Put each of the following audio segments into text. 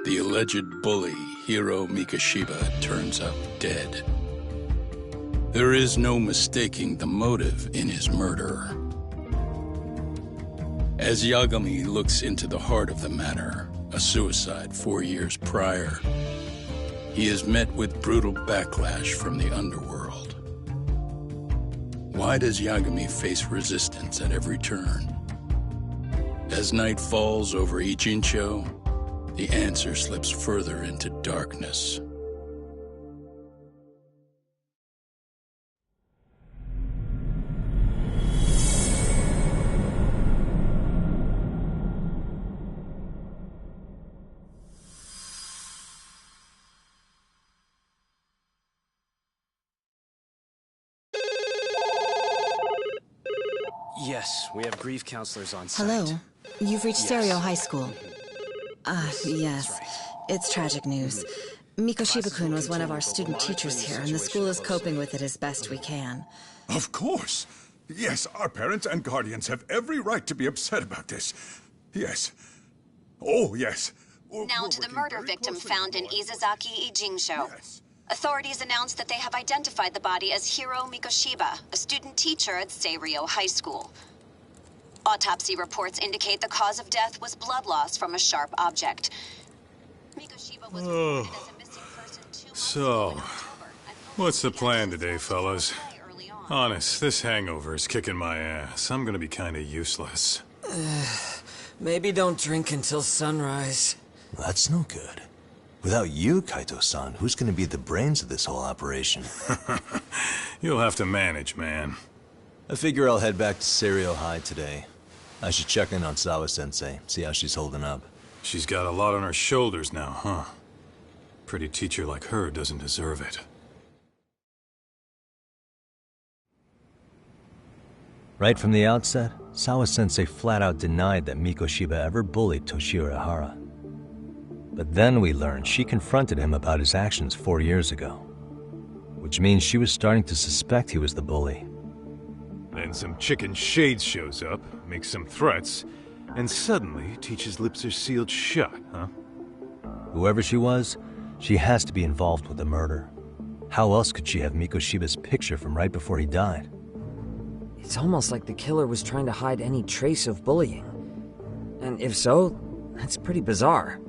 The alleged bully, Hiro Mikoshiba, turns up dead. There is no mistaking the motive in his murder. As Yagami looks into the heart of the matter, a suicide 4 years prior, he is met with brutal backlash from the underworld. Why does Yagami face resistance at every turn? As night falls over Ichincho, the answer slips further into darkness. Yes, we have grief counselors on site. Hello. You've reached Yes. Serio High School. Yes. That's right. It's tragic news. Mikoshiba-kun was one of our student teachers here, and the school is coping with it as best we can. Of course. Yes, our parents and guardians have every right to be upset about this. Yes. Oh, yes. Now to the murder victim found in Izazaki, Ijincho. Yes. Authorities announced that they have identified the body as Hiro Mikoshiba, a student teacher at Seiryo High School. Autopsy reports indicate the cause of death was blood loss from a sharp object. Mikoshiba was reported as a missing person 2 months So, ago in October, and what's the police plan began today, to fellas? investigate early on. Honest, this hangover is kicking my ass. I'm gonna be kinda useless. Maybe don't drink until sunrise. That's no good. Without you, Kaito-san, who's gonna be the brains of this whole operation? You'll have to manage, man. I figure I'll head back to Serio High today. I should check in on Sawa-sensei, see how she's holding up. She's got a lot on her shoulders now, huh? Pretty teacher like her doesn't deserve it. Right from the outset, Sawa-sensei flat out denied that Mikoshiba ever bullied Toshio Ihara. But then we learned she confronted him about his actions 4 years ago. Which means she was starting to suspect he was the bully. Then some chicken shades shows up, makes some threats, and suddenly teacher's lips are sealed shut, huh? Whoever she was, she has to be involved with the murder. How else could she have Mikoshiba's picture from right before he died? It's almost like the killer was trying to hide any trace of bullying. And if so, that's pretty bizarre.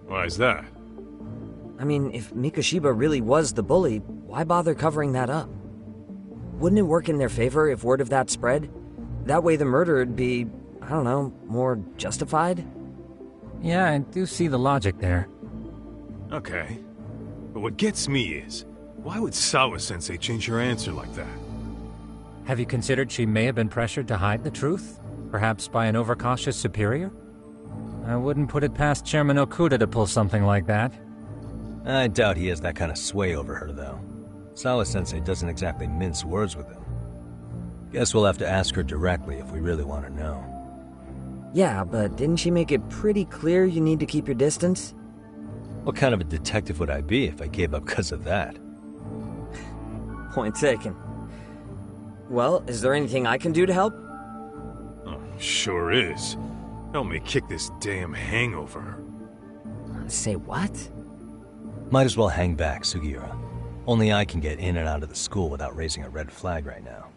Why is that? I mean, if Mikoshiba really was the bully, why bother covering that up? Wouldn't it work in their favor if word of that spread? That way the murder would be, I don't know, more justified? Yeah, I do see the logic there. Okay. But what gets me is, why would Sawa-sensei change her answer like that? Have you considered she may have been pressured to hide the truth? Perhaps by an overcautious superior? I wouldn't put it past Chairman Okuda to pull something like that. I doubt he has that kind of sway over her, though. Sawa-sensei doesn't exactly mince words with him. Guess we'll have to ask her directly if we really want to know. Yeah, but didn't she make it pretty clear you need to keep your distance? What kind of a detective would I be if I gave up because of that? Point taken. Well, is there anything I can do to help? Oh, sure is. Help me kick this damn hangover. Say what? Might as well hang back, Sugiura. Only I can get in and out of the school without raising a red flag right now.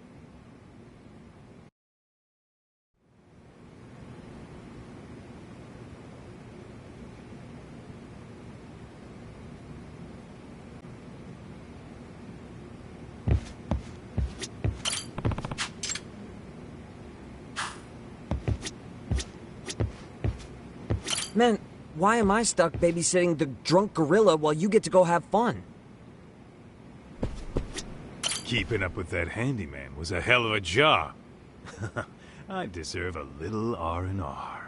Man, why am I stuck babysitting the drunk gorilla while you get to go have fun? Keeping up with that handyman was a hell of a job. I deserve a little R&R.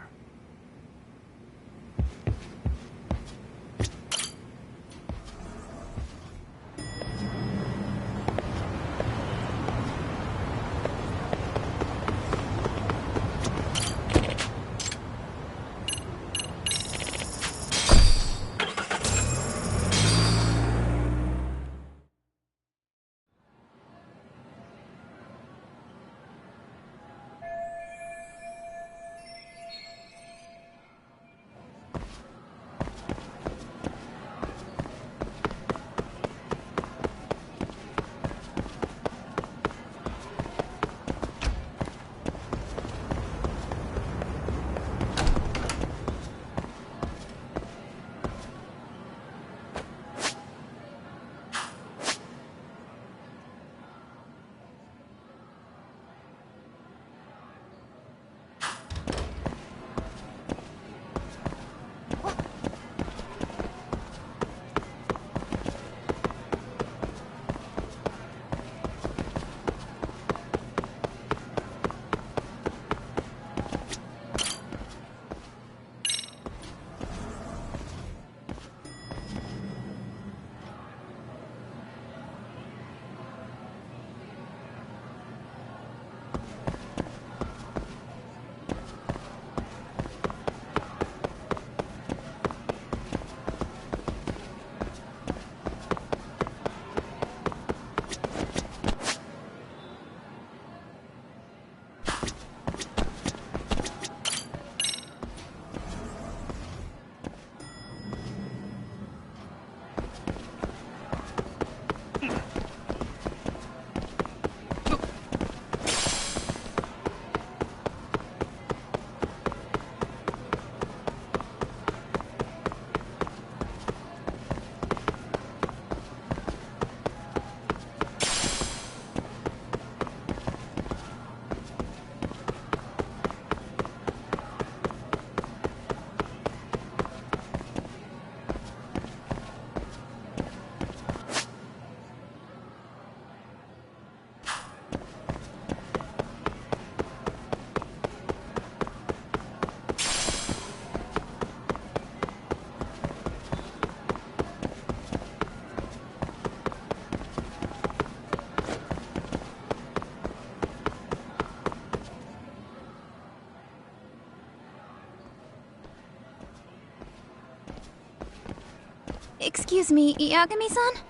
Excuse me, Yagami-san?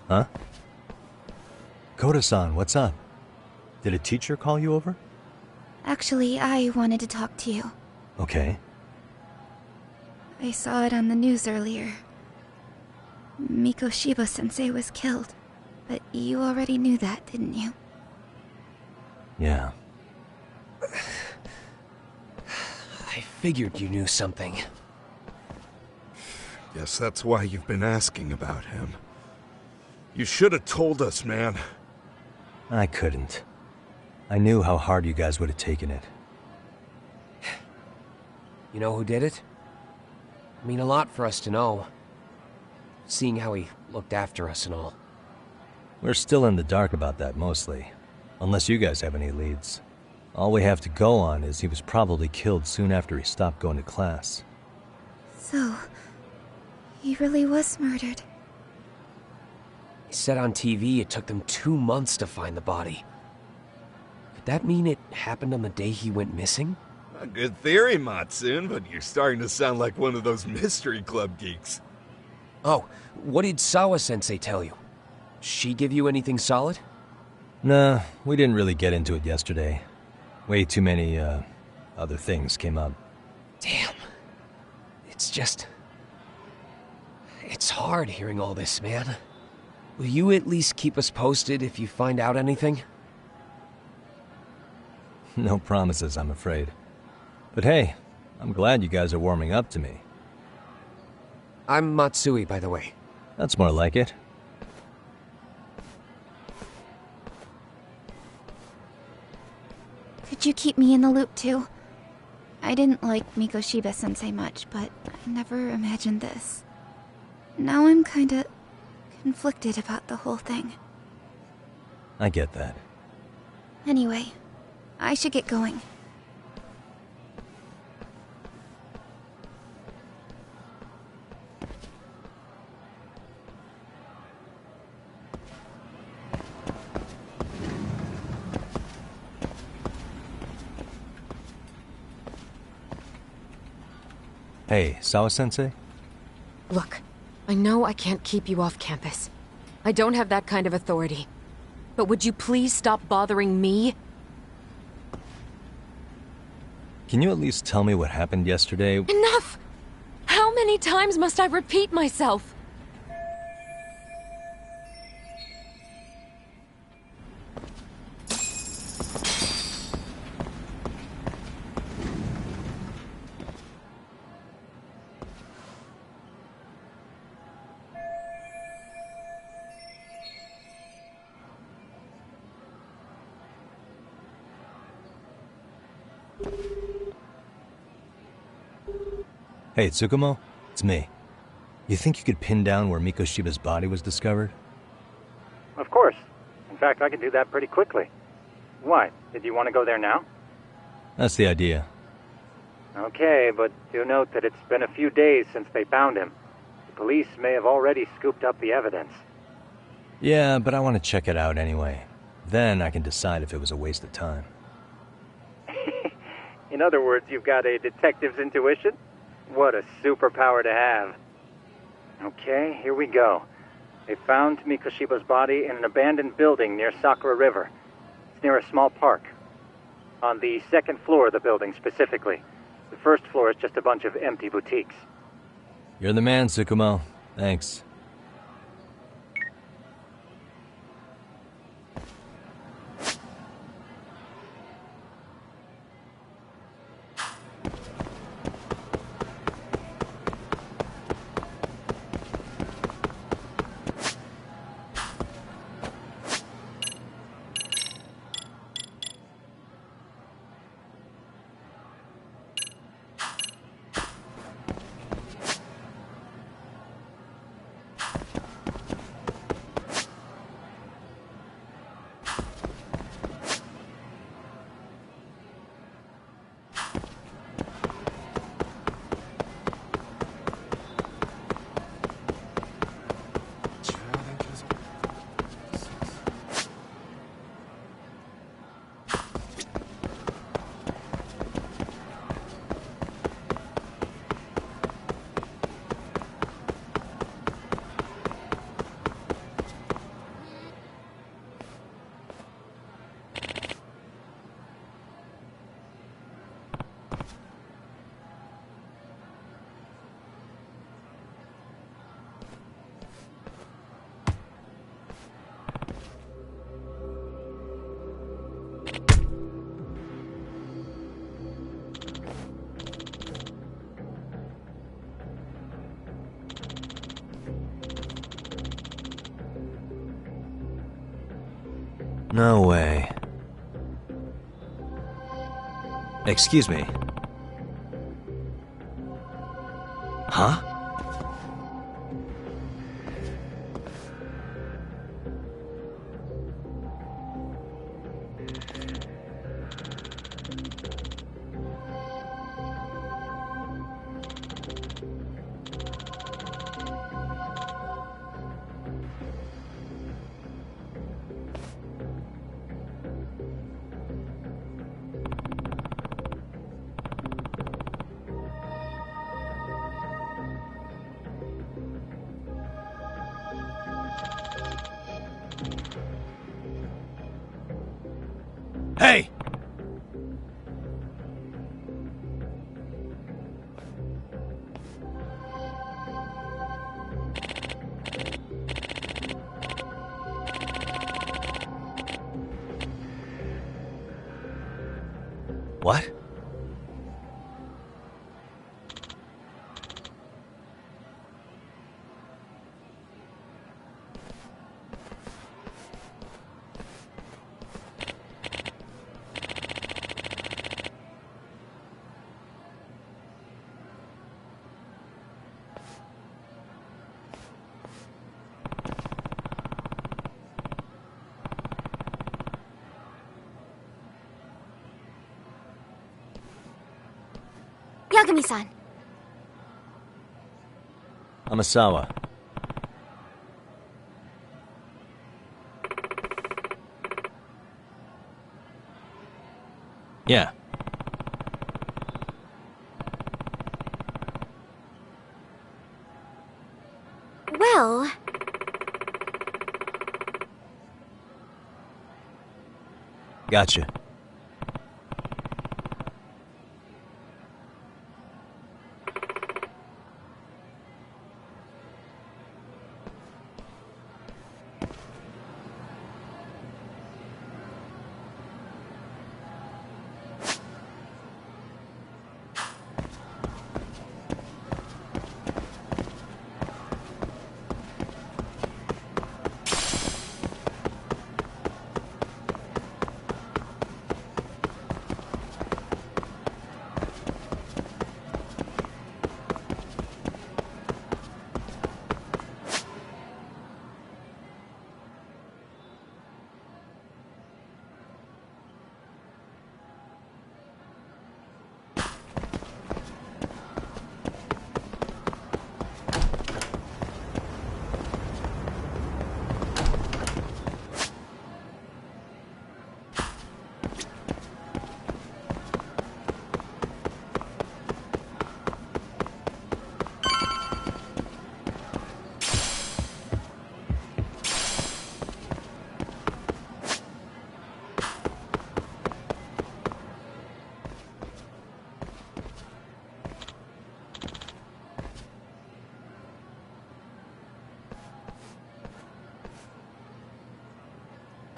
Huh? Koda-san, what's up? Did a teacher call you over? Actually, I wanted to talk to you. Okay. I saw it on the news earlier. Mikoshiba-sensei was killed. But you already knew that, didn't you? Yeah. I figured you knew something. Guess that's why you've been asking about him. You should have told us, man. I couldn't. I knew how hard you guys would have taken it. You know who did it? I mean a lot for us to know. Seeing how he looked after us and all. We're still in the dark about that, mostly. Unless you guys have any leads. All we have to go on is he was probably killed soon after he stopped going to class. So, he really was murdered. He said on TV it took them 2 months to find the body. Could that mean it happened on the day he went missing? A good theory, Matsun, but you're starting to sound like one of those mystery club geeks. Oh, what did Sawa-sensei tell you? She give you anything solid? Nah, we didn't really get into it yesterday. Way too many, other things came up. Damn. It's just... It's hard hearing all this, man. Will you at least keep us posted if you find out anything? No promises, I'm afraid. But hey, I'm glad you guys are warming up to me. I'm Matsui, by the way. That's more like it. Could you keep me in the loop too? I didn't like Mikoshiba-sensei much, but I never imagined this. Now I'm kinda conflicted about the whole thing. I get that. Anyway, I should get going. Hey, Sawa-sensei? Look, I know I can't keep you off campus. I don't have that kind of authority. But would you please stop bothering me? Can you at least tell me what happened yesterday? Enough! How many times must I repeat myself? Hey, Tsukumo? It's me. You think you could pin down where Mikoshiba's body was discovered? Of course. In fact, I can do that pretty quickly. Why? Did you want to go there now? That's the idea. Okay, but do note that it's been a few days since they found him. The police may have already scooped up the evidence. Yeah, but I want to check it out anyway. Then I can decide if it was a waste of time. In other words, you've got a detective's intuition? What a superpower to have. Okay, here we go. They found Mikoshiba's body in an abandoned building near Sakura River. It's near a small park. On the second floor of the building, specifically. The first floor is just a bunch of empty boutiques. You're the man, Tsukumo. Thanks. No way. Excuse me. Huh? Hey! What? Yagami-san. Amasawa. Yeah. Well... Gotcha.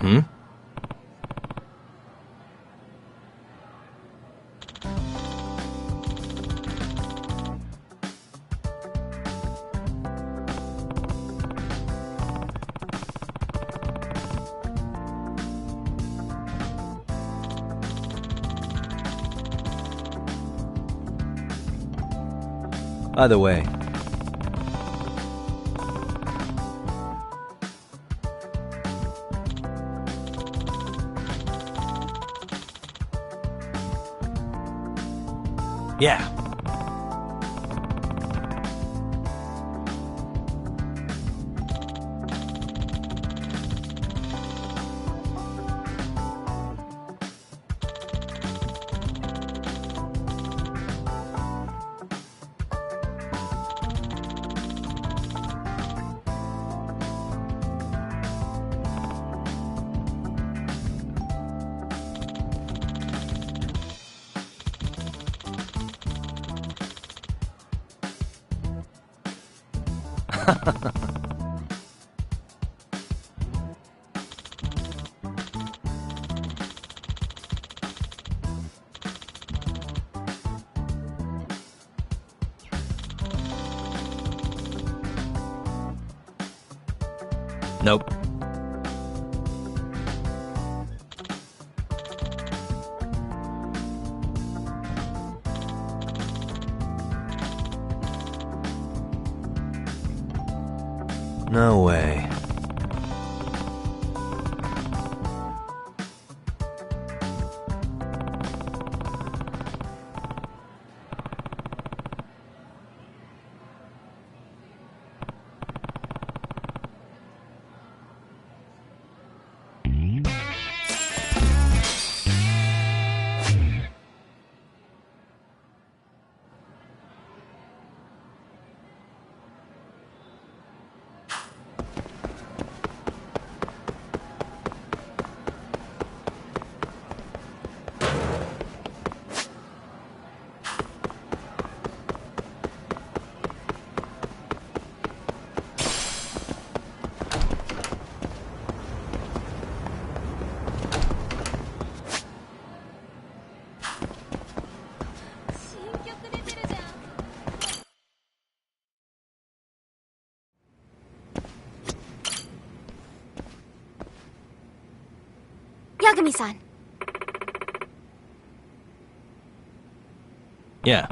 Hmm? By the way, yeah. Nope. No way. Yagami-san. Yeah.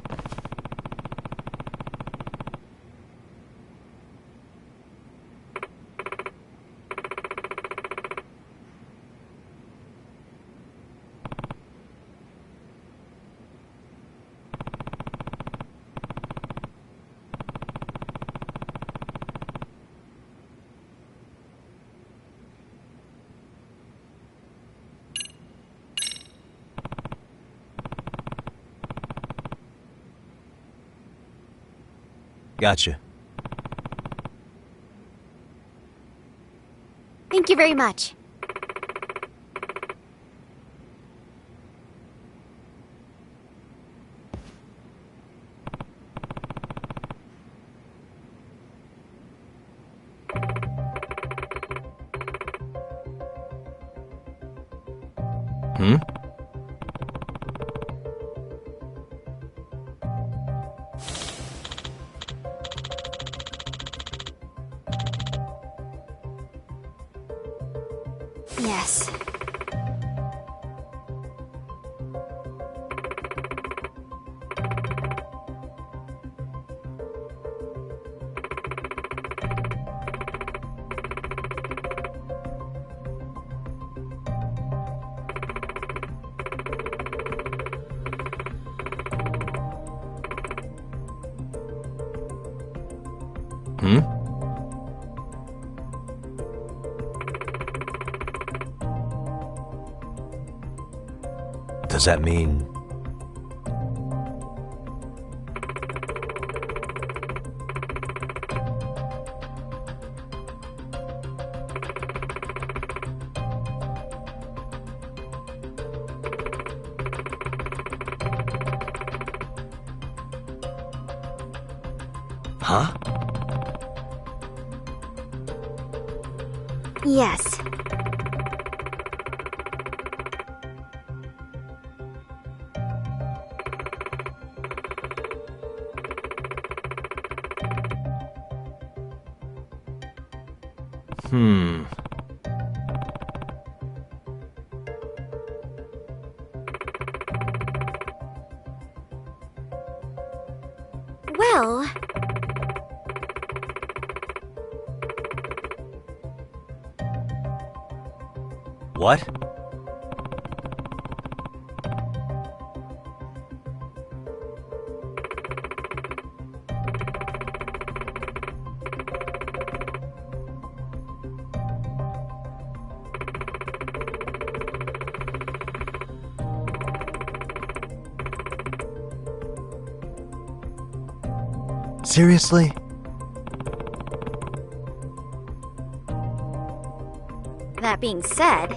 Gotcha. Thank you very much. Hmm? Yes. Hmm? Does that mean... Huh? Yes. Hmm. Well... What? Seriously? That being said...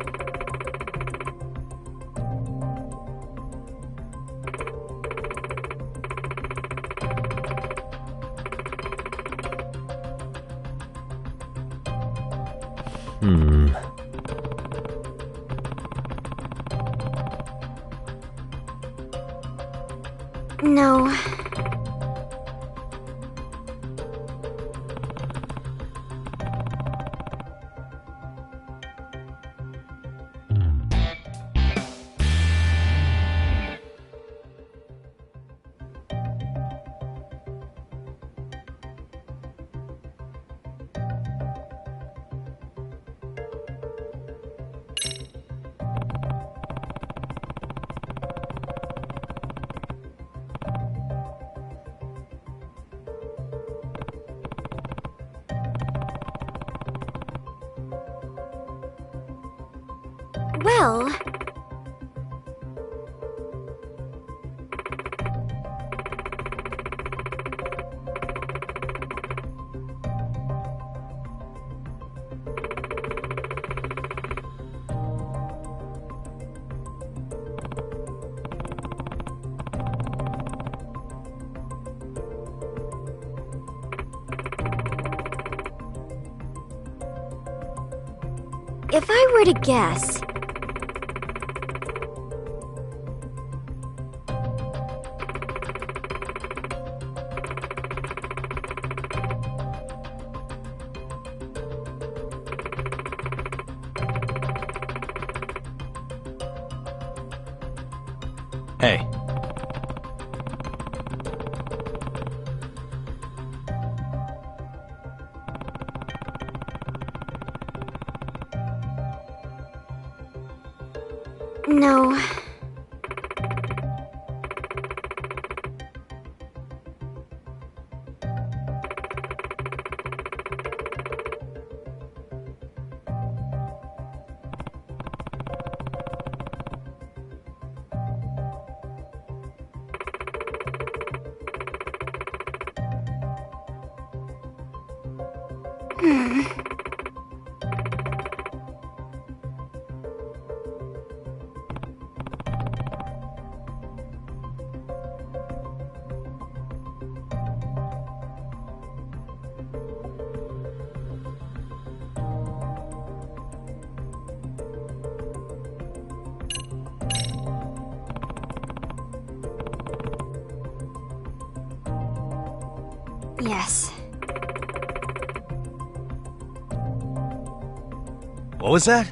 Hmm. No. Well... If I were to guess... Hey. No. Yes. What was that?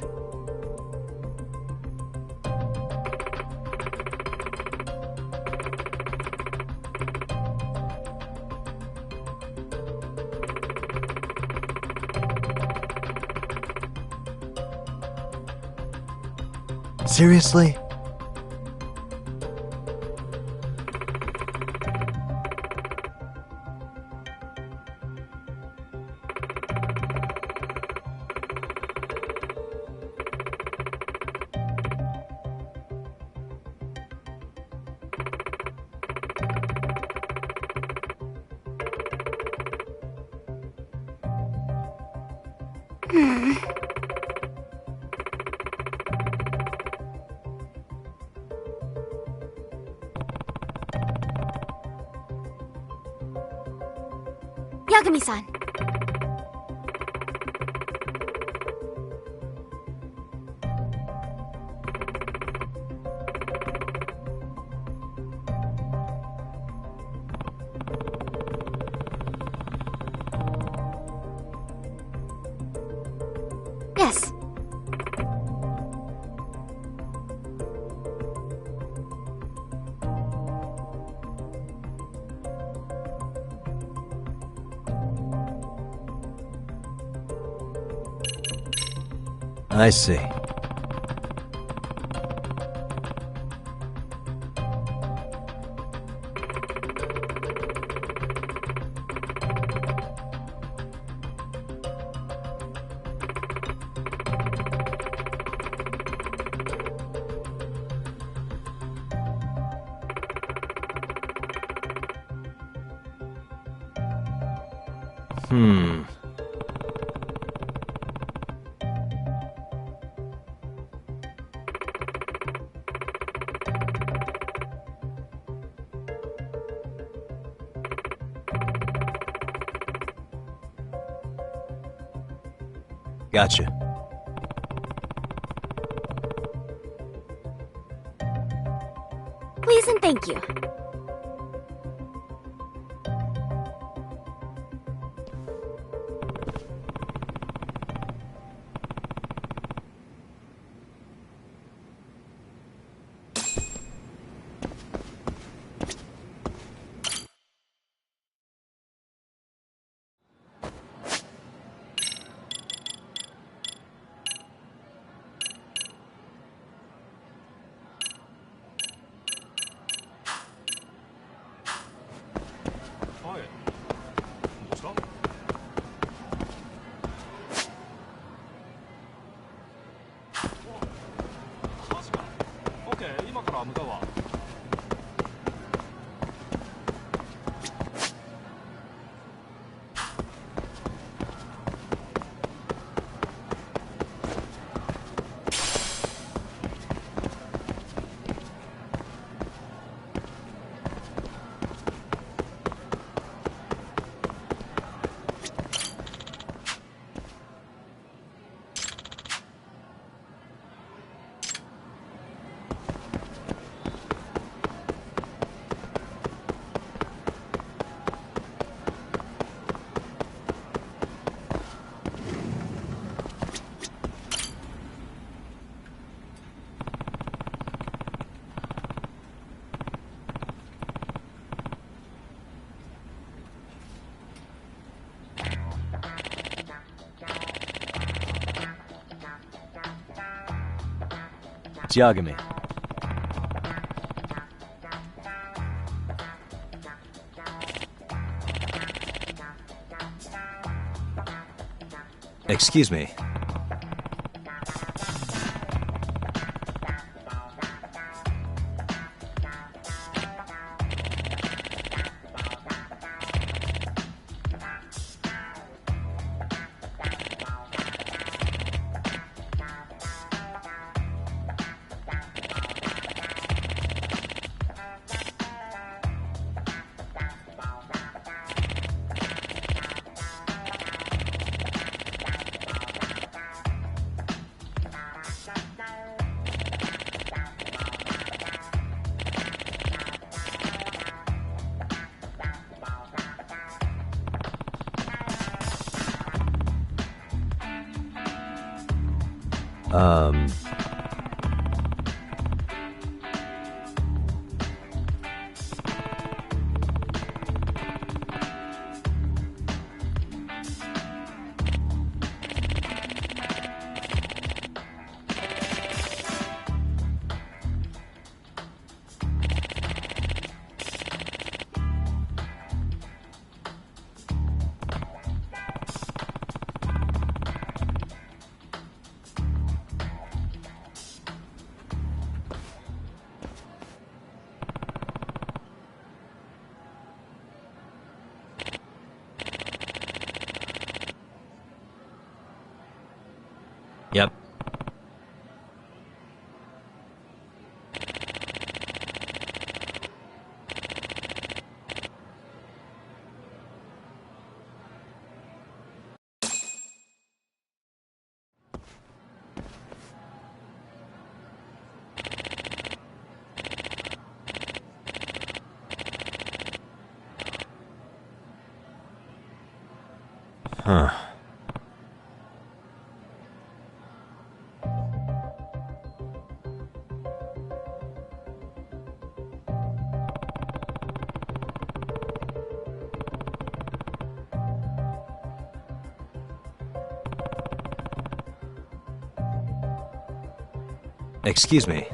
Seriously? Yagami-san. Yes. I see. Gotcha. Please and thank you. Giagami. Excuse me. Yep. Huh. Excuse me.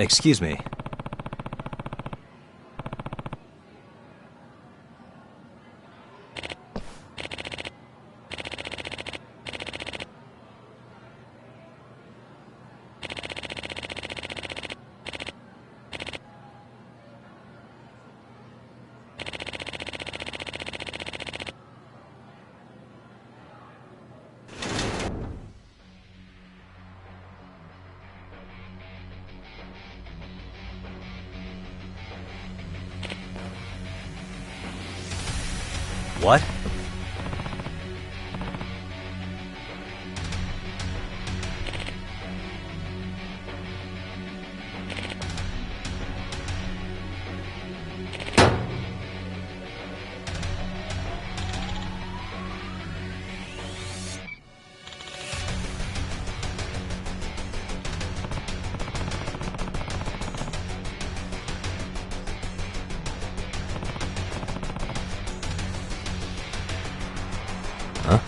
Excuse me. What? Huh?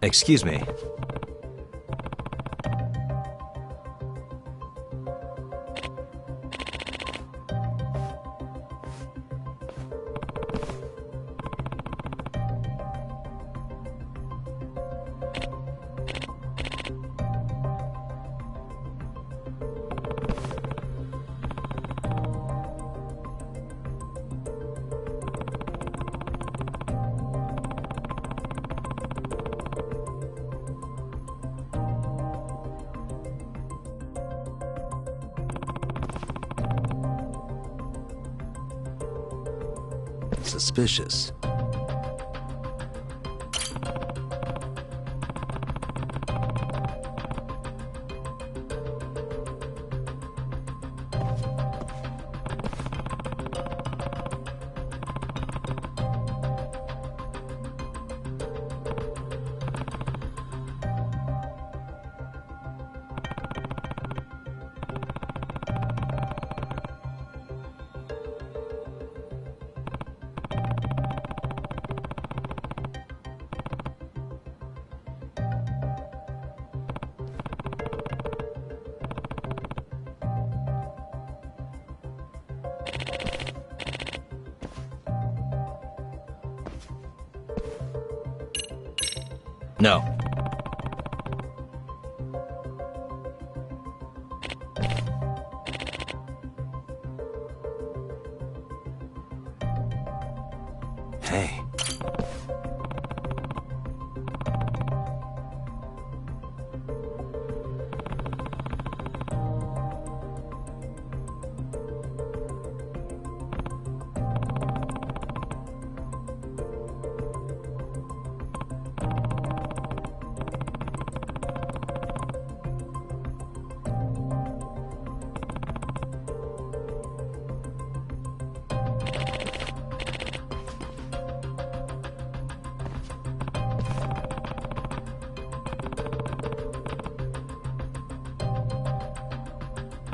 Excuse me. Suspicious. No.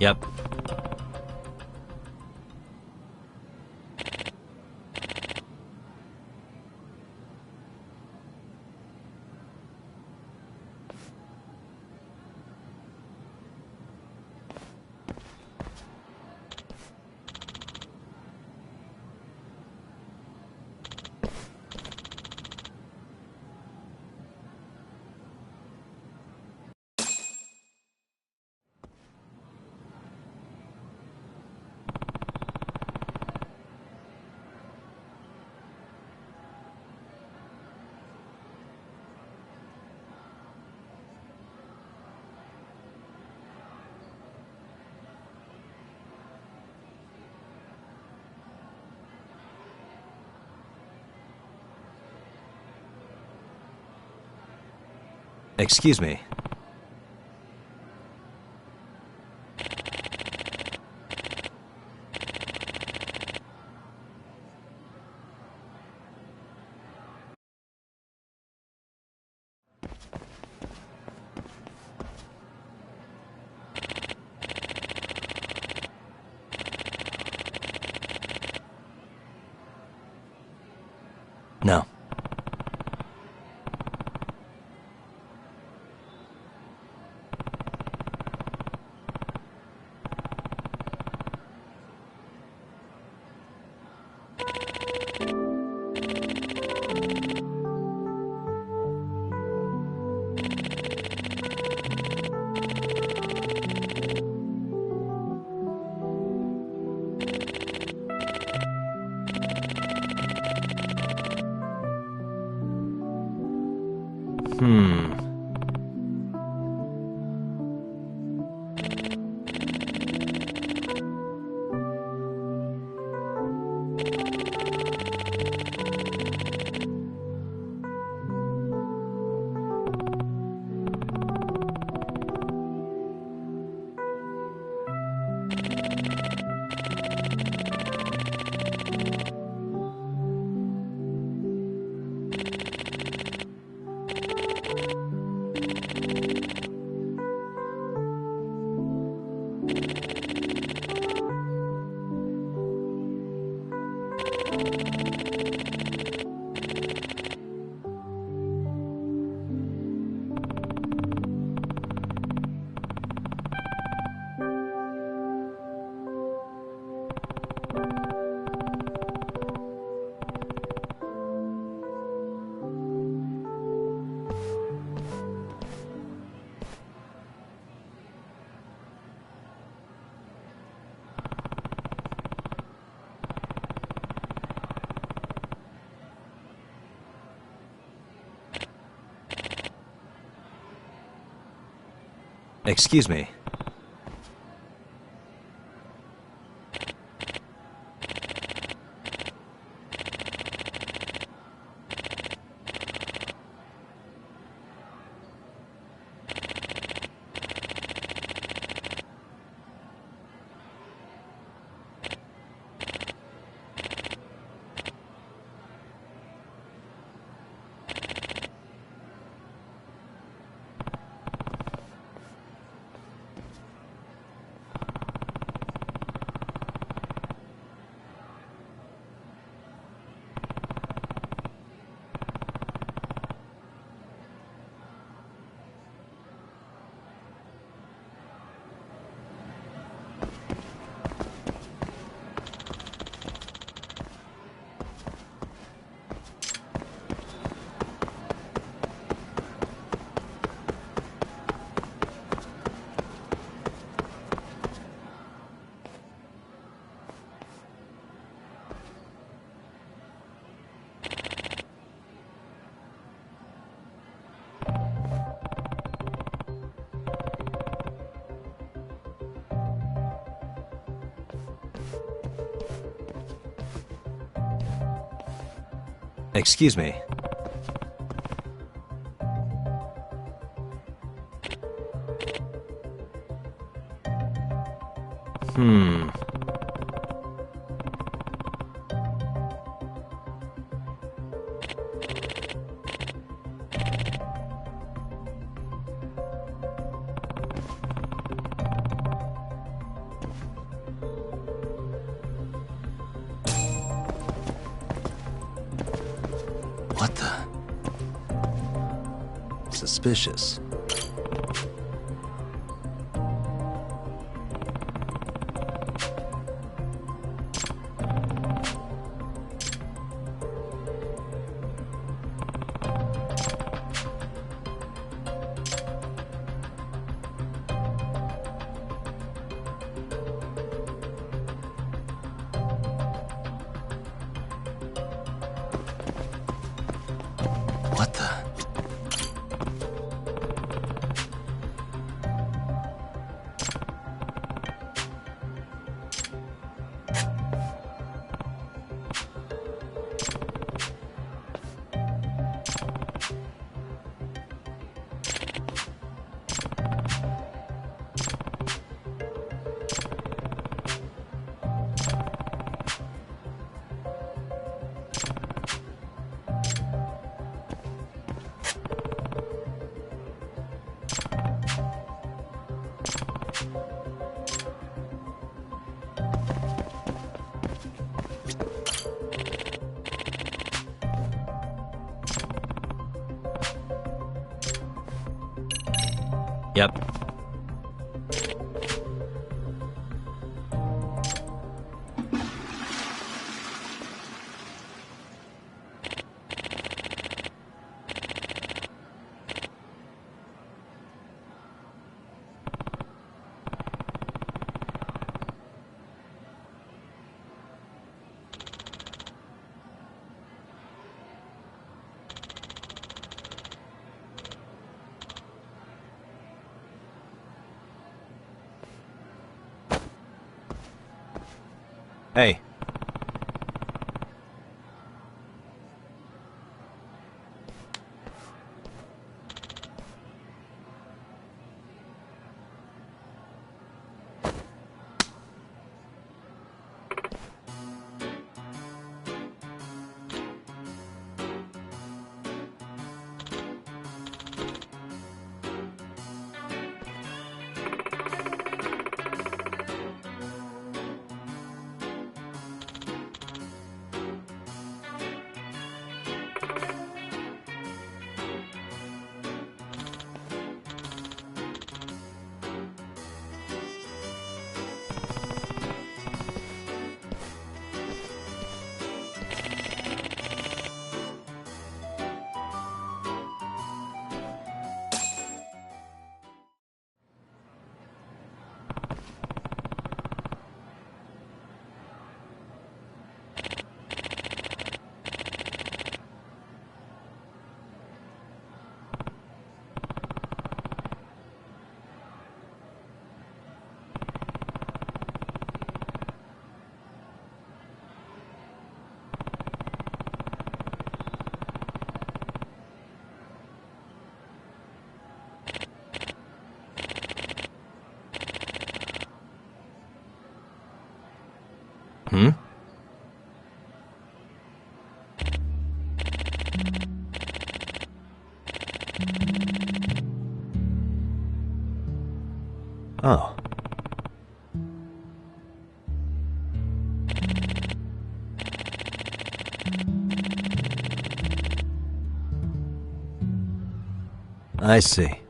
Yep. Excuse me. No. Excuse me. Excuse me. suspicious. What the? Yep. Hey. Hmm? Oh. I see.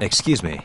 Excuse me.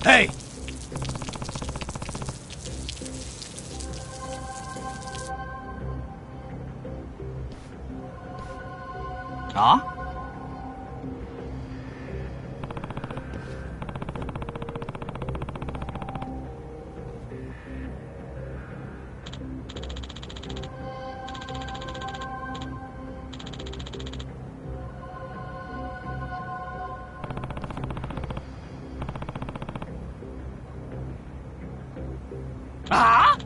Hey! Huh? Ah!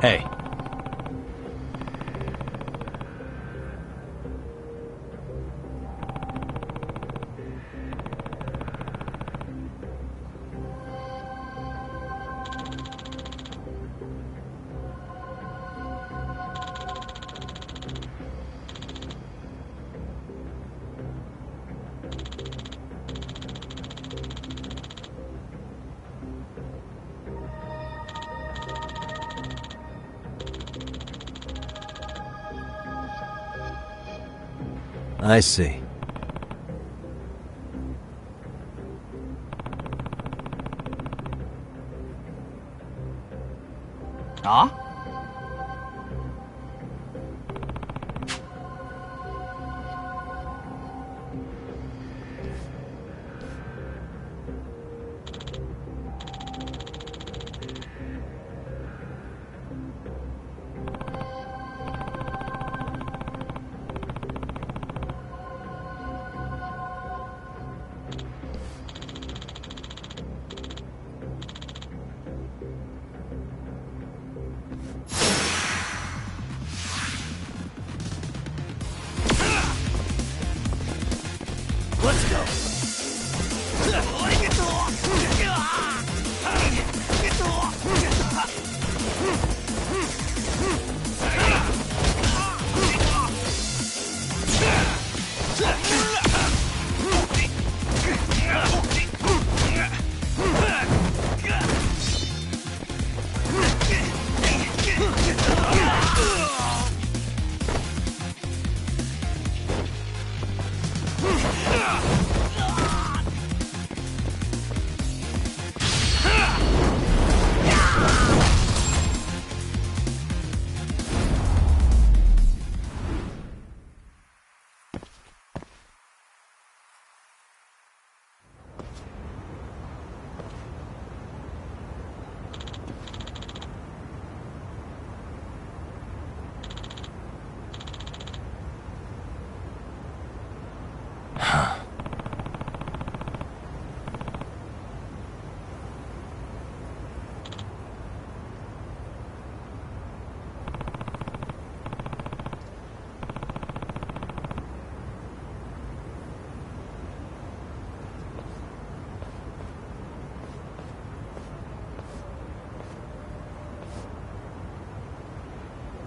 Hey. I see. Huh? Let's go.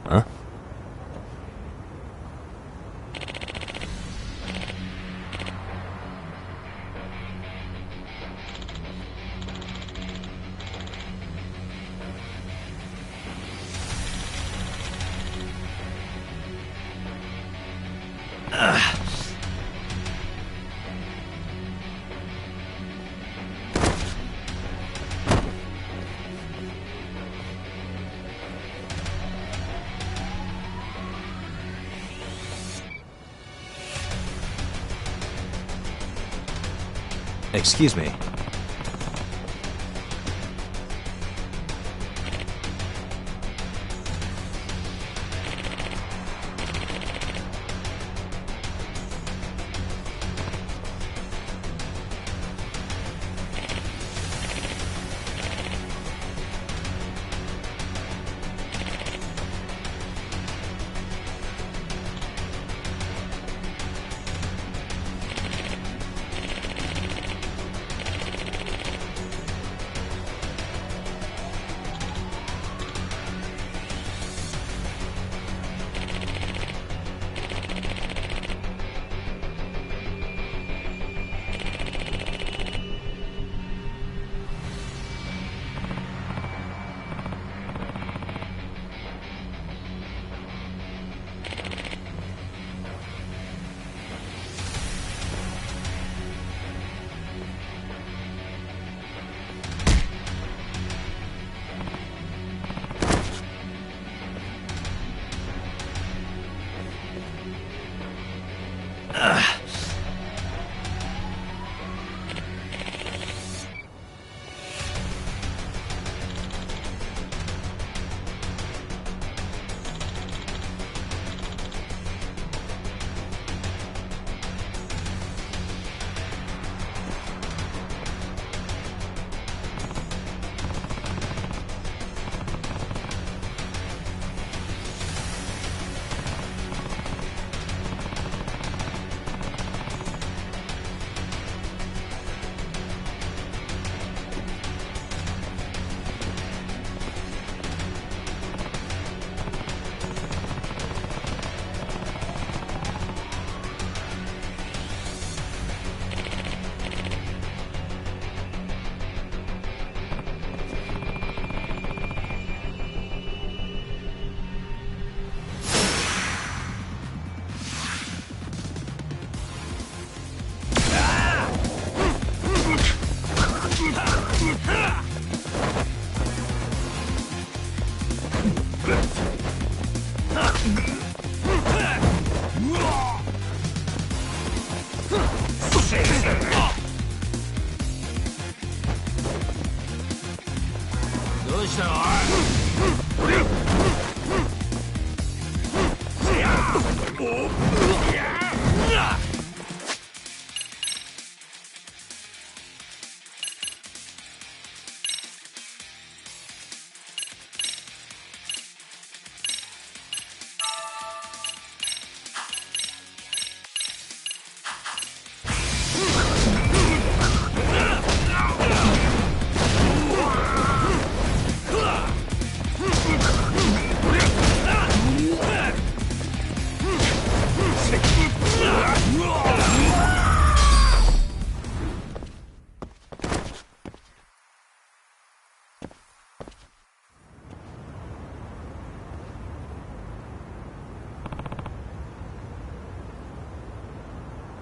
Huh? Excuse me.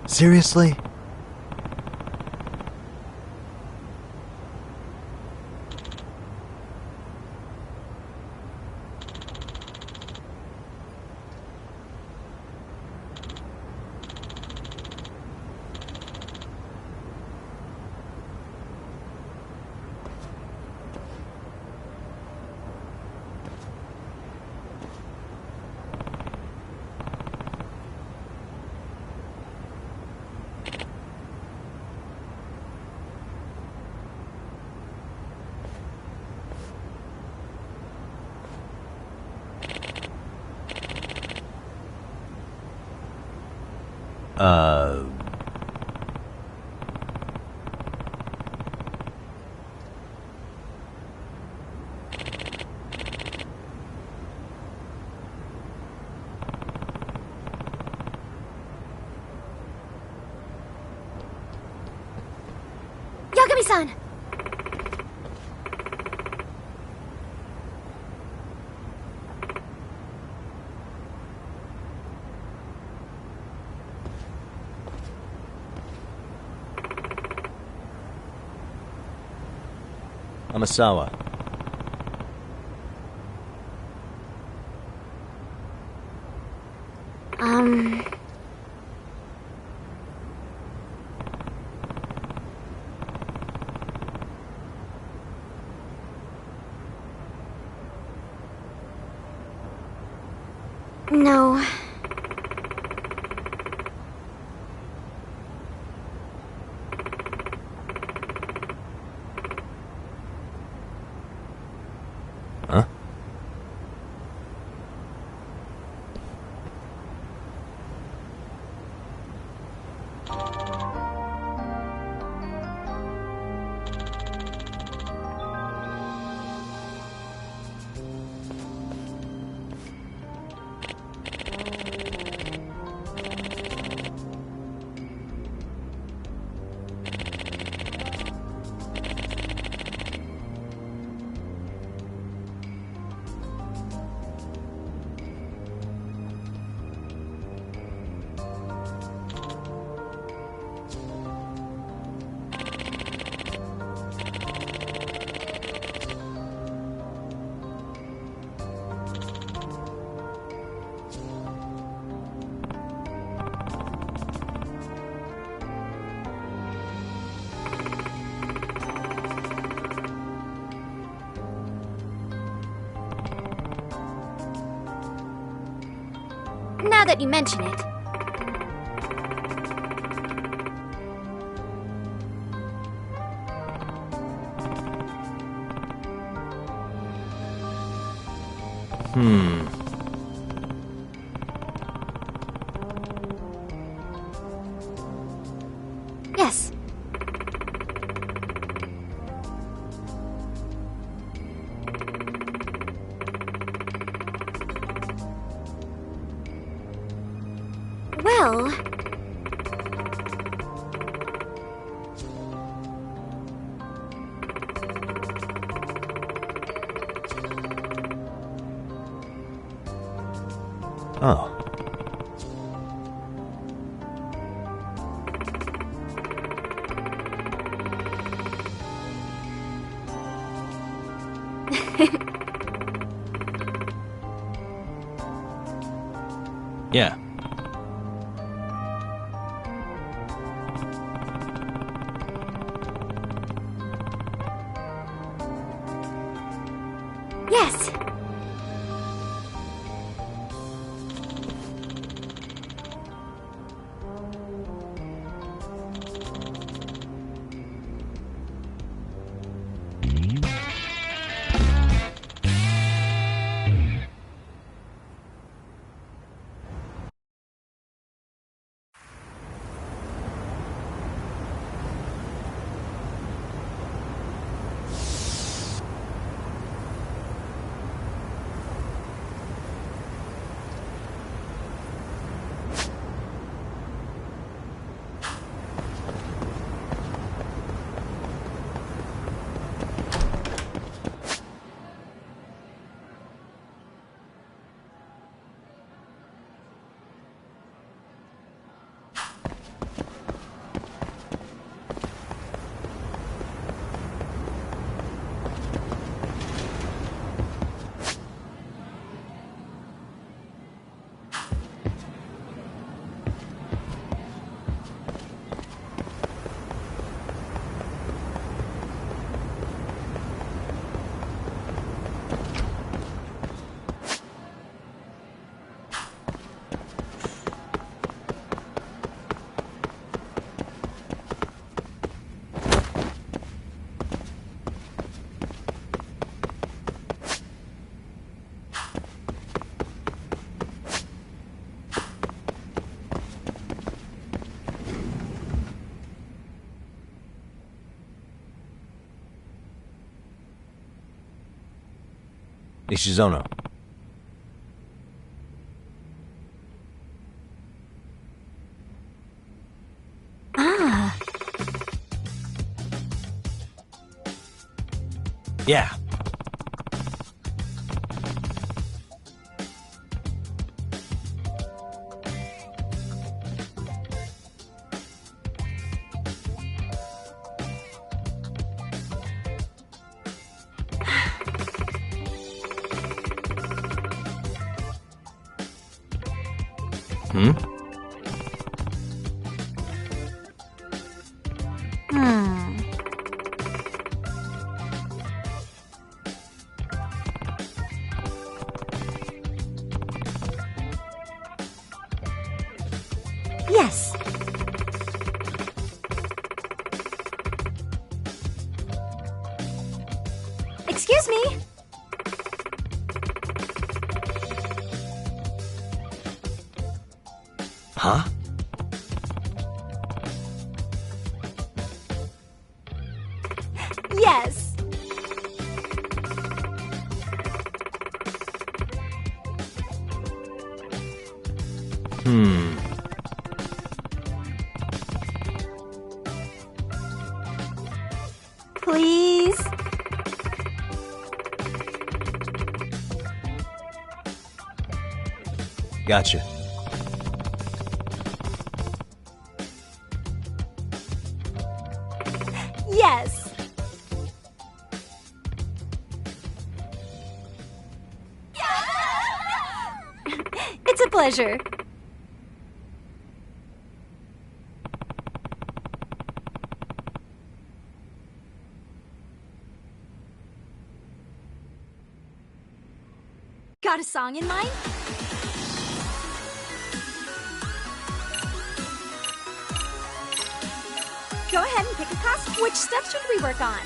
Seriously? Yagami-san! Amasawa. No. Huh? Now that you mention it. Yes. Well... Oh. Yeah. Yes. Ishizono. Ah. Yeah. Hmm? Yes. Excuse me. Huh? Yes. Please. Gotcha. Yes. It's a pleasure. Got a song in mind? Go ahead and pick a costume. Which stuff should we work on?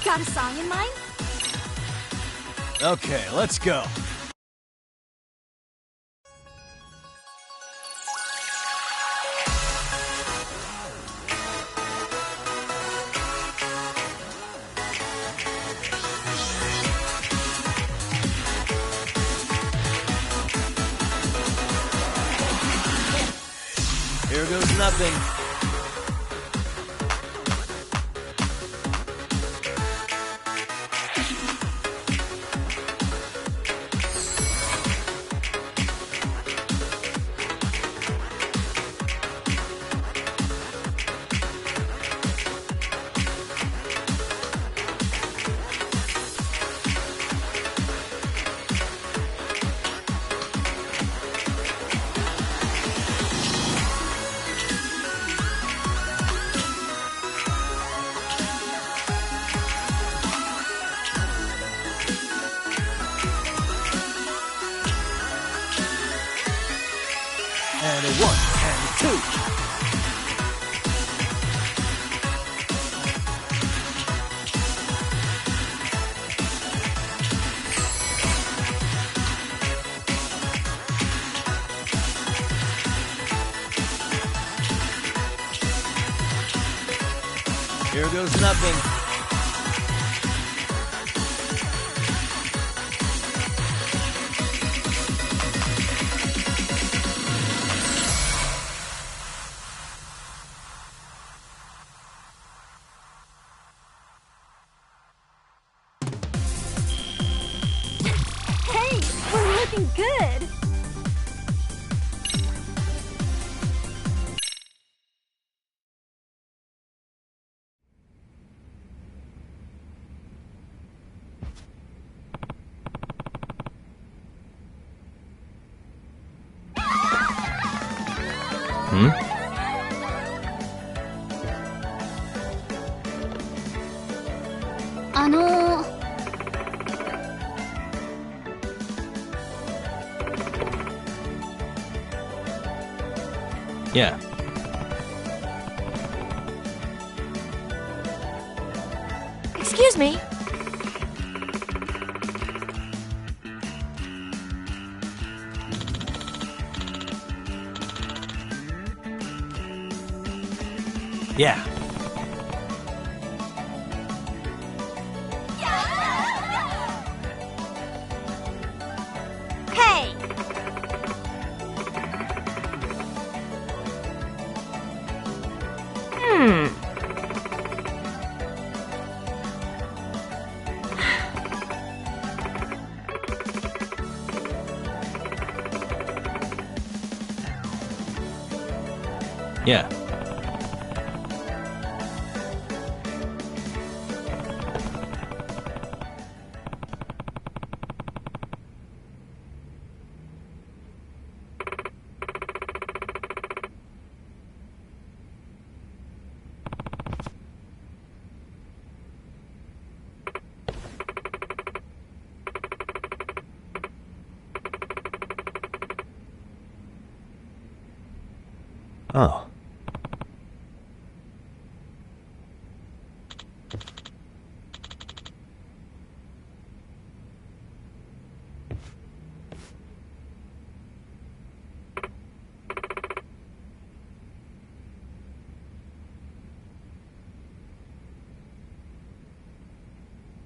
Got a song in mind? Okay, let's go. Here goes nothing. And a 1 and a 2. Here goes nothing. Hey, we're looking good. Hmm? Yeah. Excuse me. Yeah. Hey! Yeah. Oh.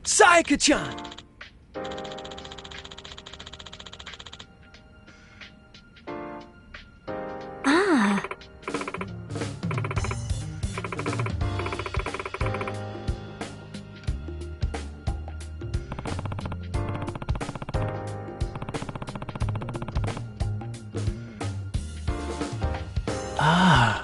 Sayaka-chan! Ah. Ah.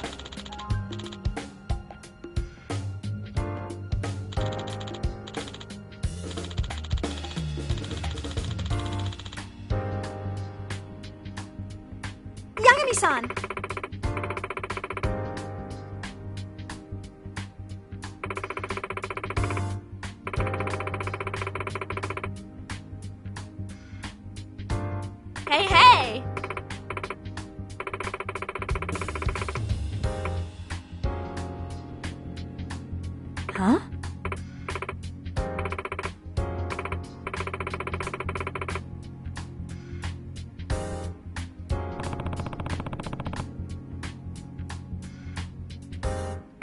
Yagami-san! Hey, hey! Huh?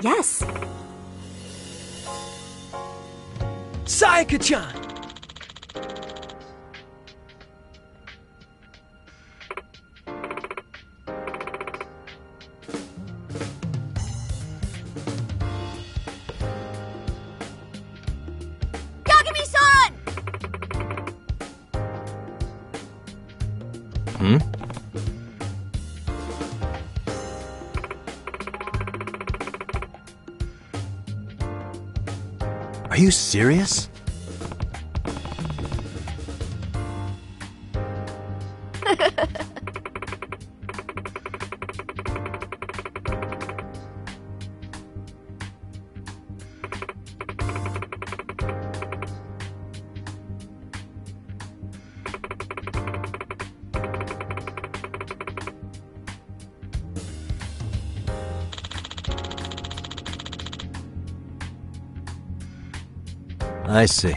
Yes. Sayaka-chan! Yagami-san! Hmm? Are you serious? I see.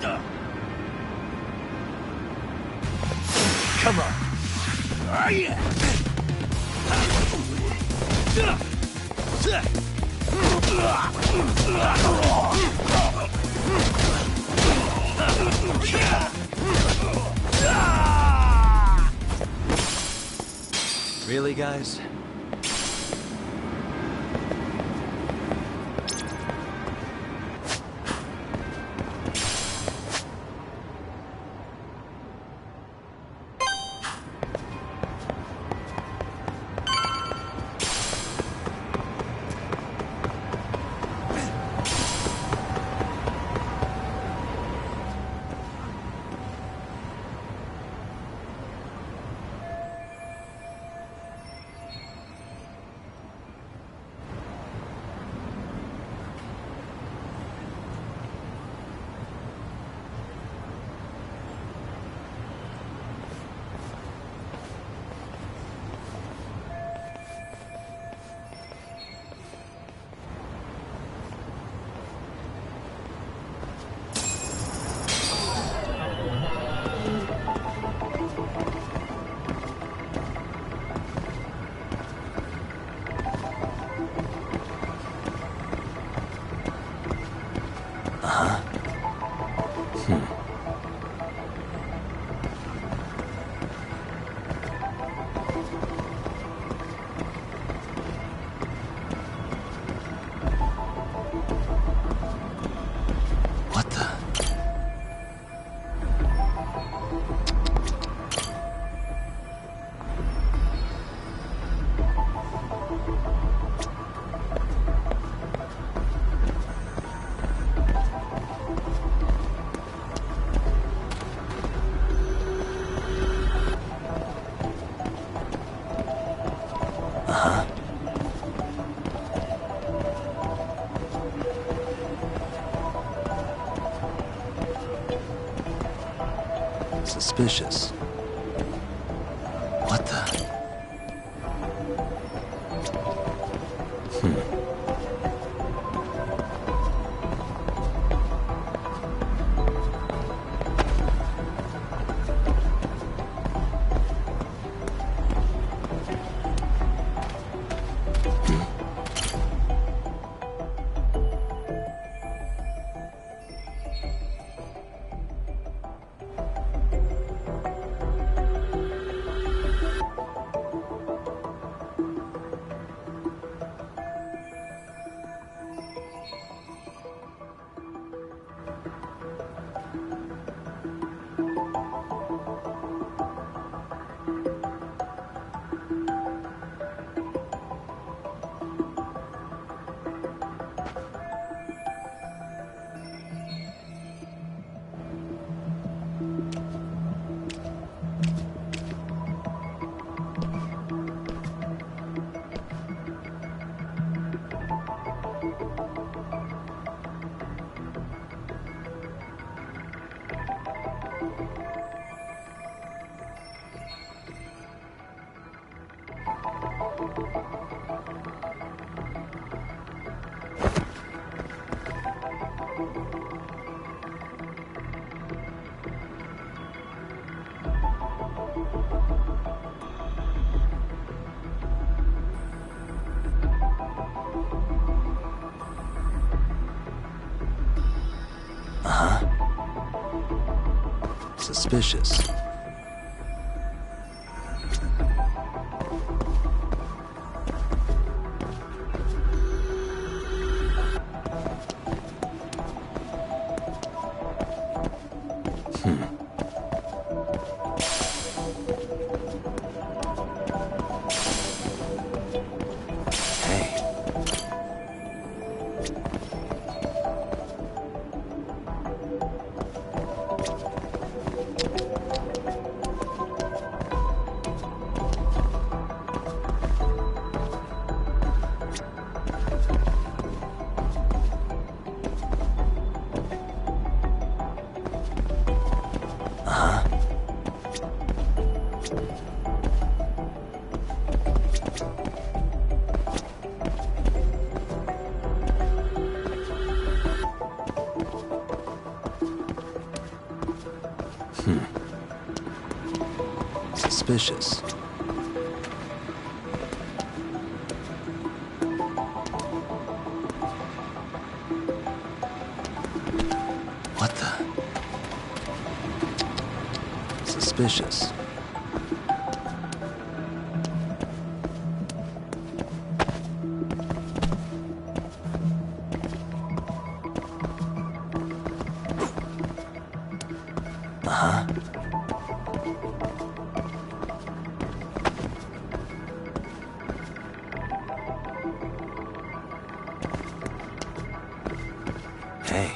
Come on. Really, guys? What the? Suspicious. What the? Suspicious. Suspicious. What the? Suspicious. Uh-huh. Hey.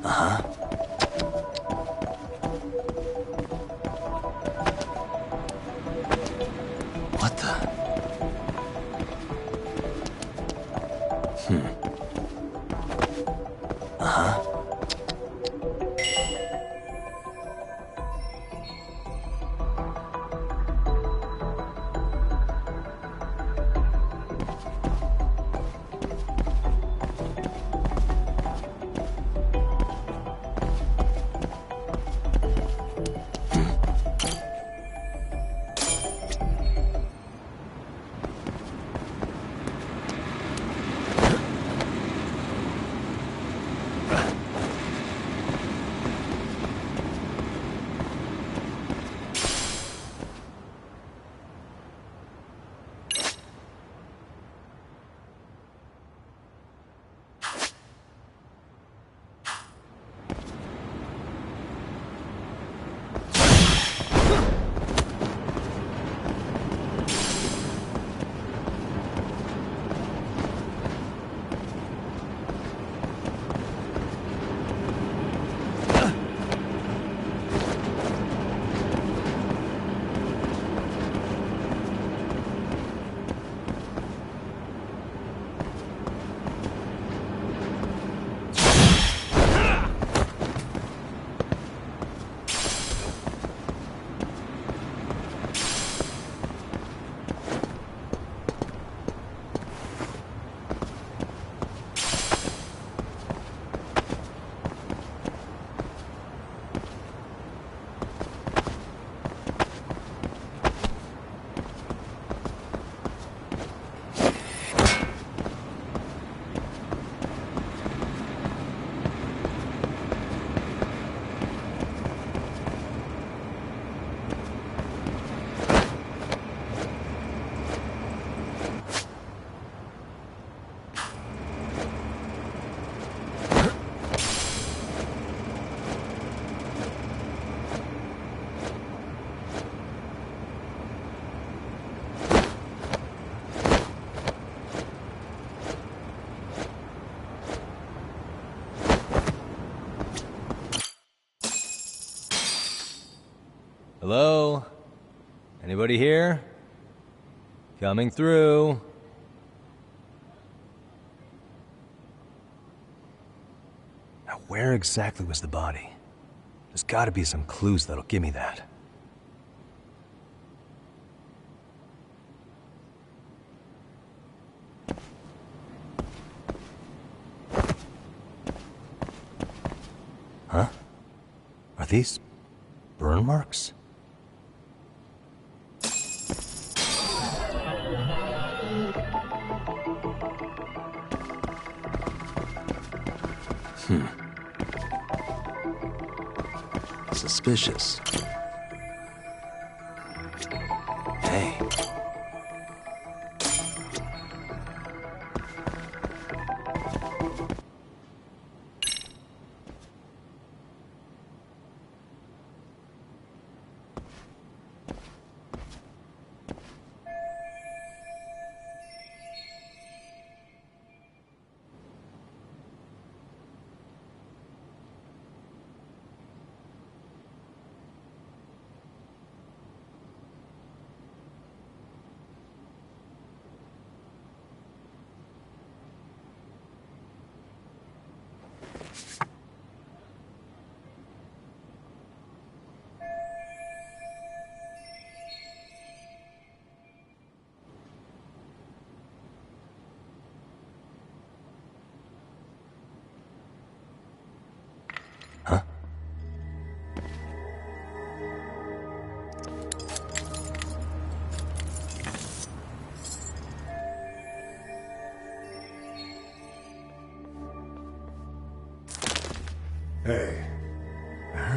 Uh-huh. What the? Uh-huh. Hello? Anybody here? Coming through. Now, where exactly was the body? There's gotta be some clues that'll give me that. Huh? Are these burn marks? Suspicious. Hey.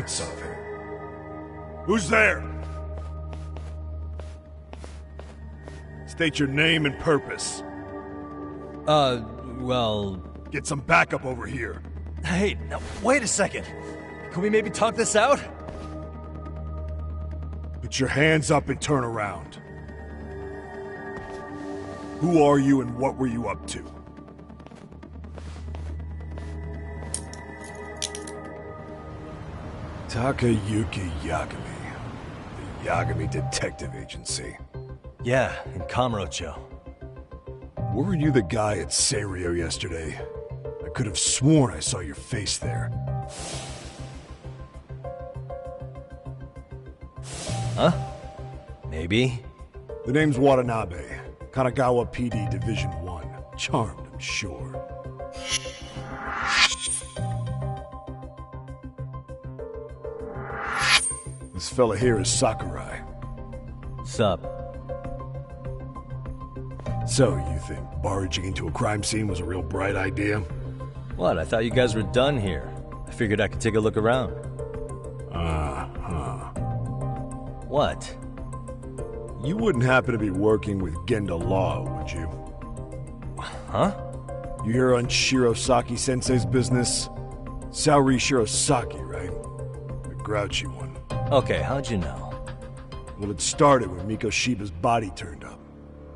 appearance of him. Who's there? State your name and purpose. Well... Get some backup over here. Hey, now, wait a second. Can we maybe talk this out? Put your hands up and turn around. Who are you and what were you up to? Takayuki Yagami. The Yagami Detective Agency. Yeah, in Kamurocho. Were you the guy at Serio yesterday? I could have sworn I saw your face there. Huh? Maybe. The name's Watanabe. Kanagawa PD Division 1. Charmed, I'm sure. This fella here is Sakurai. Sup? So, you think barging into a crime scene was a real bright idea? What, I thought you guys were done here. I figured I could take a look around. What? You wouldn't happen to be working with Genda Law, would you? Huh? You hear on Shirosaki-sensei's business? Saori Shirosaki, right? The grouchy one. Okay, how'd you know? Well, it started when Mikoshiba's body turned up.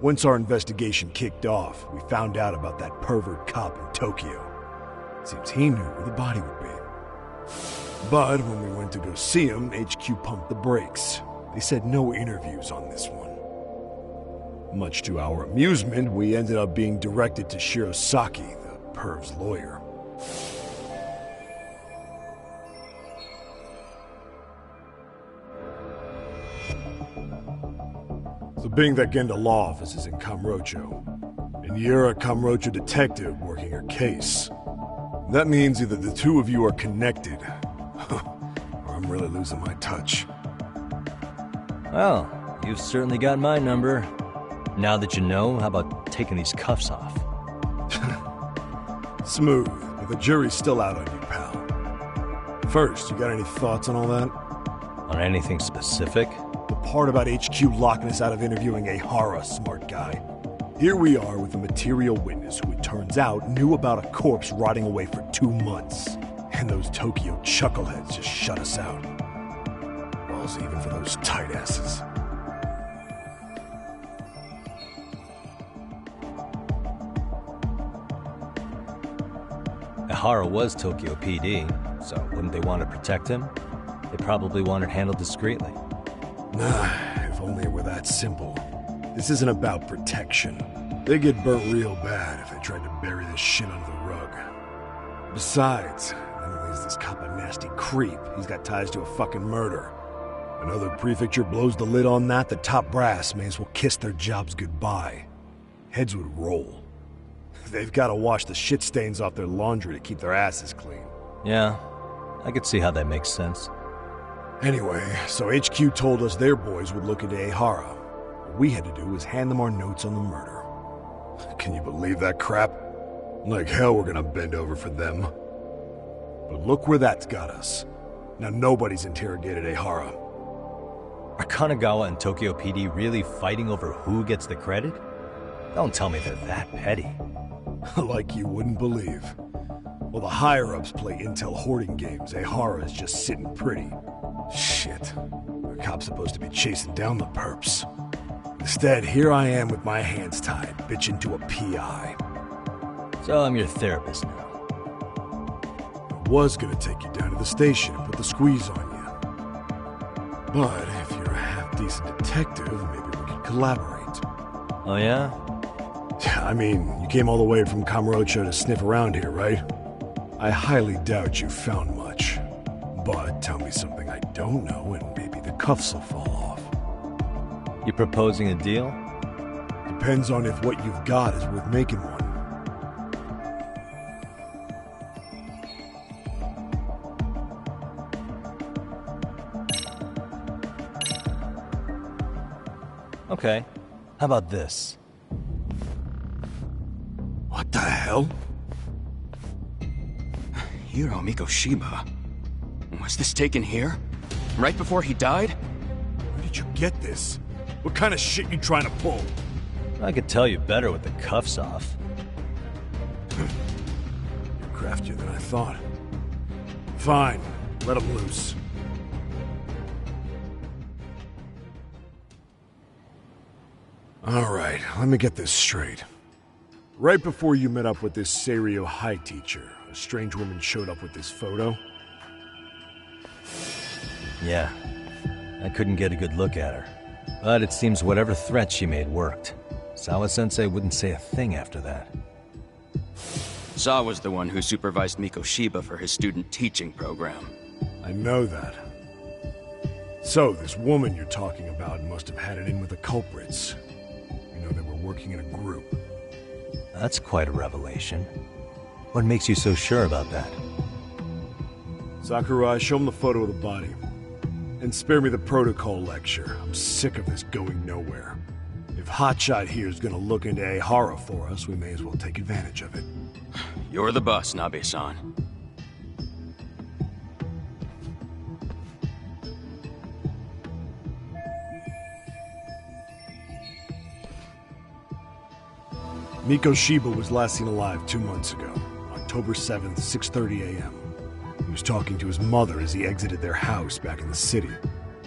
Once our investigation kicked off, we found out about that pervert cop in Tokyo. Seems he knew where the body would be. But when we went to go see him, HQ pumped the brakes. They said no interviews on this one. Much to our amusement, we ended up being directed to Shirosaki, the perv's lawyer. So being that Genda Law office is in Kamurocho, and you're a Kamurocho detective working her case, that means either the two of you are connected, or I'm really losing my touch. Well, you've certainly got my number. Now that you know, how about taking these cuffs off? Smooth, but the jury's still out on you, pal. First, you got any thoughts on all that? On anything specific? The part about HQ locking us out of interviewing Ehara, smart guy. Here we are with a material witness who, it turns out, knew about a corpse rotting away for 2 months. And those Tokyo chuckleheads just shut us out. Balls even for those tight asses. Ehara was Tokyo PD, so wouldn't they want to protect him? They probably want it handled discreetly. Nah, if only it were that simple. This isn't about protection. They get burnt real bad if they tried to bury this shit under the rug. Besides, not only is this cop a nasty creep, he's got ties to a fucking murder. Another prefecture blows the lid on that, the top brass may as well kiss their jobs goodbye. Heads would roll. They've got to wash the shit stains off their laundry to keep their asses clean. Yeah, I could see how that makes sense. Anyway, so HQ told us their boys would look into Ehara. What we had to do was hand them our notes on the murder. Can you believe that crap? Like hell we're gonna bend over for them. But look where that's got us. Now nobody's interrogated Ehara. Are Kanagawa and Tokyo PD really fighting over who gets the credit? Don't tell me they're that petty. Like you wouldn't believe. While the higher-ups play intel hoarding games, Ehara is just sitting pretty. Shit. The cop's supposed to be chasing down the perps. Instead, here I am with my hands tied, bitching to a PI. So I'm your therapist now. I was gonna take you down to the station and put the squeeze on you. But if you're a half-decent detective, maybe we could collaborate. Oh yeah? I mean, you came all the way from Kamurocho to sniff around here, right? I highly doubt you found much. But tell me something I don't know and maybe the cuffs will fall off. You proposing a deal? Depends on if what you've got is worth making one. Okay. How about this? What the hell? Hiro Mikoshiba. Was this taken here? Right before he died? Where did you get this? What kind of shit you trying to pull? I could tell you better with the cuffs off. You're craftier than I thought. Fine, let him loose. Alright, let me get this straight. Right before you met up with this Seiryo High teacher, a strange woman showed up with this photo? Yeah. I couldn't get a good look at her. But it seems whatever threat she made worked. Sawa-sensei wouldn't say a thing after that. Saw was the one who supervised Mikoshiba for his student teaching program. I know that. So, this woman you're talking about must have had it in with the culprits. You know, they were working in a group. That's quite a revelation. What makes you so sure about that? Sakurai, show him the photo of the body. And spare me the protocol lecture. I'm sick of this going nowhere. If Hotshot here is gonna look into Ehara for us, we may as well take advantage of it. You're the boss, Nabe-san. Mikoshiba was last seen alive 2 months ago, October 7th, 6:30 a.m. He was talking to his mother as he exited their house back in the city.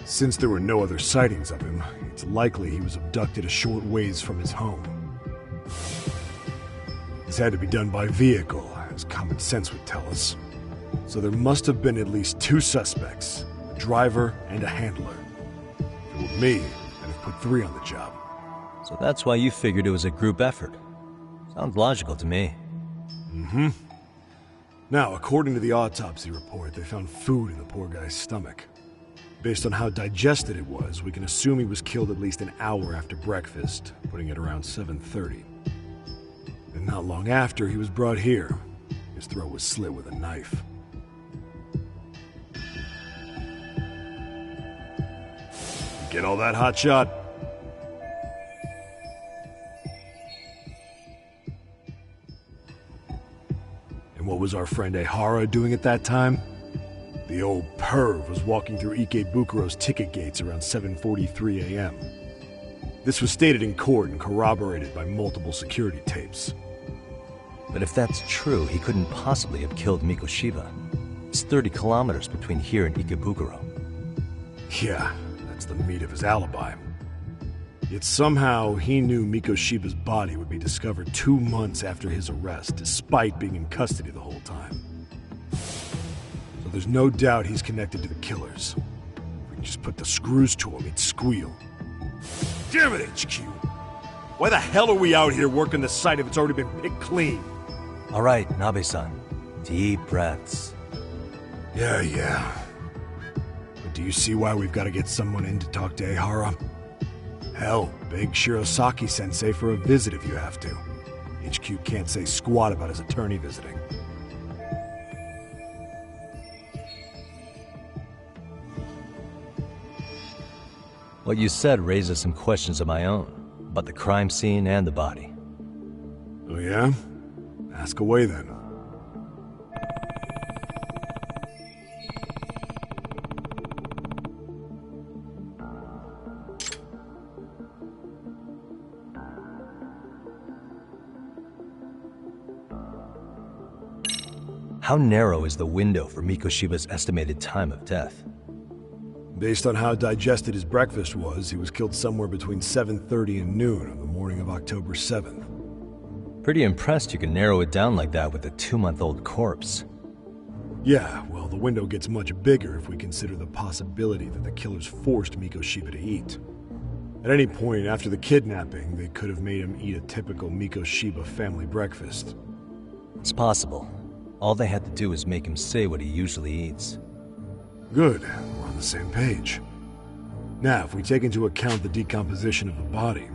Since there were no other sightings of him, it's likely he was abducted a short ways from his home. This had to be done by vehicle, as common sense would tell us. So there must have been at least 2 suspects, a driver and a handler. If it were me, I'd have put 3 on the job. So that's why you figured it was a group effort. Sounds logical to me. Mm-hmm. Now, according to the autopsy report, they found food in the poor guy's stomach. Based on how digested it was, we can assume he was killed at least an hour after breakfast, putting it around 7:30. And not long after, he was brought here. His throat was slit with a knife. You get all that, Hotshot? And what was our friend Ehara doing at that time? The old perv was walking through Ikebukuro's ticket gates around 7:43 a.m. This was stated in court and corroborated by multiple security tapes. But if that's true, he couldn't possibly have killed Mikoshiba. It's 30 kilometers between here and Ikebukuro. Yeah, that's the meat of his alibi. Yet somehow he knew Mikoshiba's body would be discovered 2 months after his arrest, despite being in custody the whole time. So there's no doubt he's connected to the killers. If we can just put the screws to him, he'd squeal. Damn it, HQ! Why the hell are we out here working the site if it's already been picked clean? All right, Nabe-san. Deep breaths. Yeah. But do you see why we've got to get someone in to talk to Ehara? Hell, beg Shirosaki-sensei for a visit if you have to. HQ can't say squat about his attorney visiting. What you said raises some questions of my own, about the crime scene and the body. Oh yeah? Ask away then. How narrow is the window for Mikoshiba's estimated time of death? Based on how digested his breakfast was, he was killed somewhere between 7:30 and noon on the morning of October 7th. Pretty impressed you can narrow it down like that with a 2-month-old corpse. Yeah, well, the window gets much bigger if we consider the possibility that the killers forced Mikoshiba to eat. At any point after the kidnapping, they could have made him eat a typical Mikoshiba family breakfast. It's possible. All they had to do was make him say what he usually eats. Good, we're on the same page. Now, if we take into account the decomposition of the body,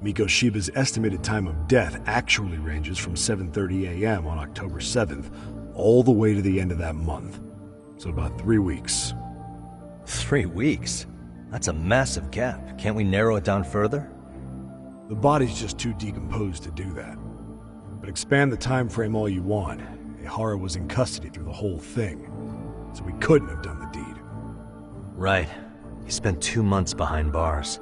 Mikoshiba's estimated time of death actually ranges from 7:30 a.m. on October 7th all the way to the end of that month. So about 3 weeks. 3 weeks? That's a massive gap. Can't we narrow it down further? The body's just too decomposed to do that. But expand the time frame all you want. Ehara was in custody through the whole thing. so he couldn't have done the deed. Right. He spent 2 months behind bars.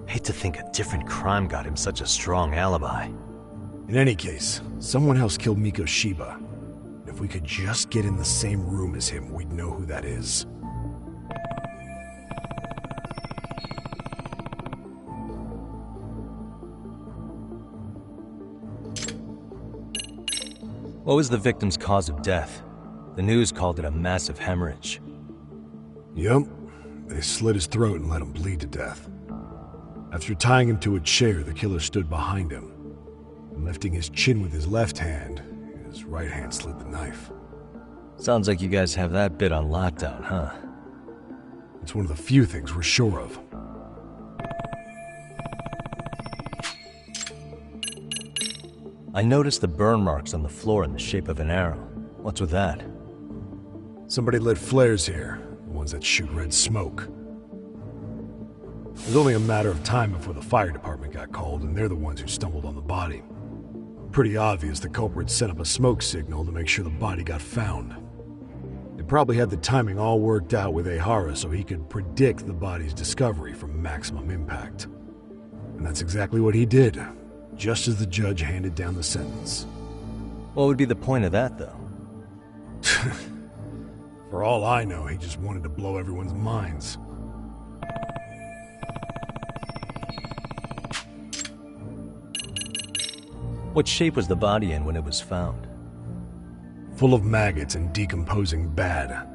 Hate to think a different crime got him such a strong alibi. In any case, someone else killed Mikoshiba. If we could just get in the same room as him, we'd know who that is. What was the victim's cause of death? The news called it a massive hemorrhage. Yup. They slit his throat and let him bleed to death. After tying him to a chair, the killer stood behind him. And lifting his chin with his left hand, his right hand slid the knife. Sounds like you guys have that bit on lockdown, huh? It's one of the few things we're sure of. I noticed the burn marks on the floor in the shape of an arrow. What's with that? Somebody lit flares here, the ones that shoot red smoke. It was only a matter of time before the fire department got called, and they're the ones who stumbled on the body. Pretty obvious the culprit set up a smoke signal to make sure the body got found. They probably had the timing all worked out with Ehara so he could predict the body's discovery from maximum impact. And that's exactly what he did, just as the judge handed down the sentence. What would be the point of that, though? For all I know, he just wanted to blow everyone's minds. What shape was the body in when it was found? Full of maggots and decomposing bad.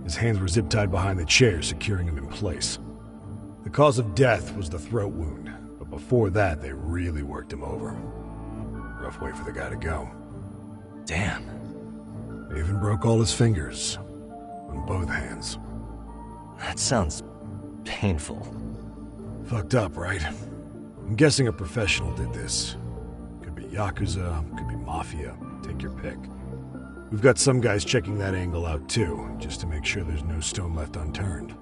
His hands were zip-tied behind the chair, securing him in place. The cause of death was the throat wound, but before that, they really worked him over. Rough way for the guy to go. Damn. They even broke all his fingers. On both hands. That sounds painful. Fucked up, right? I'm guessing a professional did this. Could be Yakuza, could be Mafia. Take your pick. We've got some guys checking that angle out too, just to make sure there's no stone left unturned.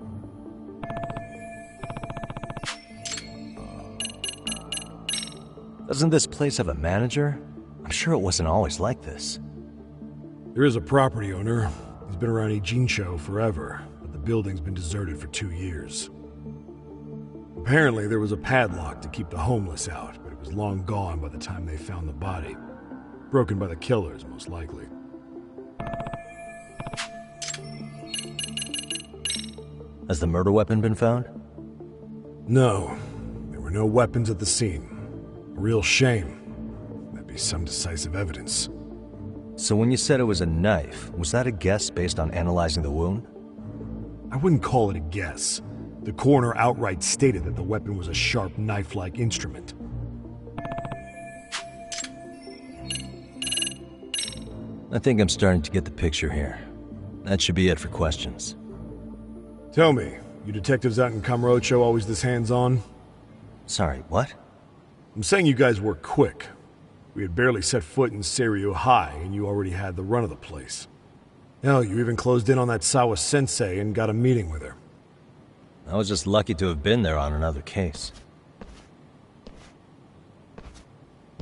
Doesn't this place have a manager? I'm sure it wasn't always like this. There is a property owner. He's been around Ijincho forever, but the building's been deserted for 2 years. Apparently, there was a padlock to keep the homeless out, but it was long gone by the time they found the body. Broken by the killers, most likely. Has the murder weapon been found? No. There were no weapons at the scene. A real shame. That'd be some decisive evidence. So when you said it was a knife, was that a guess based on analyzing the wound? I wouldn't call it a guess. The coroner outright stated that the weapon was a sharp knife-like instrument. I think I'm starting to get the picture here. That should be it for questions. Tell me, you detectives out in Kamurocho always this hands-on? Sorry, what? I'm saying you guys work quick. We had barely set foot in Seiryu High, and you already had the run of the place. Hell, you even closed in on that Sawa-sensei and got a meeting with her. I was just lucky to have been there on another case.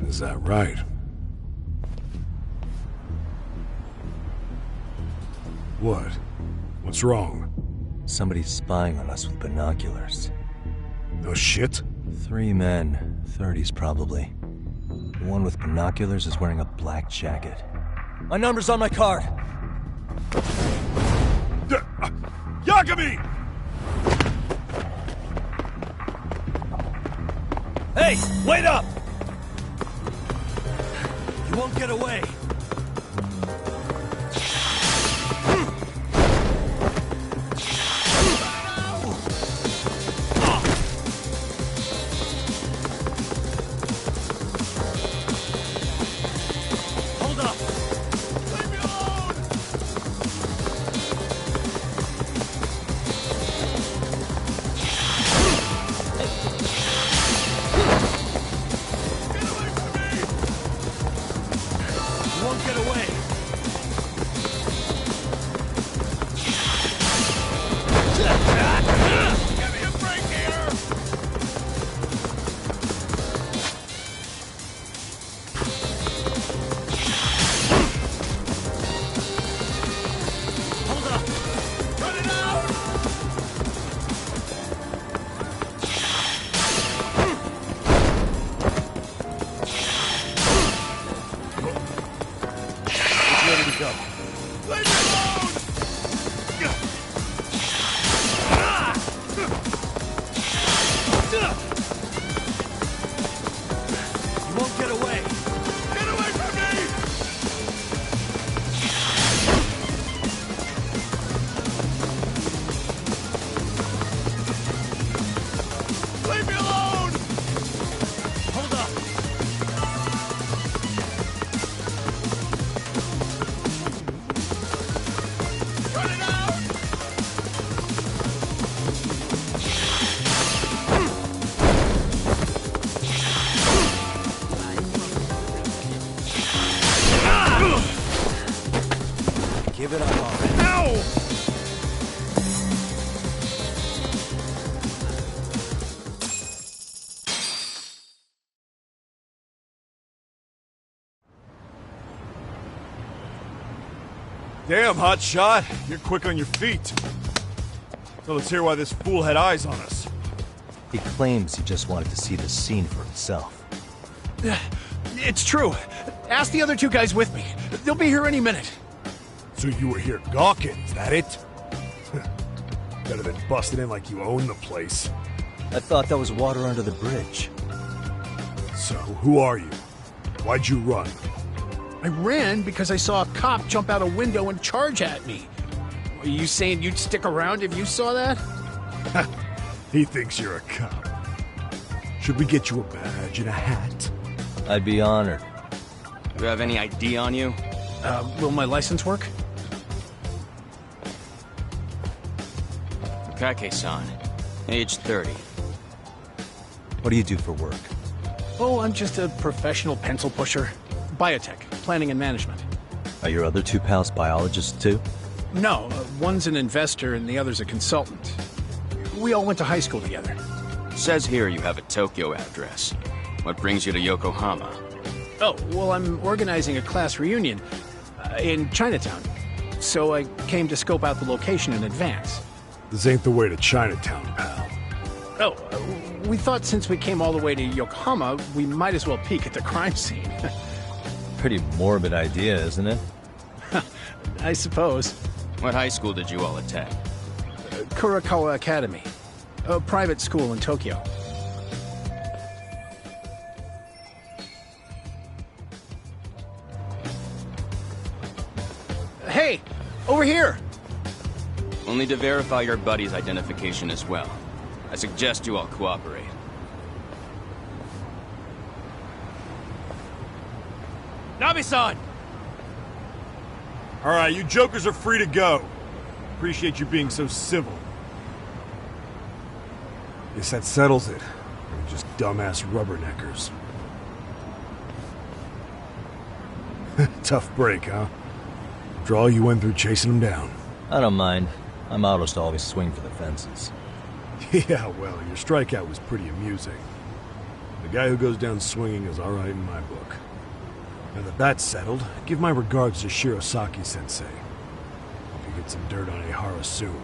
Is that right? What? What's wrong? Somebody's spying on us with binoculars. No shit? 3 men, 30s probably. The one with binoculars is wearing a black jacket. My number's on my card! Yagami! Hey, wait up! You won't get away. Damn, hotshot. You're quick on your feet. So let's hear why this fool had eyes on us. He claims he just wanted to see the scene for himself. It's true. Ask the other two guys with me. They'll be here any minute. So you were here gawking, is that it? Better than busting in like you own the place. I thought that was water under the bridge. So, who are you? Why'd you run? I ran because I saw a cop jump out a window and charge at me. Are you saying you'd stick around if you saw that? He thinks you're a cop. Should we get you a badge and a hat? I'd be honored. Do you have any ID on you? Will my license work? Kake-san, age 30. What do you do for work? Oh, I'm just a professional pencil pusher. Biotech, planning and management. Are your other two pals biologists too? No, one's an investor and the other's a consultant. We all went to high school together. Says here you have a Tokyo address. What brings you to Yokohama? Oh, well, I'm organizing a class reunion in Chinatown. So I came to scope out the location in advance. This ain't the way to Chinatown, pal. Oh, we thought since we came all the way to Yokohama, we might as well peek at the crime scene. Pretty morbid idea, isn't it? I suppose. What high school did you all attend? Kurakawa Academy, a private school in Tokyo. Hey, over here! We'll need to verify your buddy's identification as well. I suggest you all cooperate. Nabi-san! Alright, you jokers are free to go. Appreciate you being so civil. Guess that settles it. We're just dumbass rubberneckers. Tough break, huh? After all you went through chasing them down. I don't mind. I'm autos to always swing for the fences. Yeah, well, your strikeout was pretty amusing. The guy who goes down swinging is alright in my book. Now that that's settled, give my regards to Shirosaki-sensei. Hope you get some dirt on Ehara soon.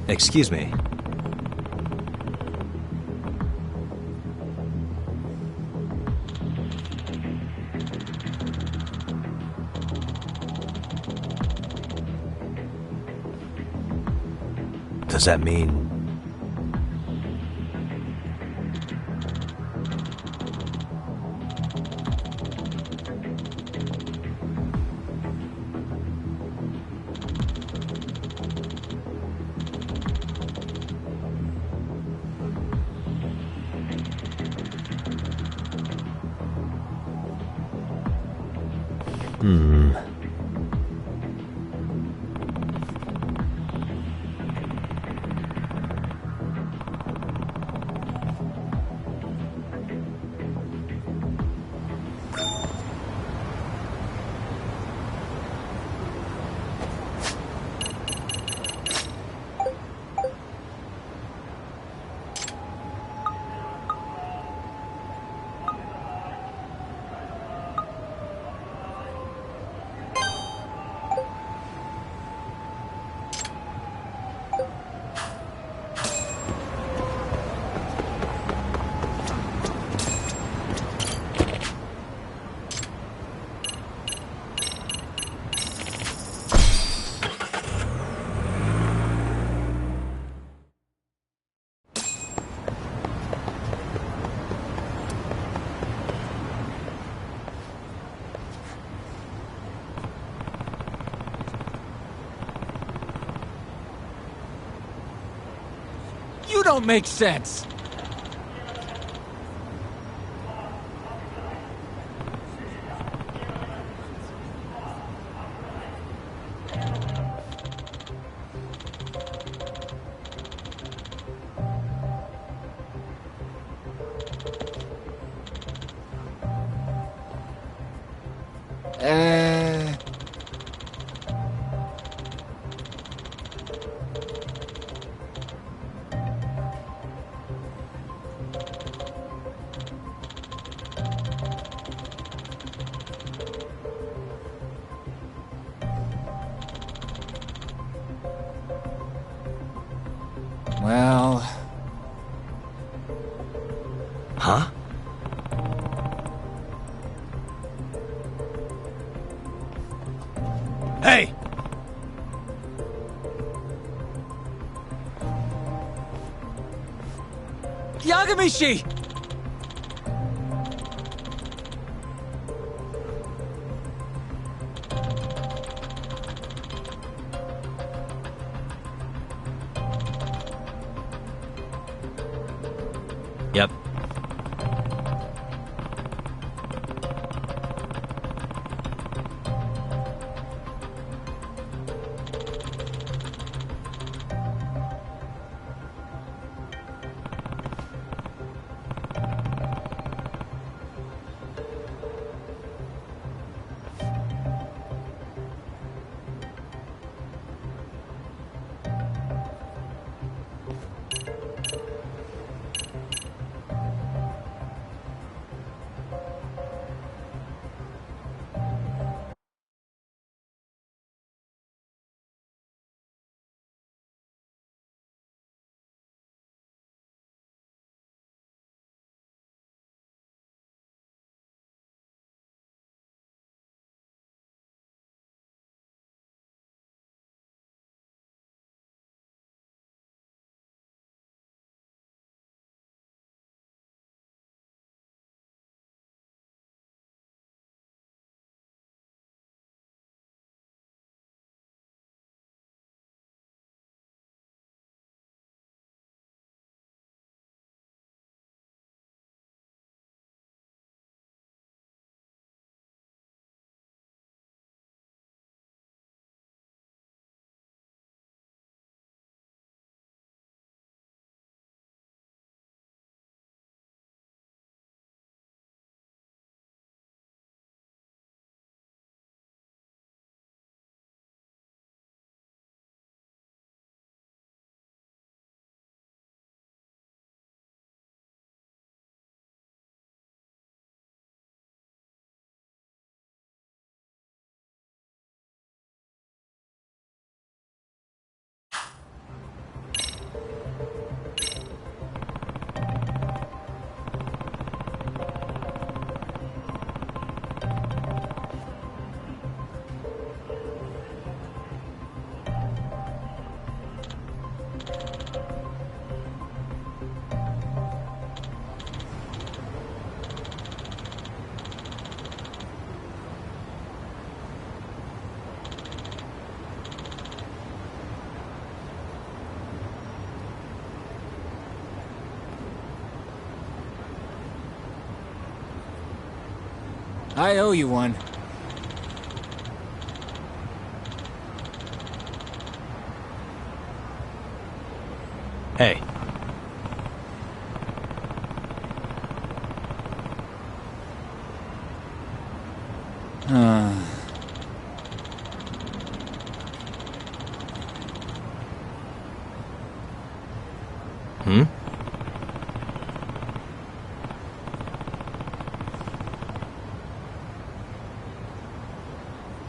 Excuse me. Does that mean... You don't make sense! Well... Huh? Hey! Yagamishi! Yep. I owe you one. Hey. Hmm?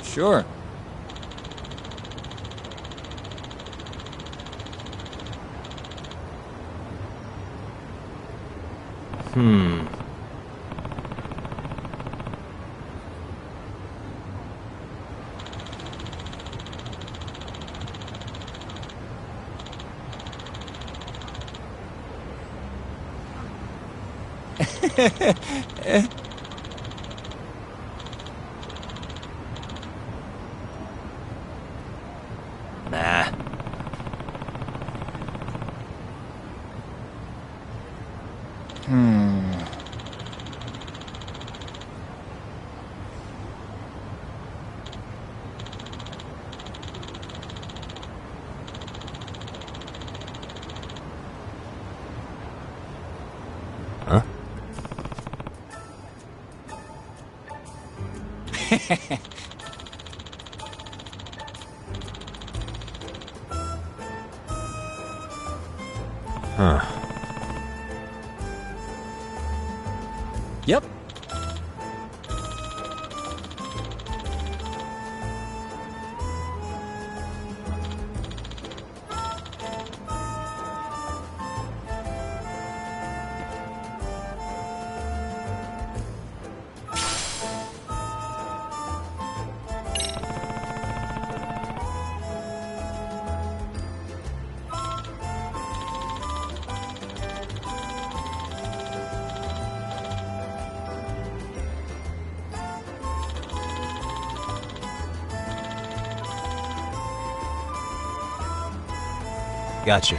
Sure. Nah. Huh? Huh. Yep. Gotcha.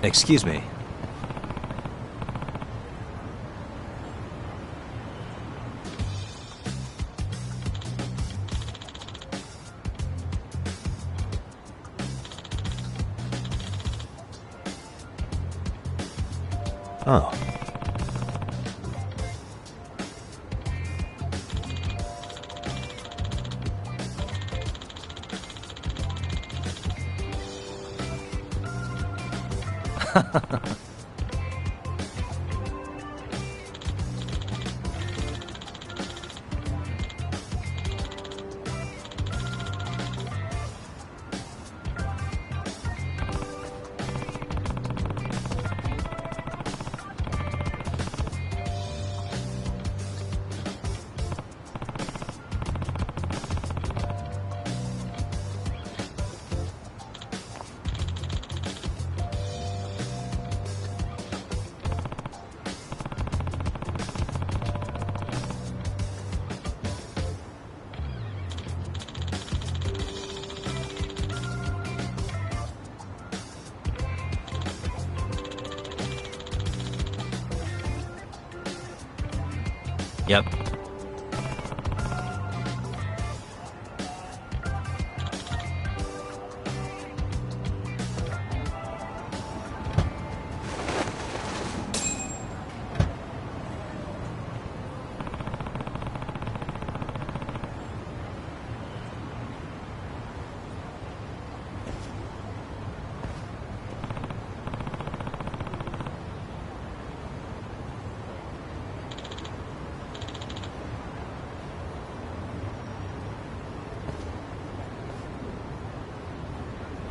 Excuse me. Oh. Yep.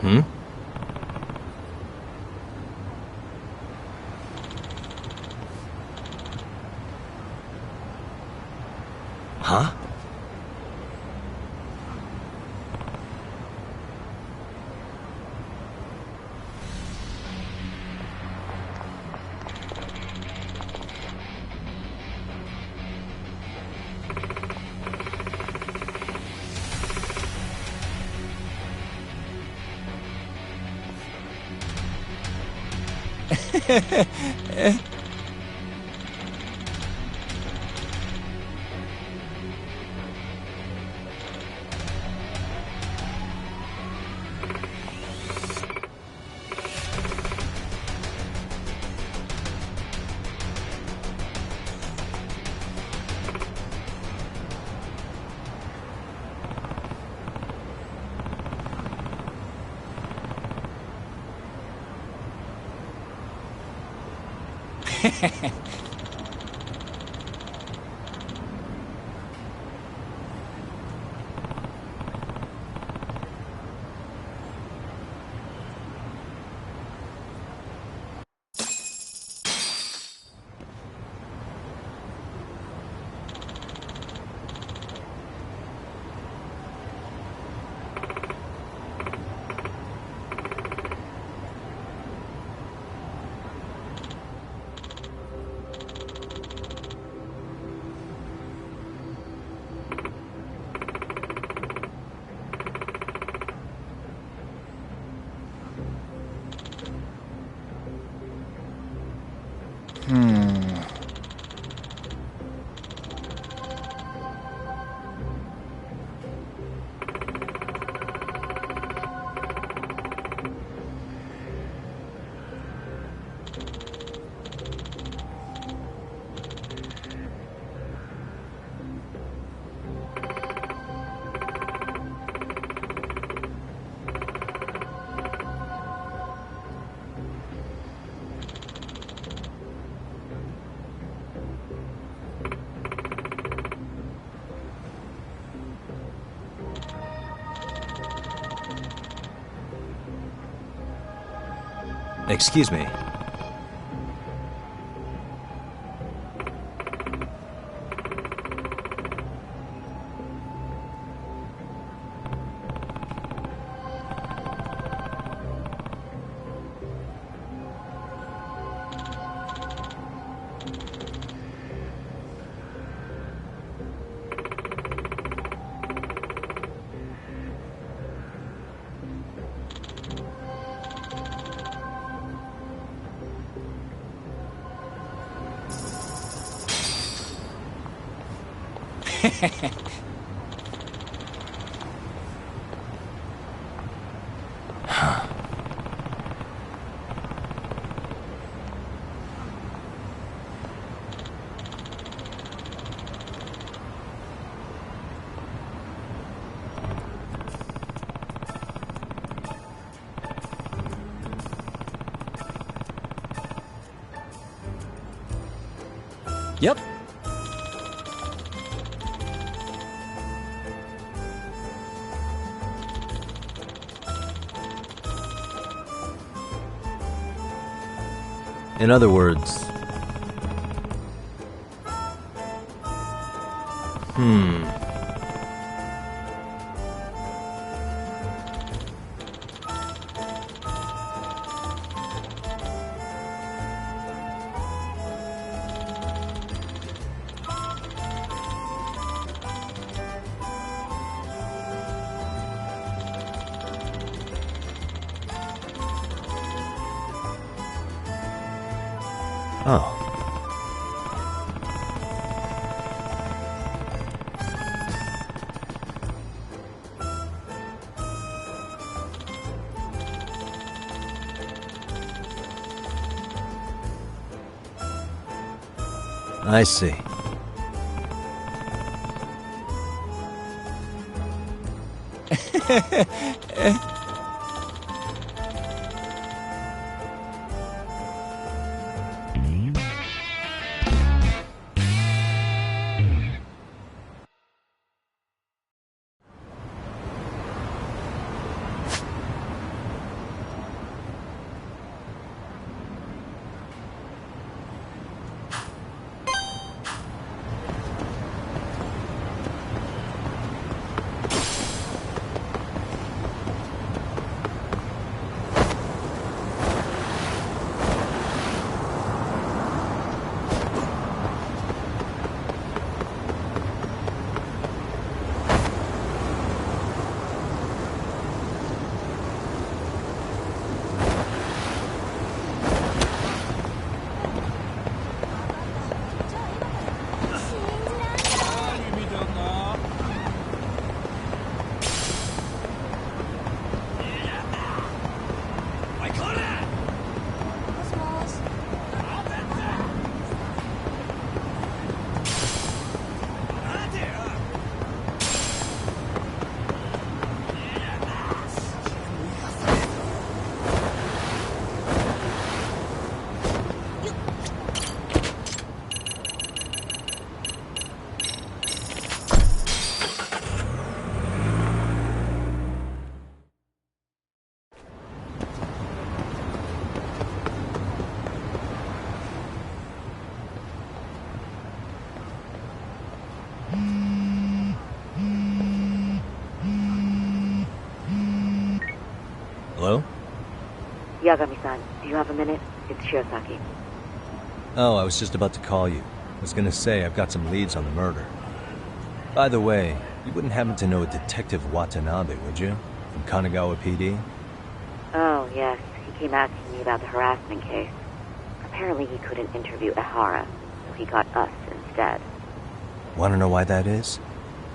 Hmm? Huh? Excuse me. Yep. In other words... Oh. I see. Hello? Yagami-san, do you have a minute? It's Shirosaki. Oh, I was just about to call you. I was gonna say I've got some leads on the murder. By the way, you wouldn't happen to know a Detective Watanabe, would you? From Kanagawa PD? Oh, yes. He came asking me about the harassment case. Apparently he couldn't interview Ehara, so he got us instead. Want to know why that is?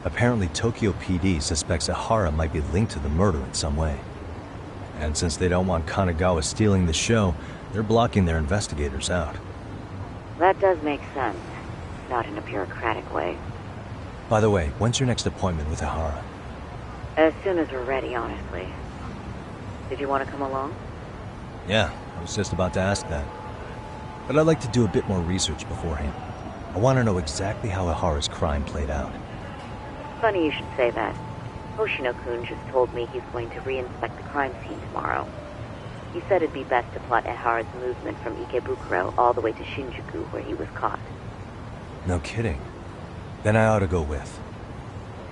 Apparently Tokyo PD suspects Ehara might be linked to the murder in some way. And since they don't want Kanagawa stealing the show, they're blocking their investigators out. That does make sense. Not in a bureaucratic way. By the way, when's your next appointment with Ehara? As soon as we're ready, honestly. Did you want to come along? Yeah, I was just about to ask that. But I'd like to do a bit more research beforehand. I want to know exactly how Ehara's crime played out. Funny you should say that. Hoshino-kun just told me he's going to re-inspect the crime scene tomorrow. He said it'd be best to plot Ehara's movement from Ikebukuro all the way to Shinjuku, where he was caught. No kidding. Then I ought to go with.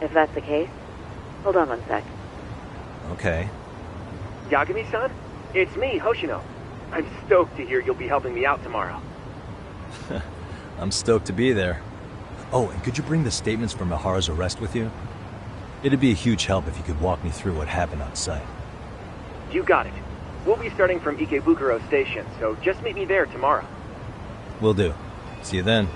If that's the case, hold on one sec. Okay. Yagami-san? It's me, Hoshino. I'm stoked to hear you'll be helping me out tomorrow. I'm stoked to be there. Oh, and could you bring the statements from Ehara's arrest with you? It'd be a huge help if you could walk me through what happened on site. You got it. We'll be starting from Ikebukuro Station, so just meet me there tomorrow. Will do. See you then.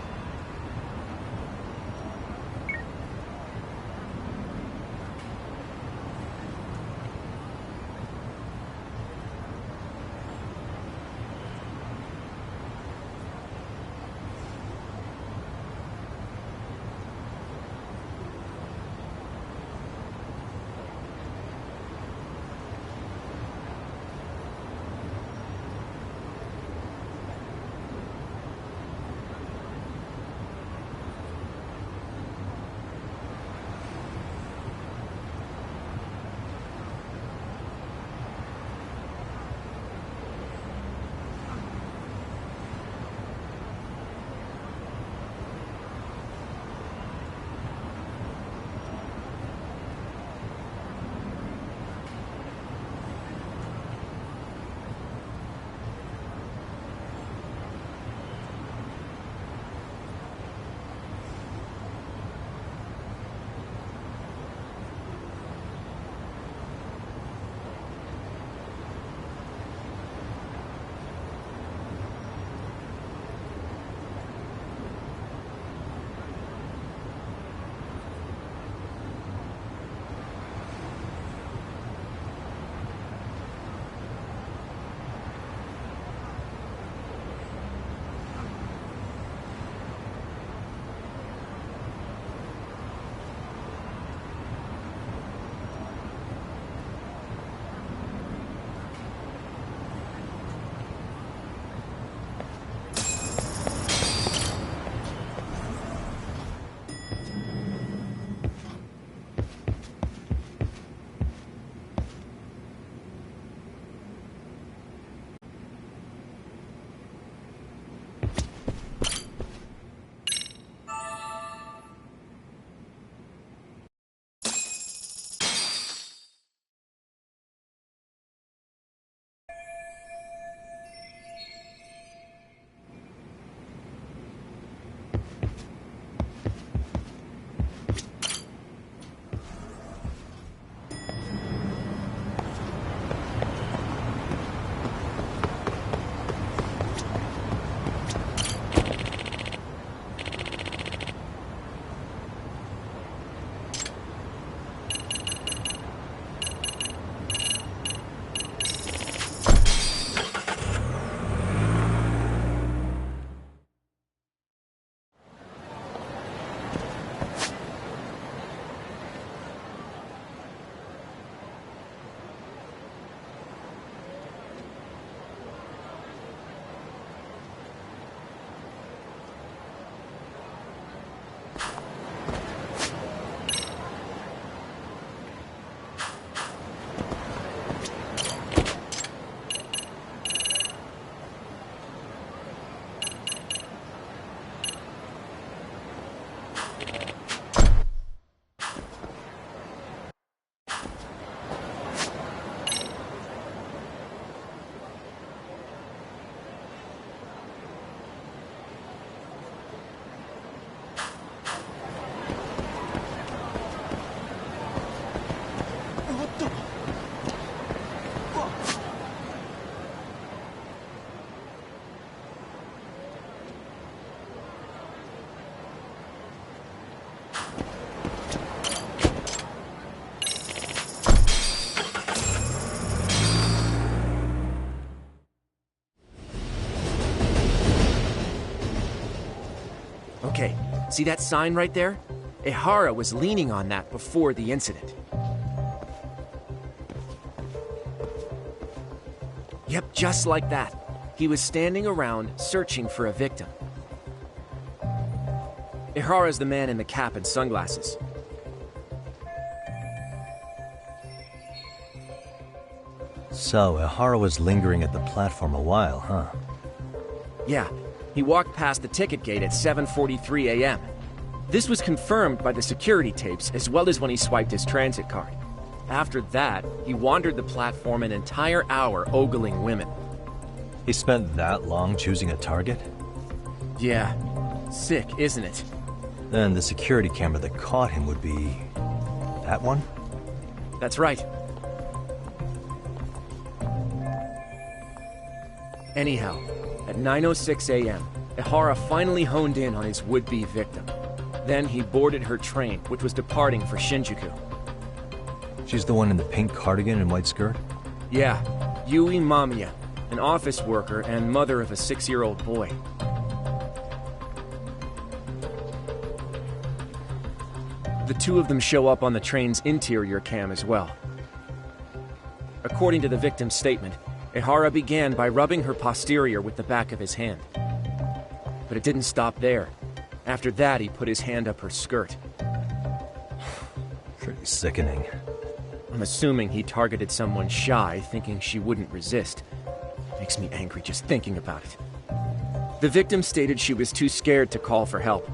Okay, see that sign right there? Ehara was leaning on that before the incident. Yep, just like that. He was standing around searching for a victim. Ehara's the man in the cap and sunglasses. So, Ehara was lingering at the platform a while, huh? Yeah, he walked past the ticket gate at 7:43 a.m. This was confirmed by the security tapes as well as when he swiped his transit card. After that, he wandered the platform an entire hour ogling women. He spent that long choosing a target? Yeah, sick, isn't it? Then the security camera that caught him would be... that one? That's right. Anyhow, at 9:06 a.m., Ehara finally honed in on his would-be victim. Then he boarded her train, which was departing for Shinjuku. She's the one in the pink cardigan and white skirt? Yeah, Yui Mamiya, an office worker and mother of a 6-year-old boy. The two of them show up on the train's interior cam as well. According to the victim's statement, Ehara began by rubbing her posterior with the back of his hand. But it didn't stop there. After that, he put his hand up her skirt. Pretty sickening. I'm assuming he targeted someone shy, thinking she wouldn't resist. Makes me angry just thinking about it. The victim stated she was too scared to call for help,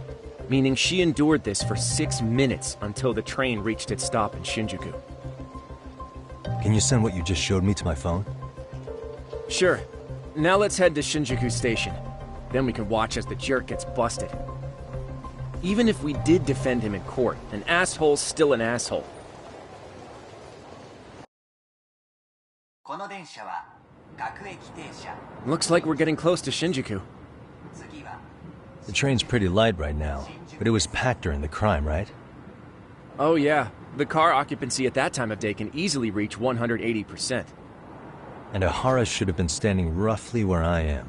meaning she endured this for 6 minutes until the train reached its stop in Shinjuku. Can you send what you just showed me to my phone? Sure. Now let's head to Shinjuku Station. Then we can watch as the jerk gets busted. Even if we did defend him in court, an asshole's still an asshole. Looks like we're getting close to Shinjuku. The train's pretty light right now, but it was packed during the crime, right? Oh yeah, the car occupancy at that time of day can easily reach 180%. And Ehara should have been standing roughly where I am.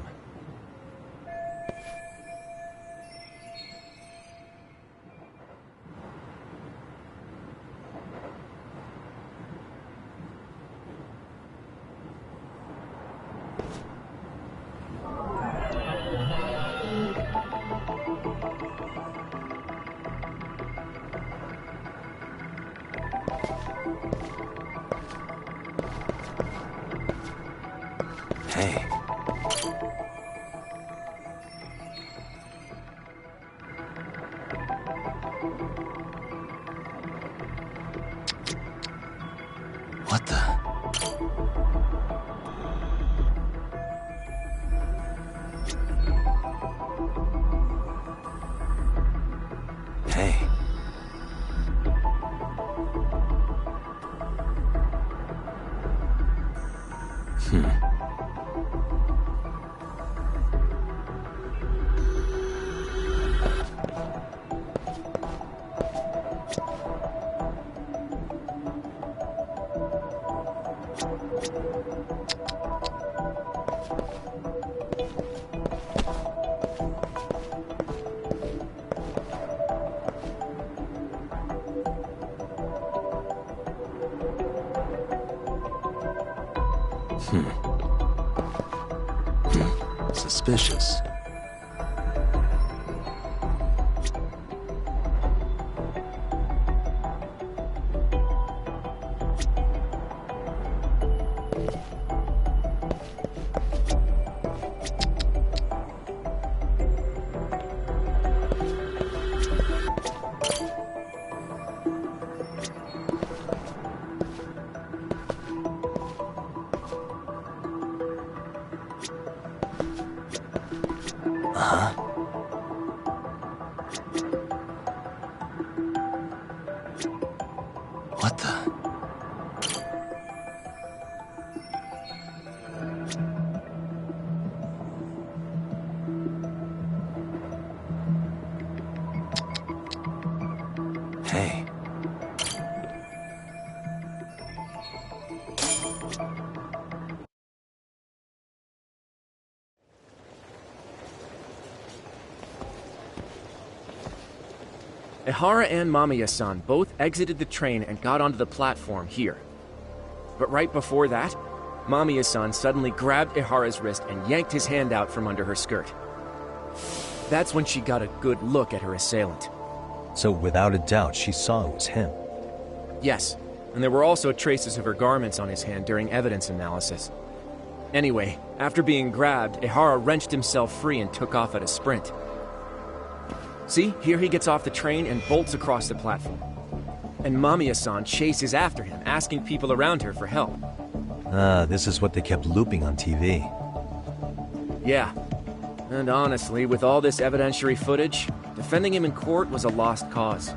Hey. What the? Hey. Suspicious. What the? Hey. Ehara and Mamiya-san both exited the train and got onto the platform here. But right before that, Mamiya-san suddenly grabbed Ehara's wrist and yanked his hand out from under her skirt. That's when she got a good look at her assailant. So without a doubt, she saw it was him. Yes, and there were also traces of her garments on his hand during evidence analysis. Anyway, after being grabbed, Ehara wrenched himself free and took off at a sprint. See, here he gets off the train and bolts across the platform. And Mamiya-san chases after him, asking people around her for help. Ah, this is what they kept looping on TV. Yeah. And honestly, with all this evidentiary footage, defending him in court was a lost cause.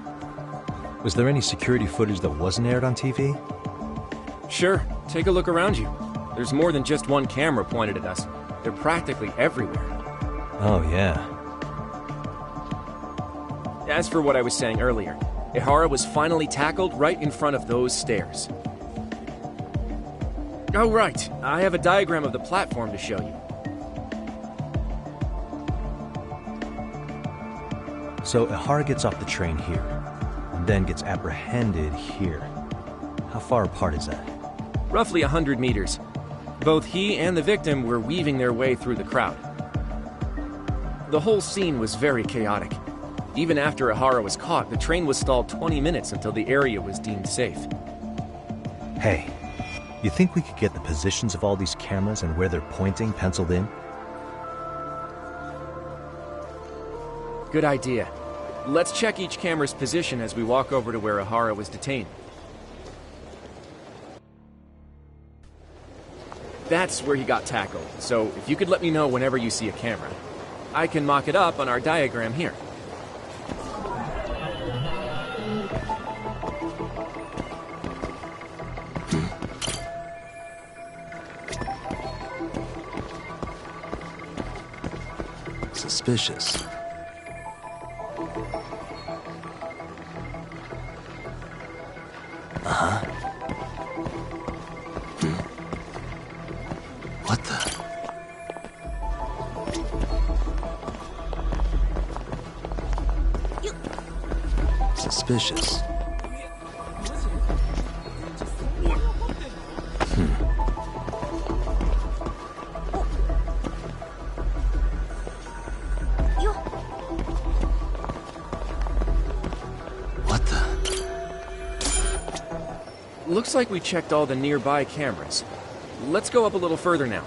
Was there any security footage that wasn't aired on TV? Sure, take a look around you. There's more than just one camera pointed at us. They're practically everywhere. Oh, yeah. As for what I was saying earlier, Ehara was finally tackled right in front of those stairs. Oh, right. I have a diagram of the platform to show you. So Ehara gets off the train here, and then gets apprehended here. How far apart is that? Roughly 100 meters. Both he and the victim were weaving their way through the crowd. The whole scene was very chaotic. Even after Ehara was caught, the train was stalled 20 minutes until the area was deemed safe. Hey, you think we could get the positions of all these cameras and where they're pointing penciled in? Good idea. Let's check each camera's position as we walk over to where Ehara was detained. That's where he got tackled, so if you could let me know whenever you see a camera. I can mock it up on our diagram here. Suspicious. Uh-huh. What the? Suspicious. Looks like we checked all the nearby cameras. Let's go up a little further now.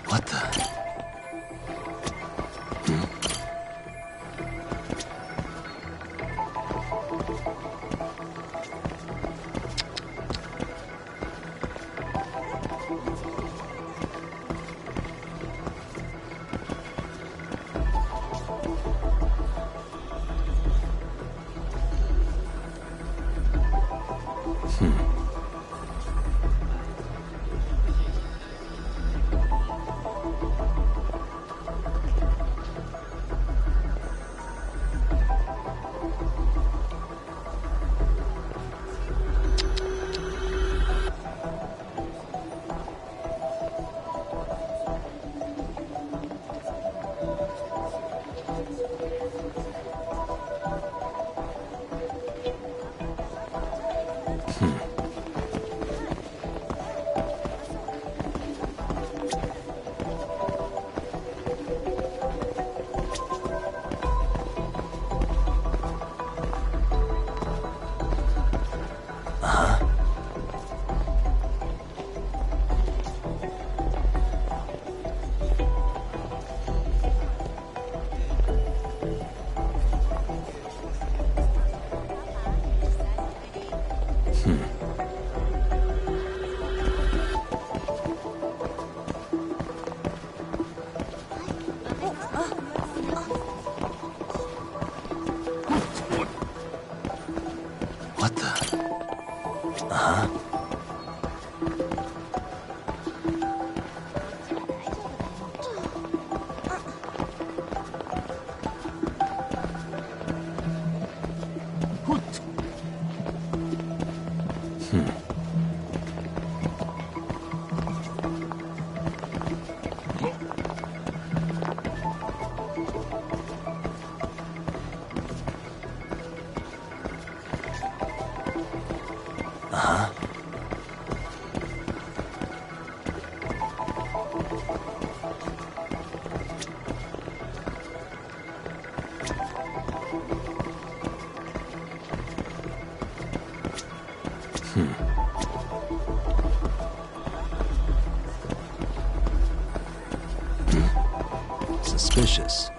What the? Suspicious.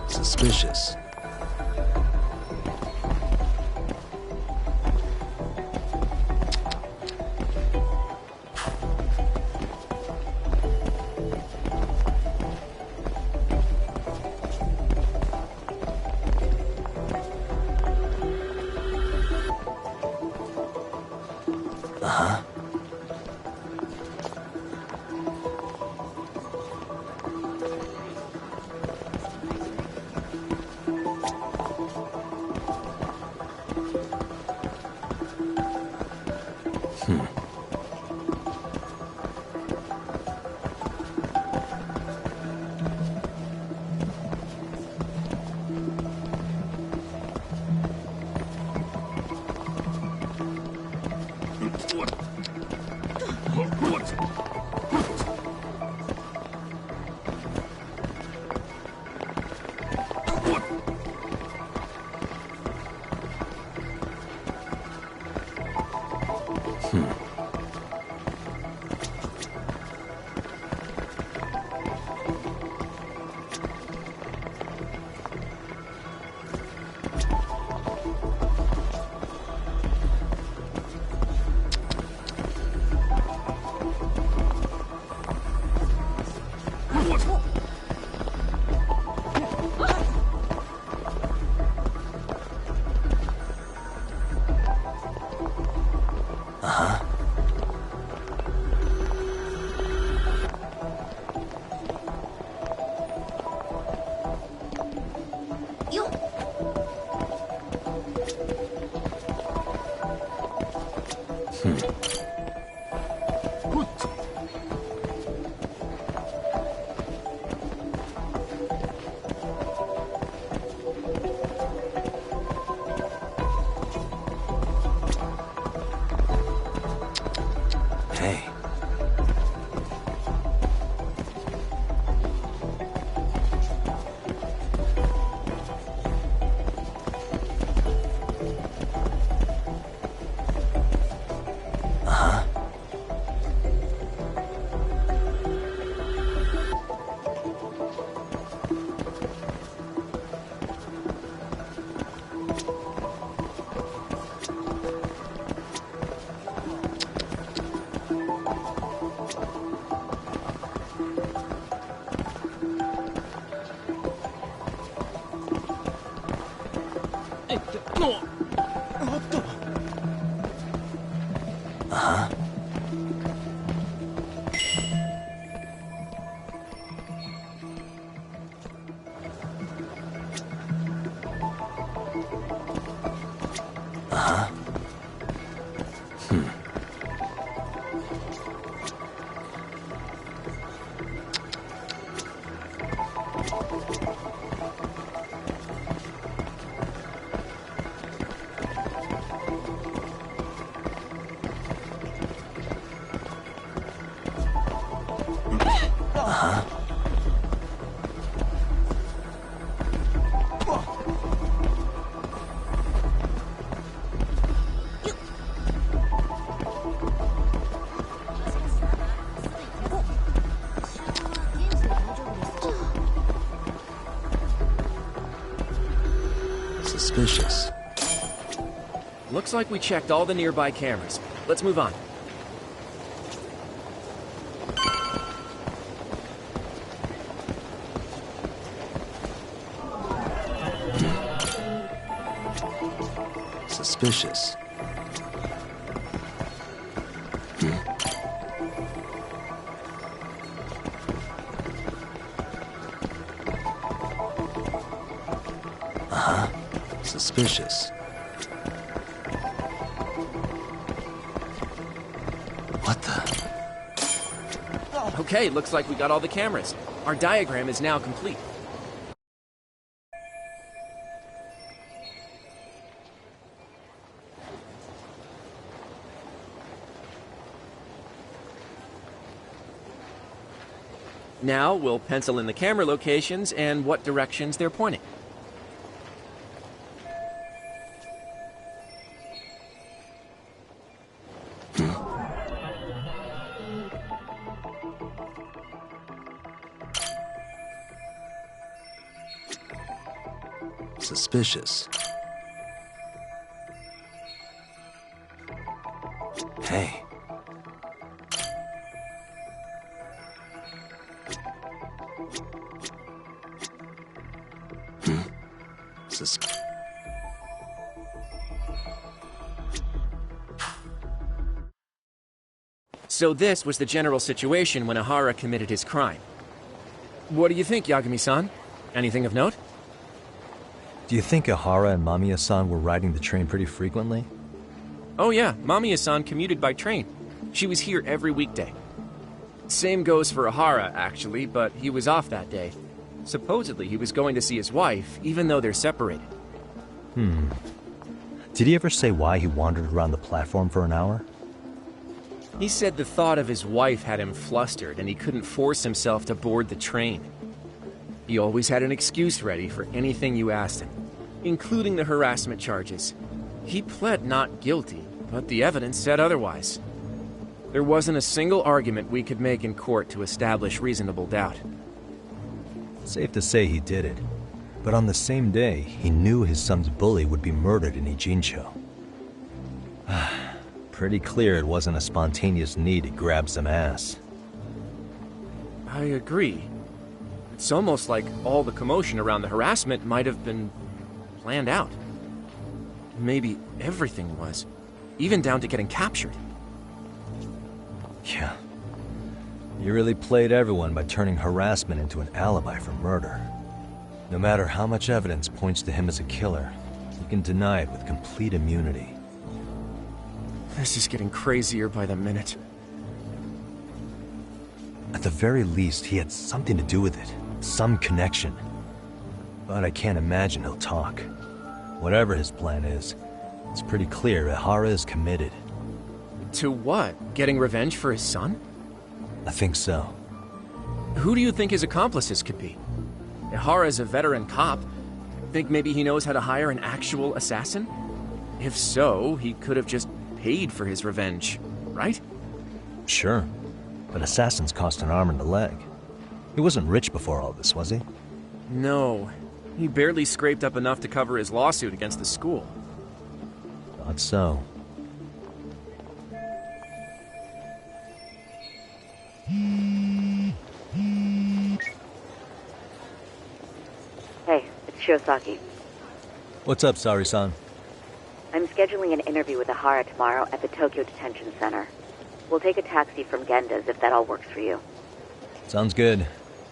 Suspicious. Uh-huh. Uh-huh. Suspicious. Looks like we checked all the nearby cameras. Let's move on. Suspicious. Uh-huh. Suspicious. What the? Okay, looks like we got all the cameras. Our diagram is now complete. Now we'll pencil in the camera locations and what directions they're pointing. Suspicious. Hey. So this was the general situation when Ihara committed his crime. What do you think, Yagami-san? Anything of note? Do you think Ihara and Mamiya-san were riding the train pretty frequently? Oh yeah, Mamiya-san commuted by train. She was here every weekday. Same goes for Ihara, actually, but he was off that day. Supposedly he was going to see his wife, even though they're separated. Did he ever say why he wandered around the platform for an hour? He said the thought of his wife had him flustered and he couldn't force himself to board the train. He always had an excuse ready for anything you asked him, including the harassment charges. He pled not guilty, but the evidence said otherwise. There wasn't a single argument we could make in court to establish reasonable doubt. Safe to say he did it. But on the same day, he knew his son's bully would be murdered in Ijincho. Pretty clear it wasn't a spontaneous need to grab some ass. I agree. It's almost like all the commotion around the harassment might have been planned out. Maybe everything was, even down to getting captured. Yeah. You really played everyone by turning harassment into an alibi for murder. No matter how much evidence points to him as a killer, you can deny it with complete immunity. This is getting crazier by the minute. At the very least, he had something to do with it. Some connection. But I can't imagine he'll talk. Whatever his plan is, it's pretty clear Ihara is committed. To what? Getting revenge for his son? I think so. Who do you think his accomplices could be? Ihara's a veteran cop. Think maybe he knows how to hire an actual assassin? If so, he could have just paid for his revenge, right? Sure. But assassins cost an arm and a leg. He wasn't rich before all this, was he? No. He barely scraped up enough to cover his lawsuit against the school. Thought so. Hey, it's Shirosaki. What's up, Sari-san? I'm scheduling an interview with Ahara tomorrow at the Tokyo Detention Center. We'll take a taxi from Genda's if that all works for you. Sounds good,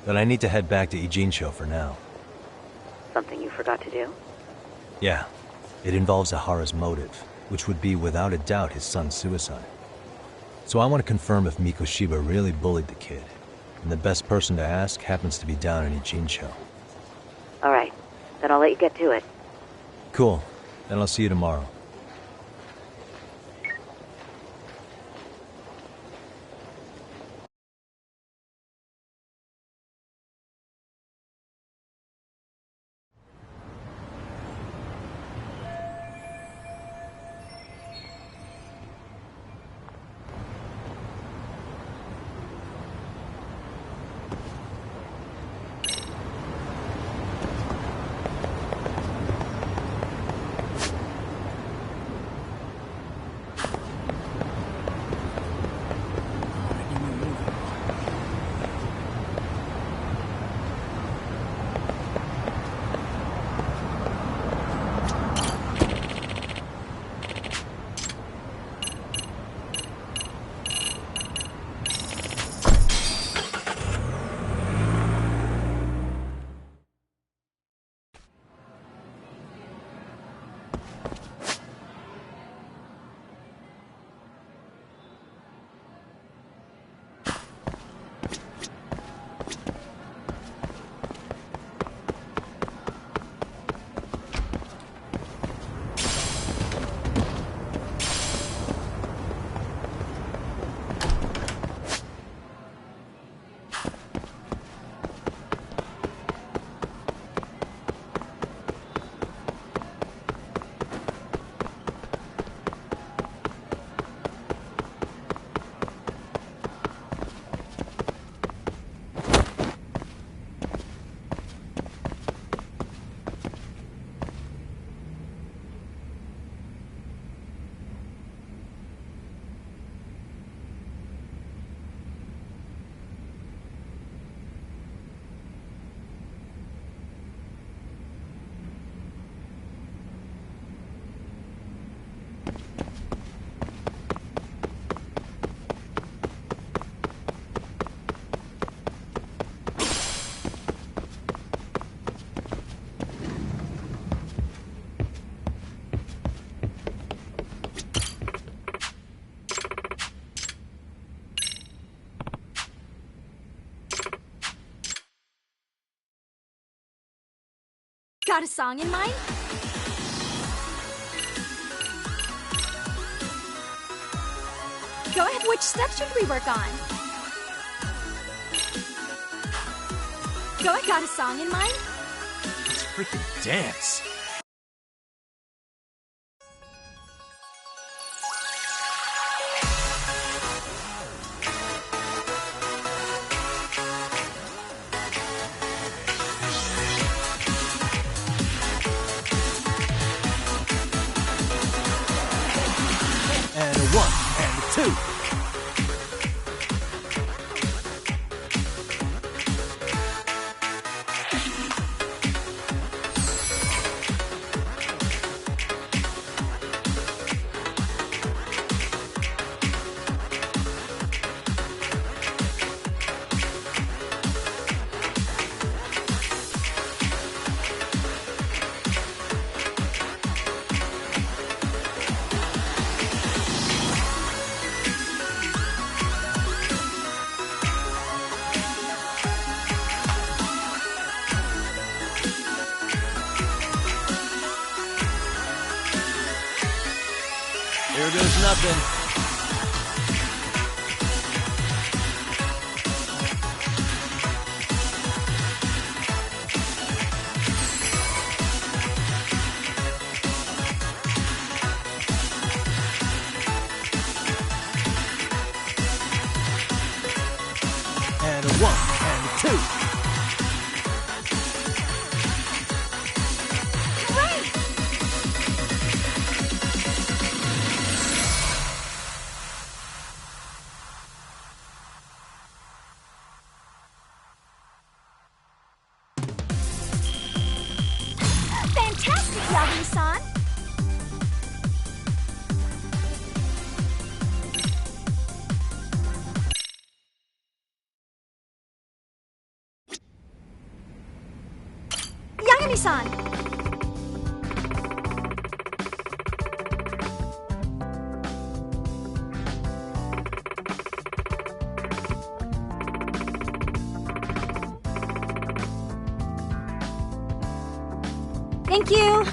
but I need to head back to Ijincho for now. Something you forgot to do? Yeah, it involves Ahara's motive, which would be without a doubt his son's suicide. So I want to confirm if Mikoshiba really bullied the kid, and the best person to ask happens to be down in Ijincho. Alright, then I'll let you get to it. Cool, then I'll see you tomorrow. Got a song in mind? Go ahead, which step should we work on? Go ahead, got a song in mind? Let's freaking dance. And a 1, and a 2. Here goes nothing. And a 1, and a 2. Fantastic, Yagami-san! Yagami-san! Thank you!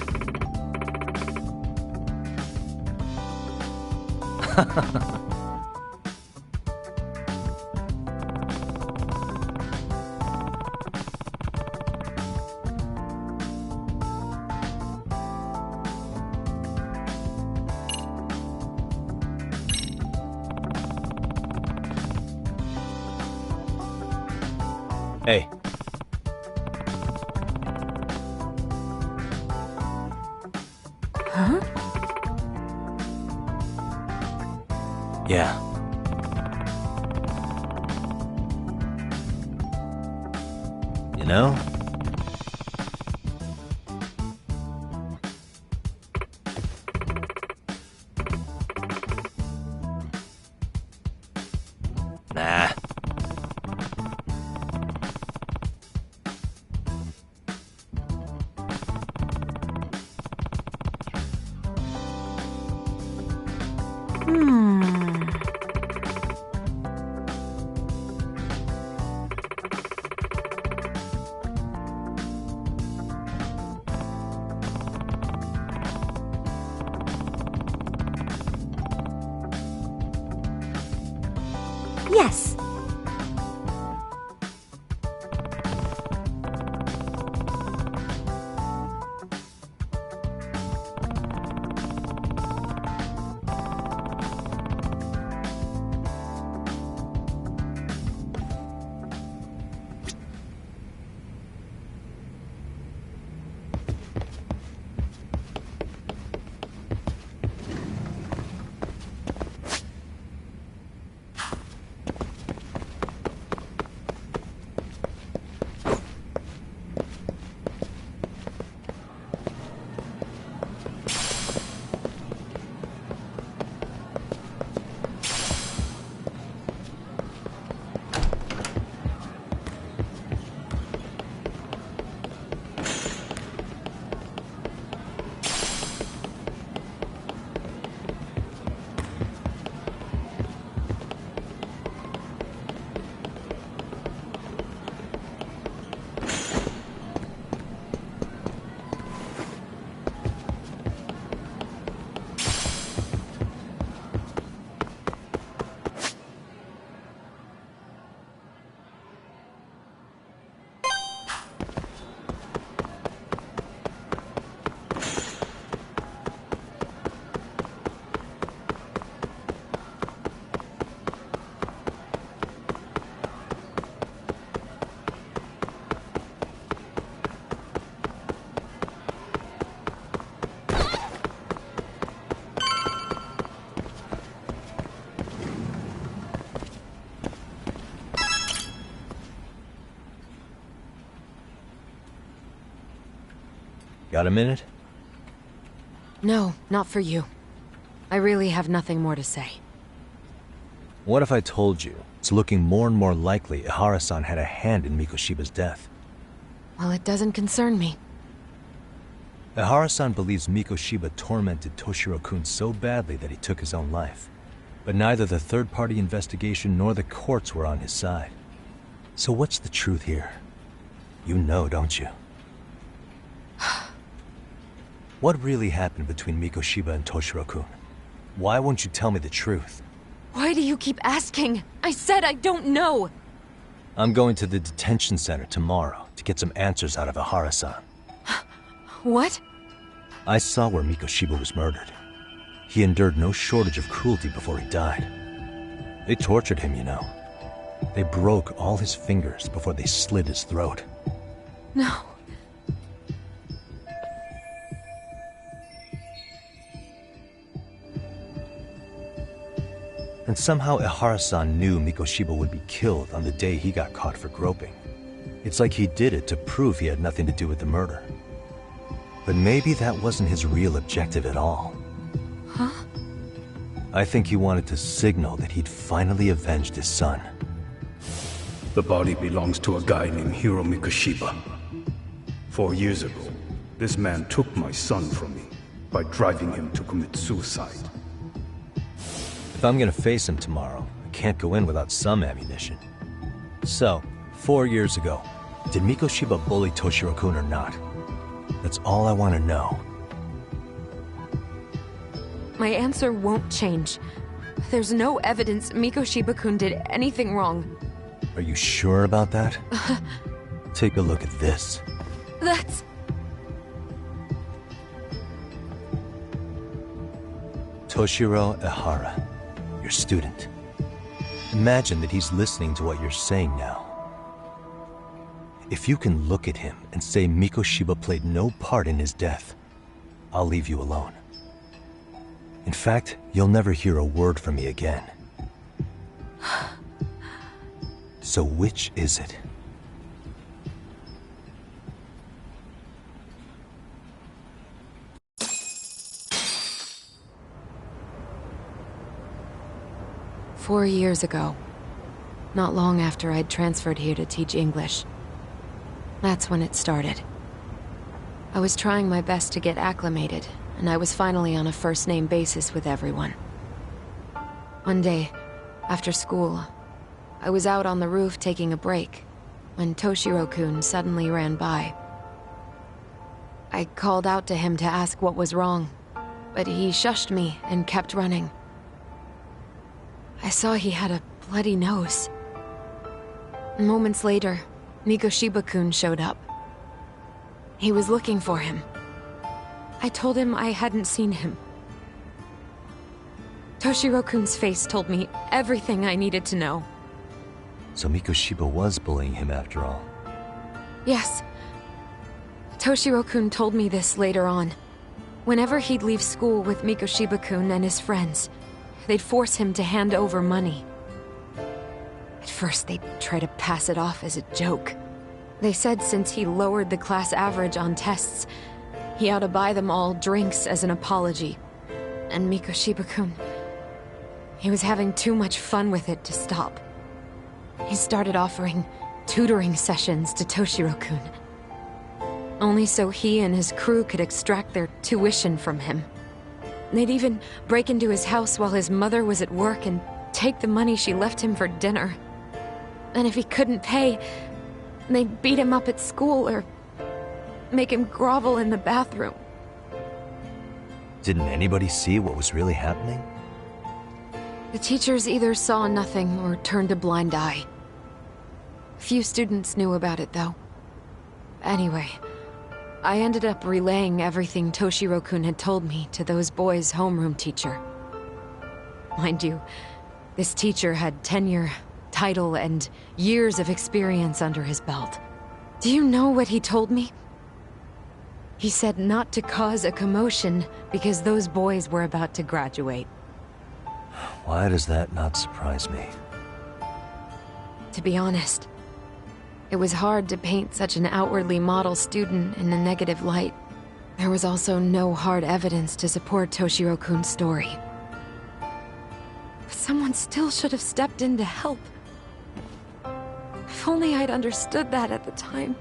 Hey. Huh? Yeah. You know? Nah. Yes. Got a minute? No, not for you. I really have nothing more to say. What if I told you it's looking more and more likely Ihara-san had a hand in Mikoshiba's death? Well, it doesn't concern me. Ihara-san believes Mikoshiba tormented Toshiro-kun so badly that he took his own life. But neither the third-party investigation nor the courts were on his side. So what's the truth here? You know, don't you? What really happened between Mikoshiba and Toshiro-kun? Why won't you tell me the truth? Why do you keep asking? I said I don't know! I'm going to the detention center tomorrow to get some answers out of Ihara-san. What? I saw where Mikoshiba was murdered. He endured no shortage of cruelty before he died. They tortured him, you know. They broke all his fingers before they slit his throat. No. And somehow Ihara-san knew Mikoshiba would be killed on the day he got caught for groping. It's like he did it to prove he had nothing to do with the murder. But maybe that wasn't his real objective at all. Huh? I think he wanted to signal that he'd finally avenged his son. The body belongs to a guy named Hiro Mikoshiba. 4 years ago, this man took my son from me by driving him to commit suicide. If I'm gonna face him tomorrow, I can't go in without some ammunition. So, 4 years ago, did Mikoshiba bully Toshiro-kun or not? That's all I want to know. My answer won't change. There's no evidence Mikoshiba-kun did anything wrong. Are you sure about that? Take a look at this. That's... Toshiro Ehara, your student. Imagine that he's listening to what you're saying now. If you can look at him and say Mikoshiba played no part in his death, I'll leave you alone. In fact, you'll never hear a word from me again. So which is it? "4 years ago, not long after I'd transferred here to teach English. That's when it started. I was trying my best to get acclimated, and I was finally on a first-name basis with everyone. One day, after school, I was out on the roof taking a break, when Toshiro-kun suddenly ran by. I called out to him to ask what was wrong, but he shushed me and kept running. I saw he had a bloody nose. Moments later, Mikoshiba-kun showed up. He was looking for him. I told him I hadn't seen him. Toshiro-kun's face told me everything I needed to know. So Mikoshiba was bullying him after all. Yes. Toshiro-kun told me this later on. Whenever he'd leave school with Mikoshiba-kun and his friends, they'd force him to hand over money. At first, they'd try to pass it off as a joke. They said since he lowered the class average on tests, he ought to buy them all drinks as an apology. And Mikoshiba-kun, he was having too much fun with it to stop. He started offering tutoring sessions to Toshiro-kun. Only so he and his crew could extract their tuition from him. They'd even break into his house while his mother was at work and take the money she left him for dinner. And if he couldn't pay, they'd beat him up at school or make him grovel in the bathroom. Didn't anybody see what was really happening? The teachers either saw nothing or turned a blind eye. Few students knew about it, though. Anyway, I ended up relaying everything Toshiro-kun had told me to those boys' homeroom teacher. Mind you, this teacher had tenure, title, and years of experience under his belt. Do you know what he told me? He said not to cause a commotion because those boys were about to graduate. Why does that not surprise me? To be honest, it was hard to paint such an outwardly model student in a negative light. There was also no hard evidence to support Toshiro-kun's story. But someone still should have stepped in to help. If only I'd understood that at the time.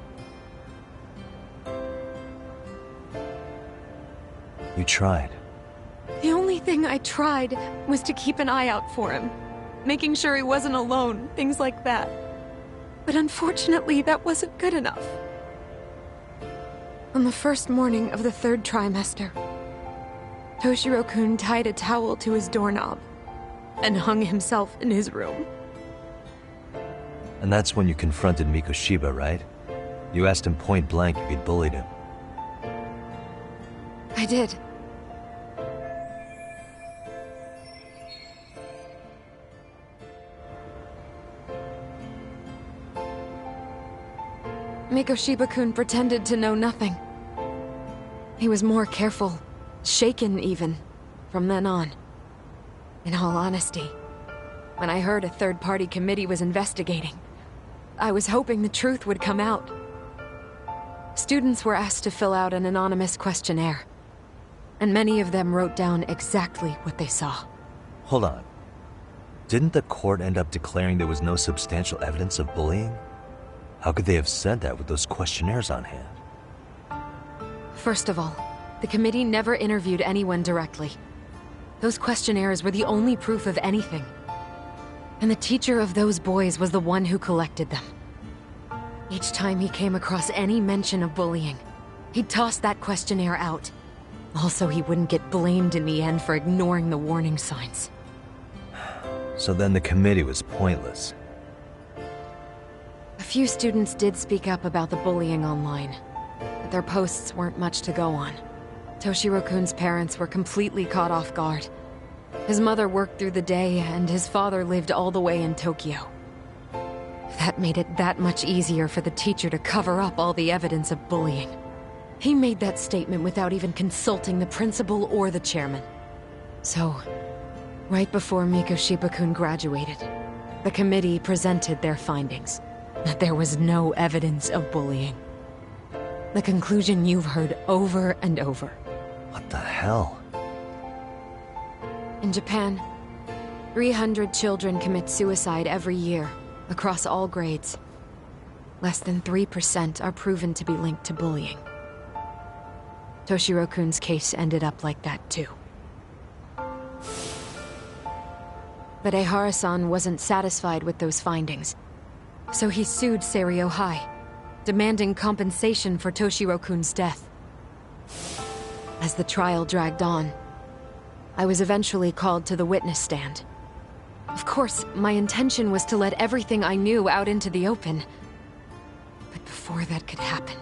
You tried. The only thing I tried was to keep an eye out for him, making sure he wasn't alone, things like that. But unfortunately, that wasn't good enough. On the first morning of the 3rd trimester, Toshiro-kun tied a towel to his doorknob and hung himself in his room. And that's when you confronted Mikoshiba, right? You asked him point blank if he'd bullied him. I did. Mikoshiba-kun pretended to know nothing. He was more careful, shaken even, from then on. In all honesty, when I heard a third-party committee was investigating, I was hoping the truth would come out. Students were asked to fill out an anonymous questionnaire, and many of them wrote down exactly what they saw. Hold on. Didn't the court end up declaring there was no substantial evidence of bullying? How could they have said that with those questionnaires on hand? First of all, the committee never interviewed anyone directly. Those questionnaires were the only proof of anything. And the teacher of those boys was the one who collected them. Each time he came across any mention of bullying, he'd toss that questionnaire out. Also, he wouldn't get blamed in the end for ignoring the warning signs. So then the committee was pointless. A few students did speak up about the bullying online, but their posts weren't much to go on. Toshiro-kun's parents were completely caught off guard. His mother worked through the day, and his father lived all the way in Tokyo. That made it that much easier for the teacher to cover up all the evidence of bullying. He made that statement without even consulting the principal or the chairman. So, right before Mikoshiba-kun graduated, the committee presented their findings, that there was no evidence of bullying. The conclusion you've heard over and over. What the hell? In Japan, 300 children commit suicide every year, across all grades. Less than 3% are proven to be linked to bullying. Toshiro-kun's case ended up like that too. But Ehara-san wasn't satisfied with those findings, so he sued Seiryo High, demanding compensation for Toshiro-kun's death. As the trial dragged on, I was eventually called to the witness stand. Of course, my intention was to let everything I knew out into the open. But before that could happen,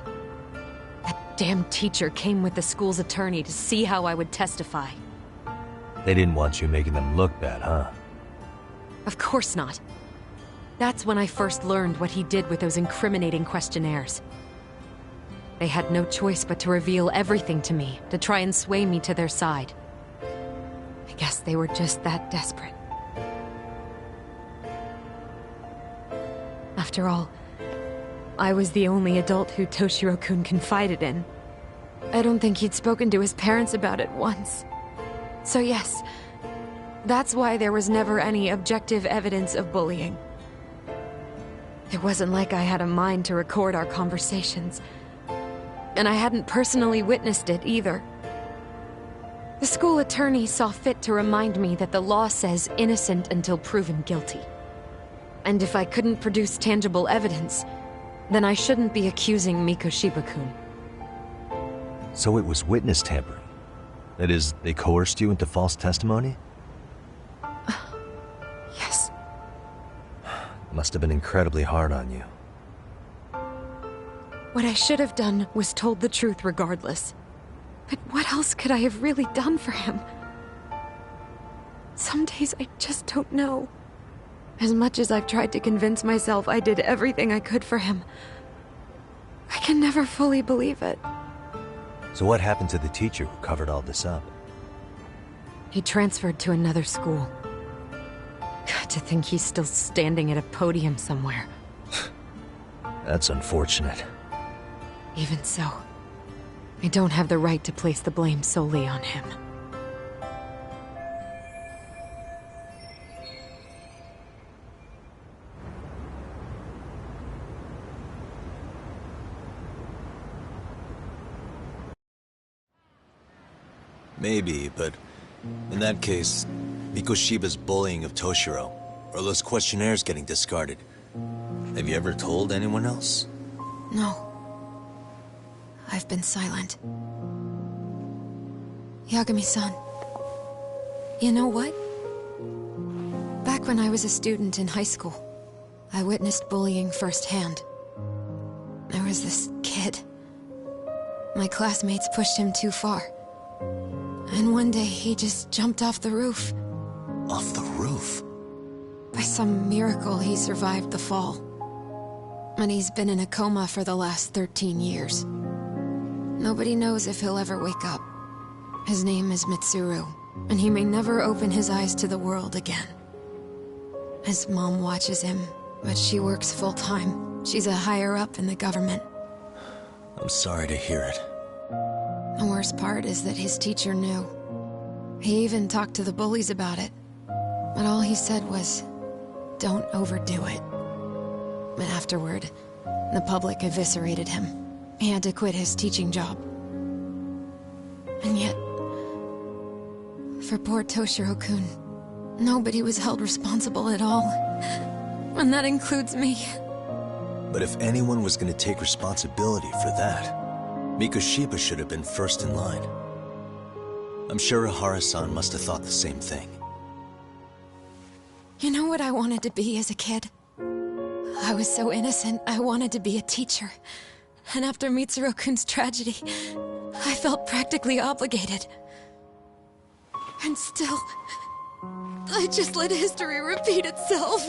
that damn teacher came with the school's attorney to see how I would testify. They didn't want you making them look bad, huh? Of course not. That's when I first learned what he did with those incriminating questionnaires. They had no choice but to reveal everything to me, to try and sway me to their side. I guess they were just that desperate. After all, I was the only adult who Toshiro-kun confided in. I don't think he'd spoken to his parents about it once. So yes, that's why there was never any objective evidence of bullying. It wasn't like I had a mind to record our conversations. And I hadn't personally witnessed it either. The school attorney saw fit to remind me that the law says innocent until proven guilty. And if I couldn't produce tangible evidence, then I shouldn't be accusing Mikoshiba-kun. So it was witness tampering? That is, they coerced you into false testimony? Yes. It must have been incredibly hard on you. What I should have done was told the truth regardless. But what else could I have really done for him? Some days I just don't know. As much as I've tried to convince myself I did everything I could for him, I can never fully believe it. So what happened to the teacher who covered all this up? He transferred to another school. God, to think he's still standing at a podium somewhere. That's unfortunate. Even so, I don't have the right to place the blame solely on him. Maybe, but in that case, Mikoshiba's bullying of Toshiro, or those questionnaires getting discarded. Have you ever told anyone else? No. I've been silent. Yagami-san, you know what? Back when I was a student in high school, I witnessed bullying firsthand. There was this kid. My classmates pushed him too far. And one day he just jumped off the roof. Off the roof? By some miracle, he survived the fall. And he's been in a coma for the last 13 years. Nobody knows if he'll ever wake up. His name is Mitsuru, and he may never open his eyes to the world again. His mom watches him, but she works full-time. She's a higher-up in the government. I'm sorry to hear it. The worst part is that his teacher knew. He even talked to the bullies about it. But all he said was, don't overdo it. But afterward, the public eviscerated him. He had to quit his teaching job. And yet, for poor Toshiro-kun, nobody was held responsible at all. And that includes me. But if anyone was going to take responsibility for that, Mikoshiba should have been first in line. I'm sure Ihara-san must have thought the same thing. You know what I wanted to be as a kid? I was so innocent, I wanted to be a teacher. And after Mitsuru-kun's tragedy, I felt practically obligated. And still, I just let history repeat itself.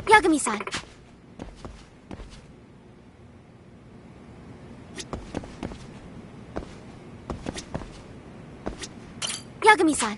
Yagami-san. Yagami-san.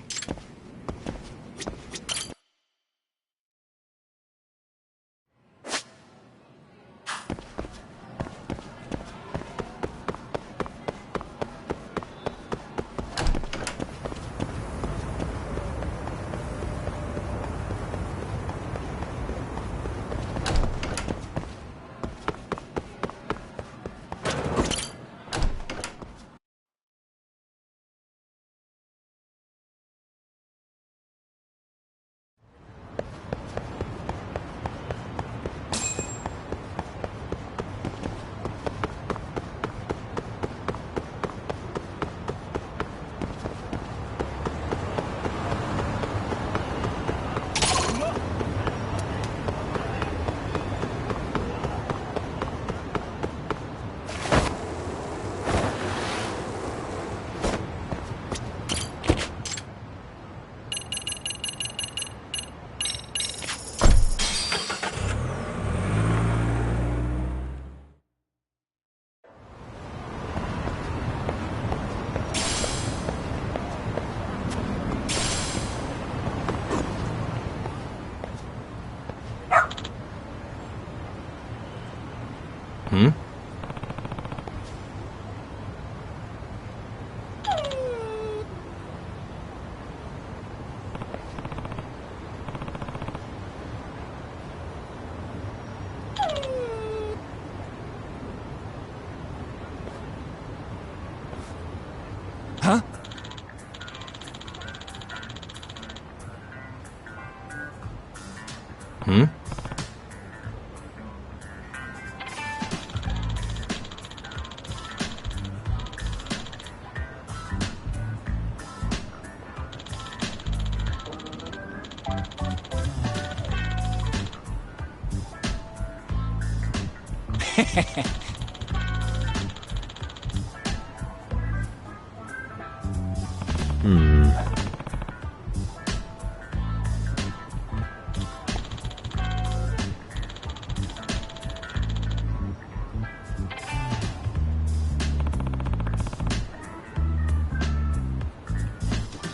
Huh?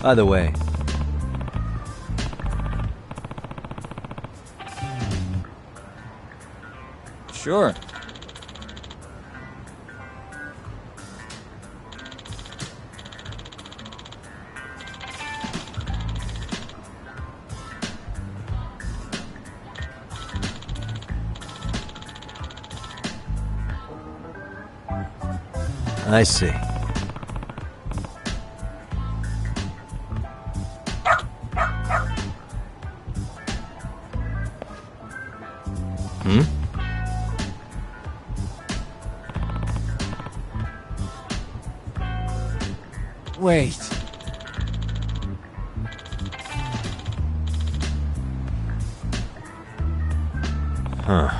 Either way. Sure. I see. Hmm? Wait. Huh.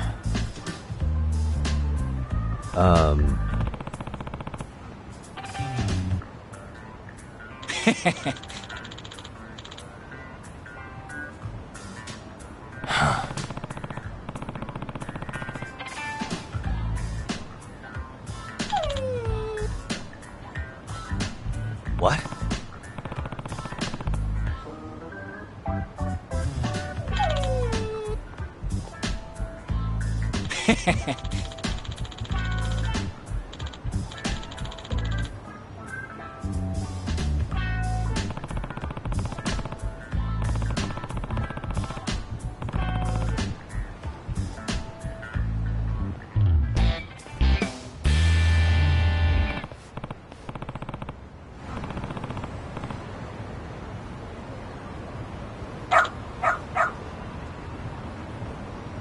What?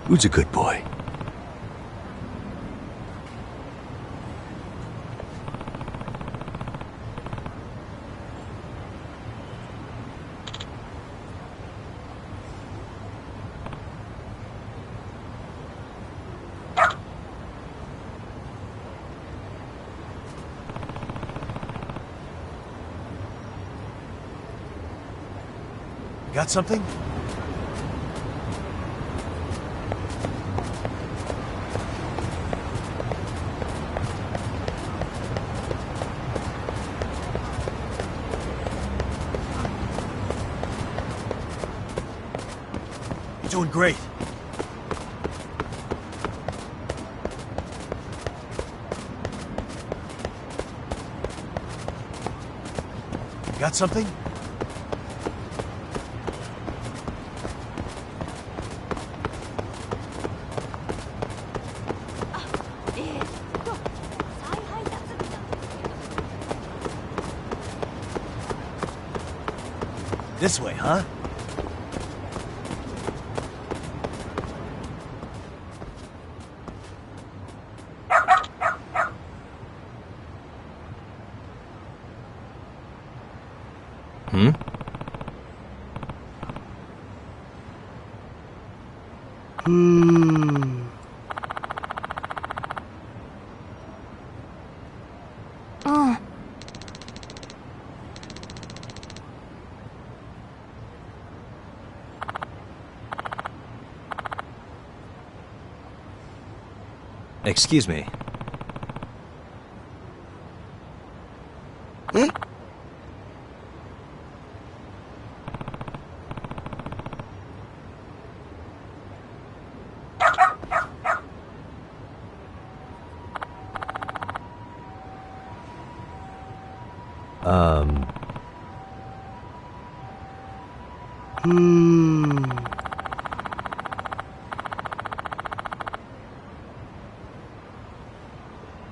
Who's a good boy? Got something? You're doing great. Got something? This way, huh? Hmm? Excuse me.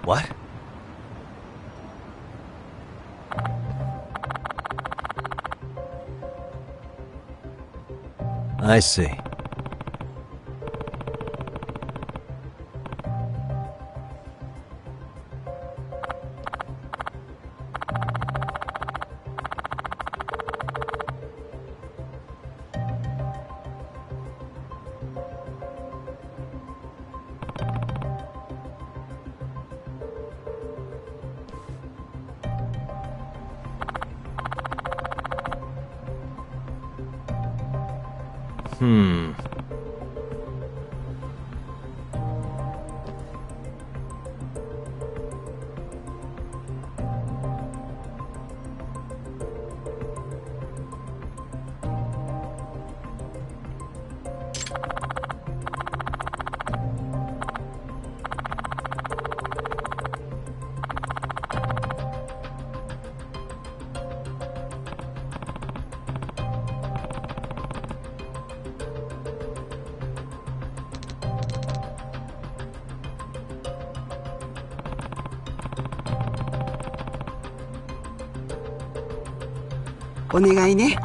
What? I see. お願いね。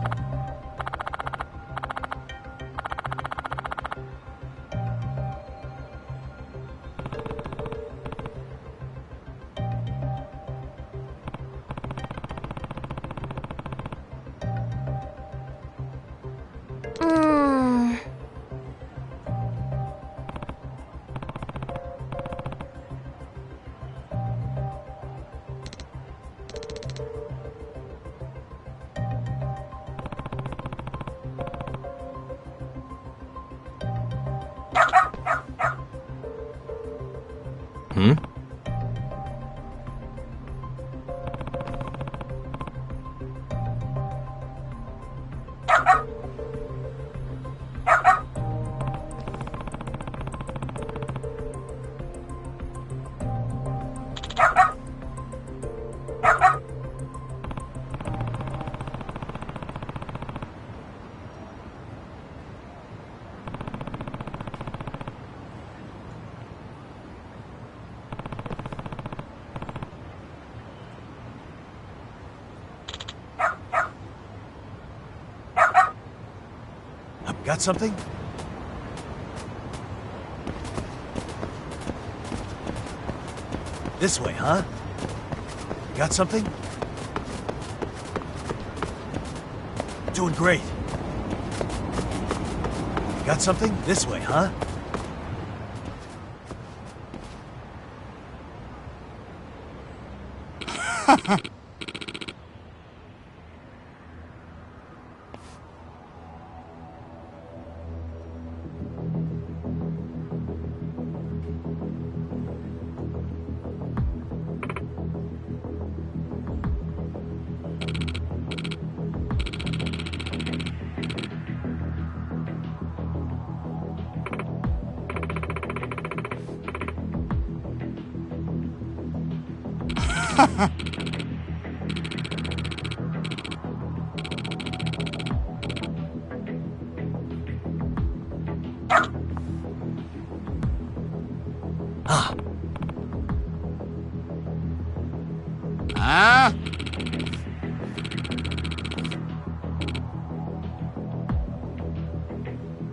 Hmm? Got something? This way, huh? Got something? Doing great. Got something? This way, huh?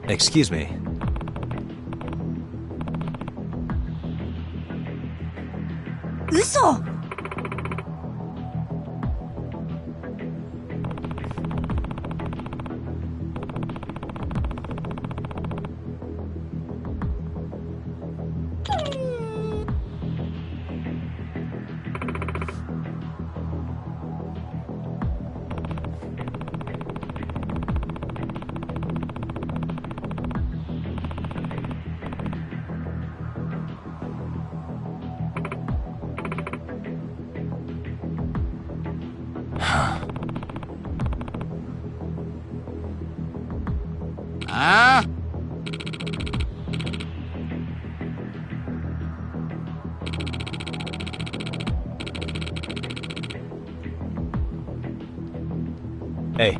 Excuse me. Uso! Hey.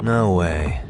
No way.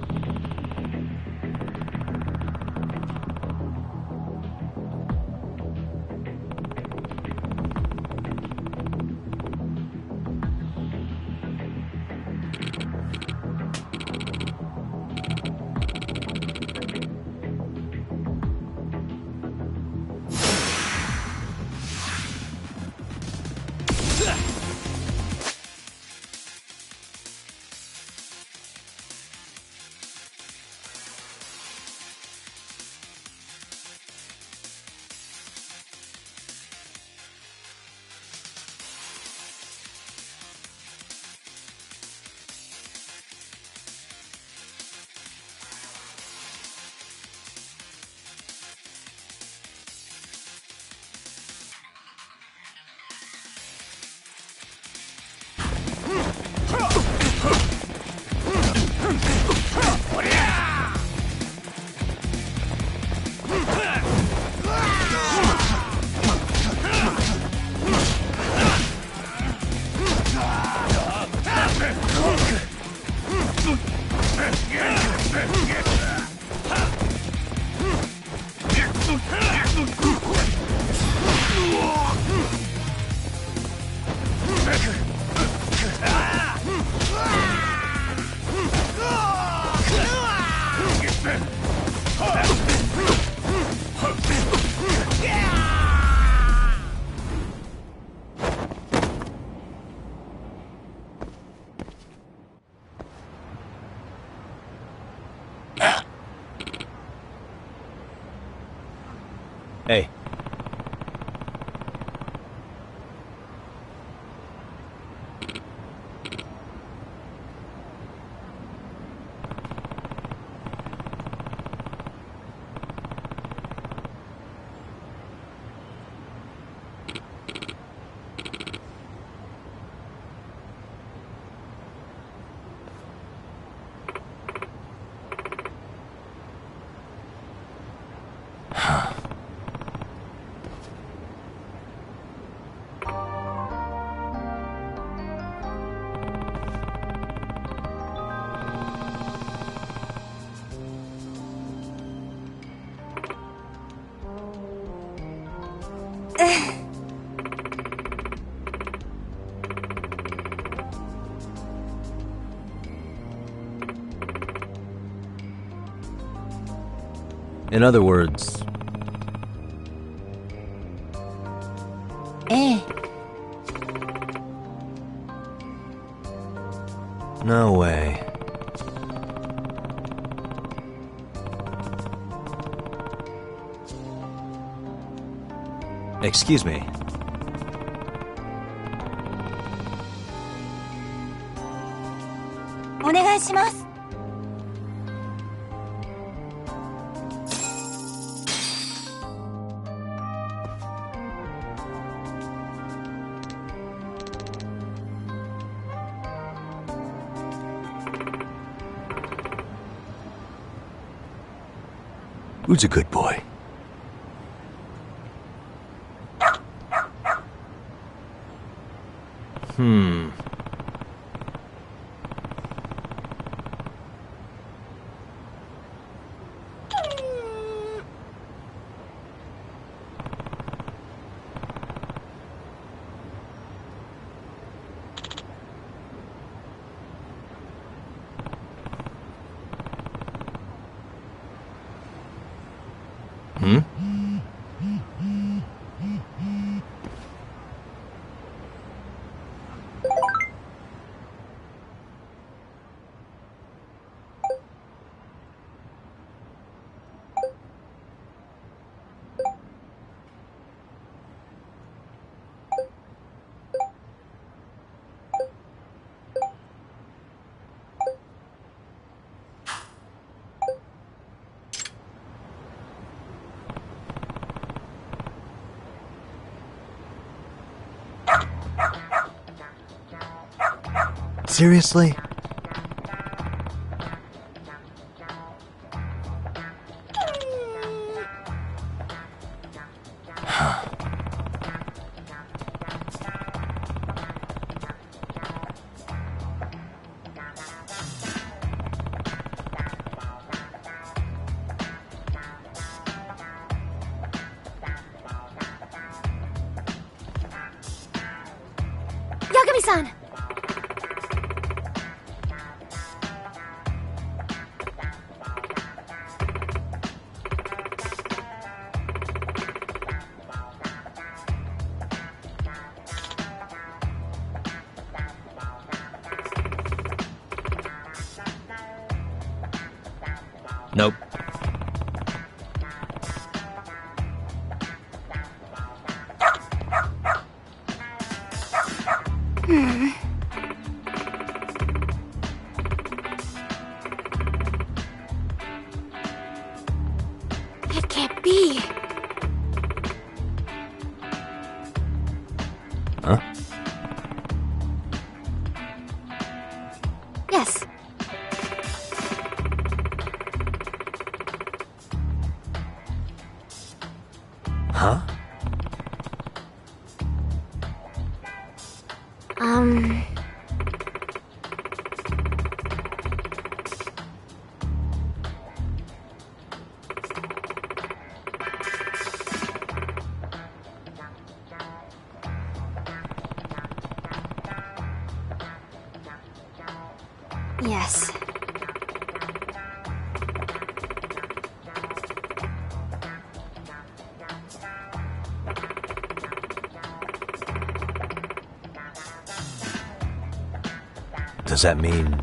Hey. In other words... No way. Excuse me. Who's a good boy? Seriously? Yagami-san! Nope. It can't be. Huh? Yes. Huh? Yes. Does that mean...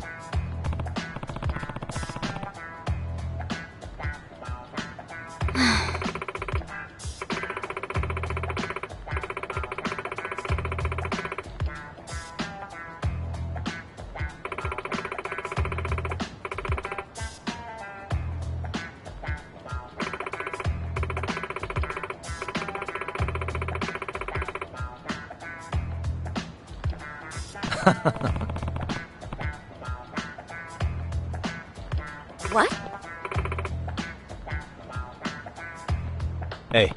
What? Hey.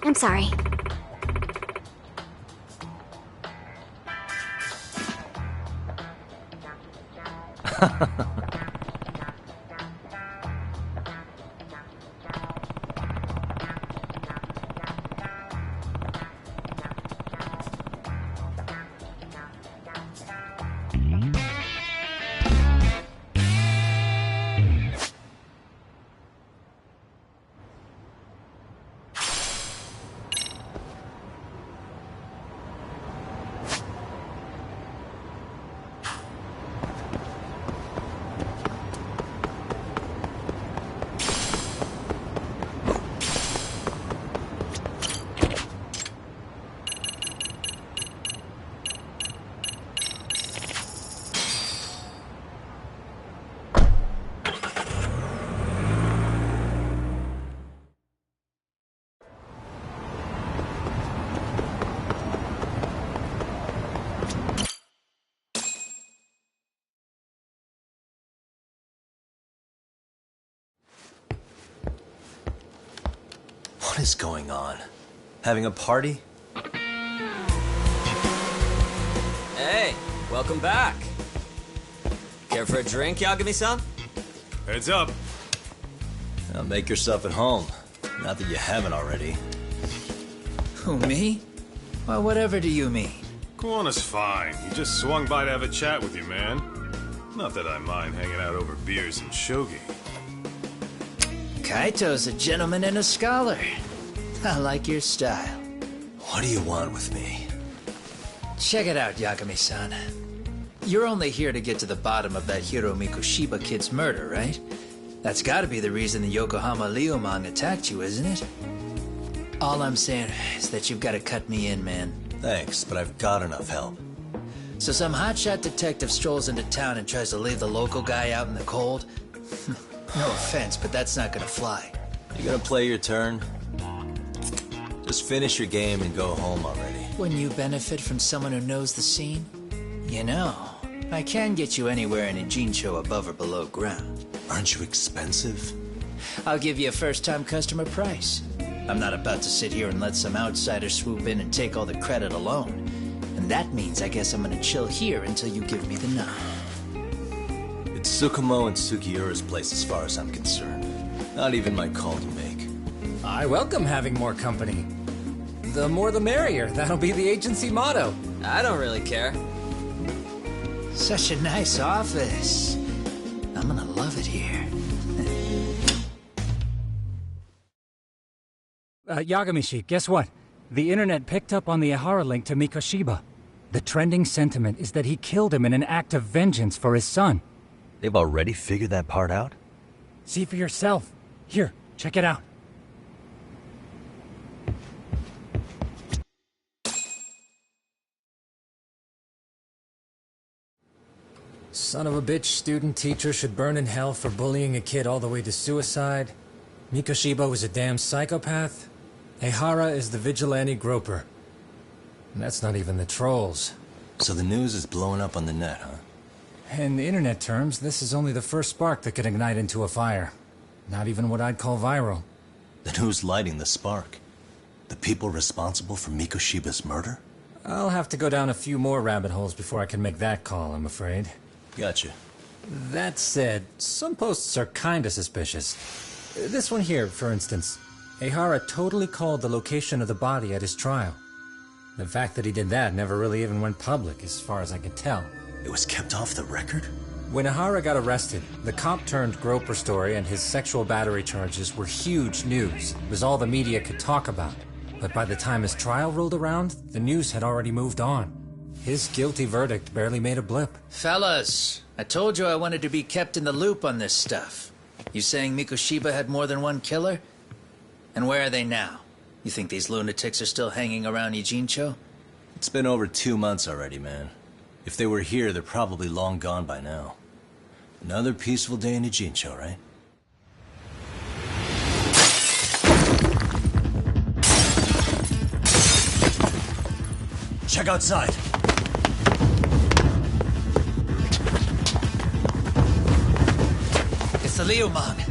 I'm sorry. What is going on? Having a party? Hey, welcome back. Care for a drink, Yagami-san? Heads up. Now make yourself at home. Not that you haven't already. Who, me? Well, whatever do you mean? Kuwana's fine. He just swung by to have a chat with you, man. Not that I mind hanging out over beers and shogi. Kaito's a gentleman and a scholar. I like your style. What do you want with me? Check it out, Yagami-san. You're only here to get to the bottom of that Hiro Mikoshiba kid's murder, right? That's gotta be the reason the Yokohama Liumang attacked you, isn't it? All I'm saying is that you've gotta cut me in, man. Thanks, but I've got enough help. So some hotshot detective strolls into town and tries to leave the local guy out in the cold? No offense, but that's not gonna fly. You gonna play your turn? Just finish your game and go home already. Wouldn't you benefit from someone who knows the scene? You know, I can get you anywhere in a Jincho above or below ground. Aren't you expensive? I'll give you a first-time customer price. I'm not about to sit here and let some outsider swoop in and take all the credit alone. And that means I guess I'm gonna chill here until you give me the nod. It's Tsukumo and Sugiura's place as far as I'm concerned. Not even my call to make. I welcome having more company. The more the merrier. That'll be the agency motto. I don't really care. Such a nice office. I'm gonna love it here. Yagamishi, guess what? The internet picked up on the Ihara link to Mikoshiba. The trending sentiment is that he killed him in an act of vengeance for his son. They've already figured that part out? See for yourself. Here, check it out. Son of a bitch student teacher should burn in hell for bullying a kid all the way to suicide. Mikoshiba was a damn psychopath. Ihara is the vigilante groper. And that's not even the trolls. So the news is blowing up on the net, huh? In internet terms, this is only the first spark that could ignite into a fire. Not even what I'd call viral. Then who's lighting the spark? The people responsible for Mikoshiba's murder? I'll have to go down a few more rabbit holes before I can make that call, I'm afraid. Gotcha. That said, some posts are kinda suspicious. This one here, for instance. Ihara totally called the location of the body at his trial. The fact that he did that never really even went public, as far as I can tell. It was kept off the record? When Ihara got arrested, the cop-turned-groper story and his sexual battery charges were huge news. It was all the media could talk about. But by the time his trial rolled around, the news had already moved on. His guilty verdict barely made a blip. Fellas, I told you I wanted to be kept in the loop on this stuff. You saying Mikoshiba had more than one killer? And where are they now? You think these lunatics are still hanging around Ijincho? It's been over 2 months already, man. If they were here, they're probably long gone by now. Another peaceful day in Ijincho, right? Check outside. It's the Liumang.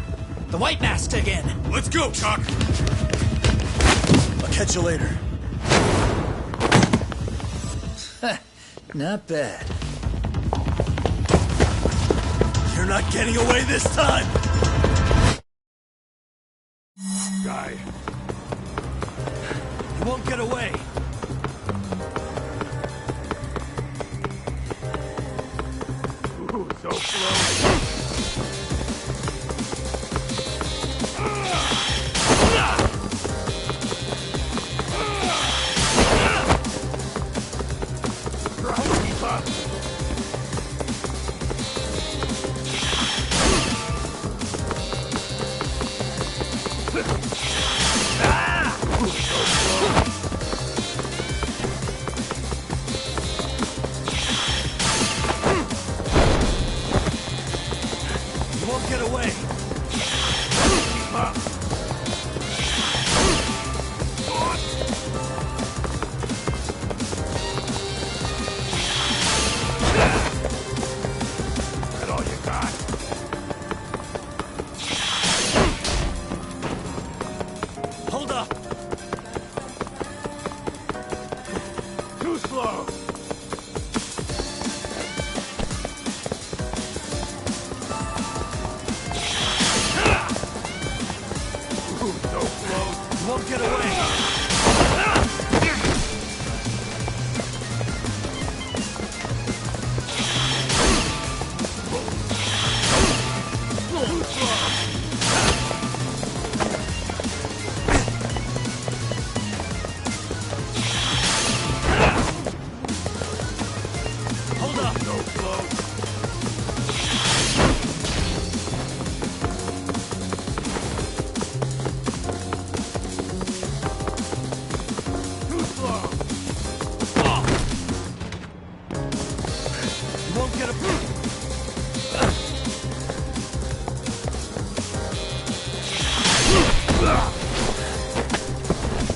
The White Mask again. Let's go, Cock! I'll catch you later. Not bad. You're not getting away this time! Guy. You won't get away. Ooh, so slow.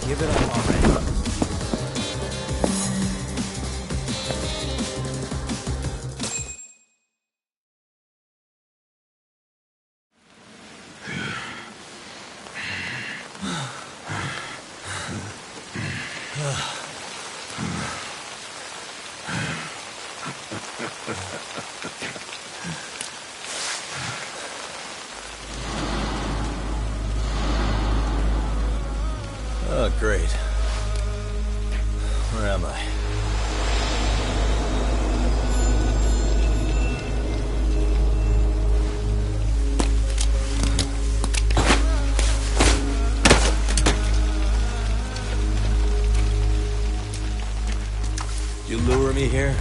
Give it up already. Oh, great. Where am I? You lure me here?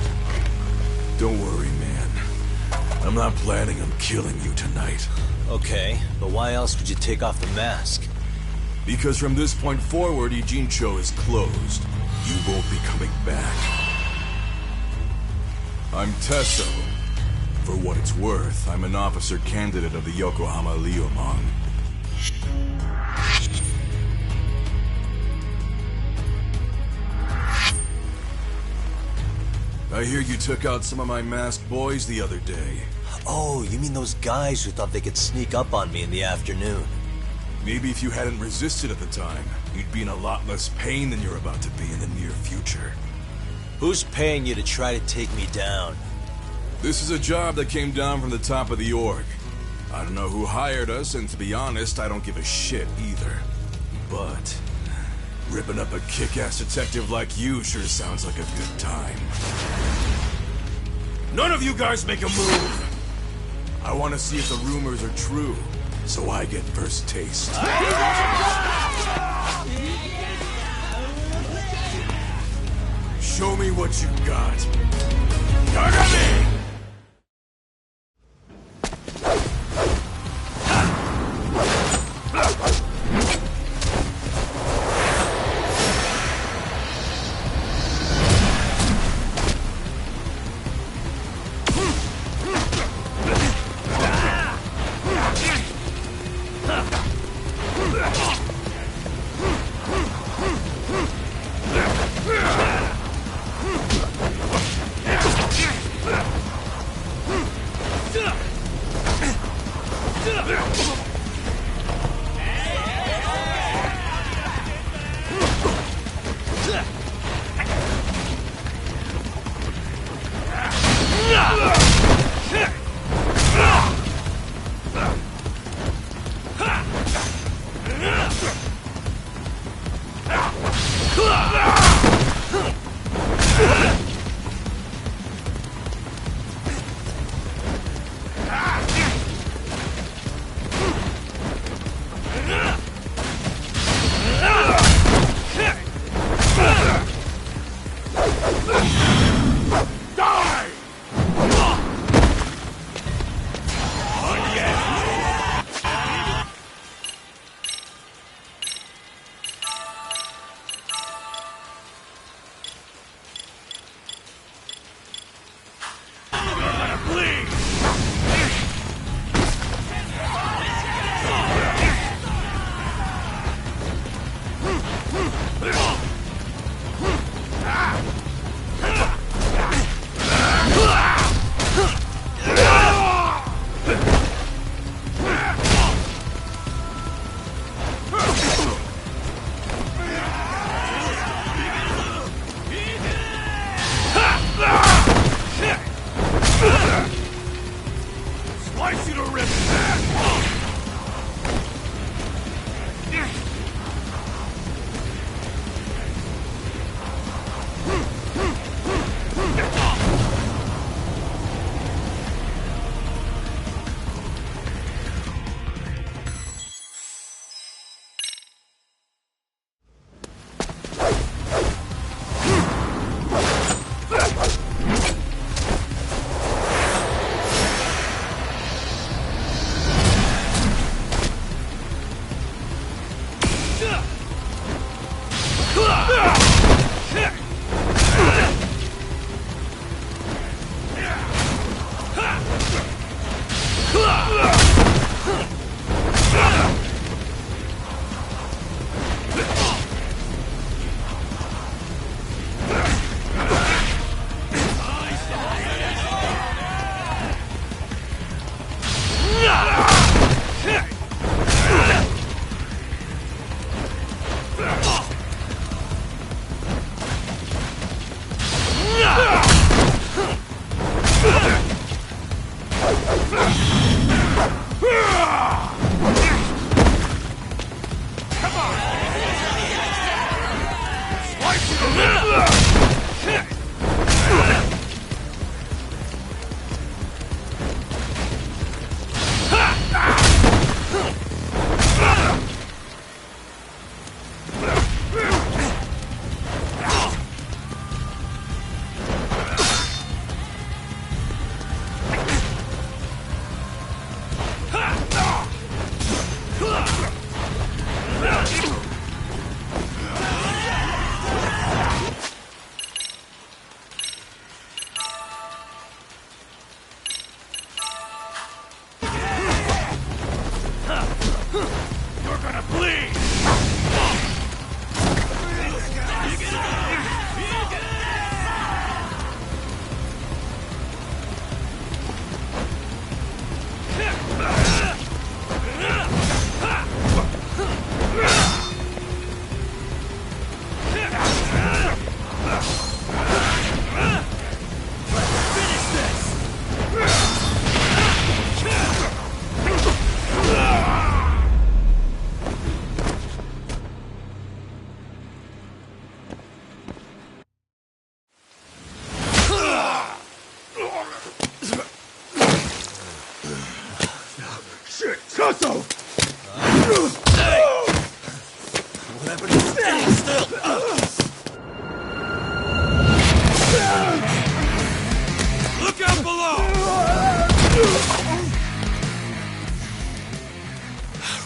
Don't worry, man. I'm not planning on killing you tonight. Okay, but why else would you take off the mask? Because from this point forward, Ijincho is closed. You won't be coming back. I'm Tesso. For what it's worth, I'm an officer candidate of the Yokohama Liumang. I hear you took out some of my masked boys the other day. Oh, you mean those guys who thought they could sneak up on me in the afternoon? Maybe if you hadn't resisted at the time, you'd be in a lot less pain than you're about to be in the near future. Who's paying you to try to take me down? This is a job that came down from the top of the org. I don't know who hired us, and to be honest, I don't give a shit either. But ripping up a kick-ass detective like you sure sounds like a good time. None of you guys make a move! I want to see if the rumors are true, so I get first taste. Show me what you got. Yagami! Koso! What happened to standing still? Look out below!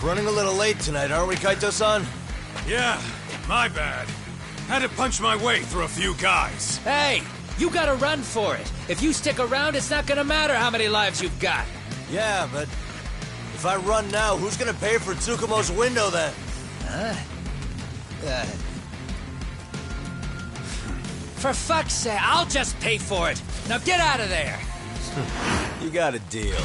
Running a little late tonight, aren't we, Kaito-san? Yeah, my bad. Had to punch my way through a few guys. Hey, you gotta run for it. If you stick around, it's not gonna matter how many lives you've got. Yeah, but if I run now, who's gonna pay for Tsukumo's window then? Huh? For fuck's sake, I'll just pay for it. Now get out of there. You got a deal.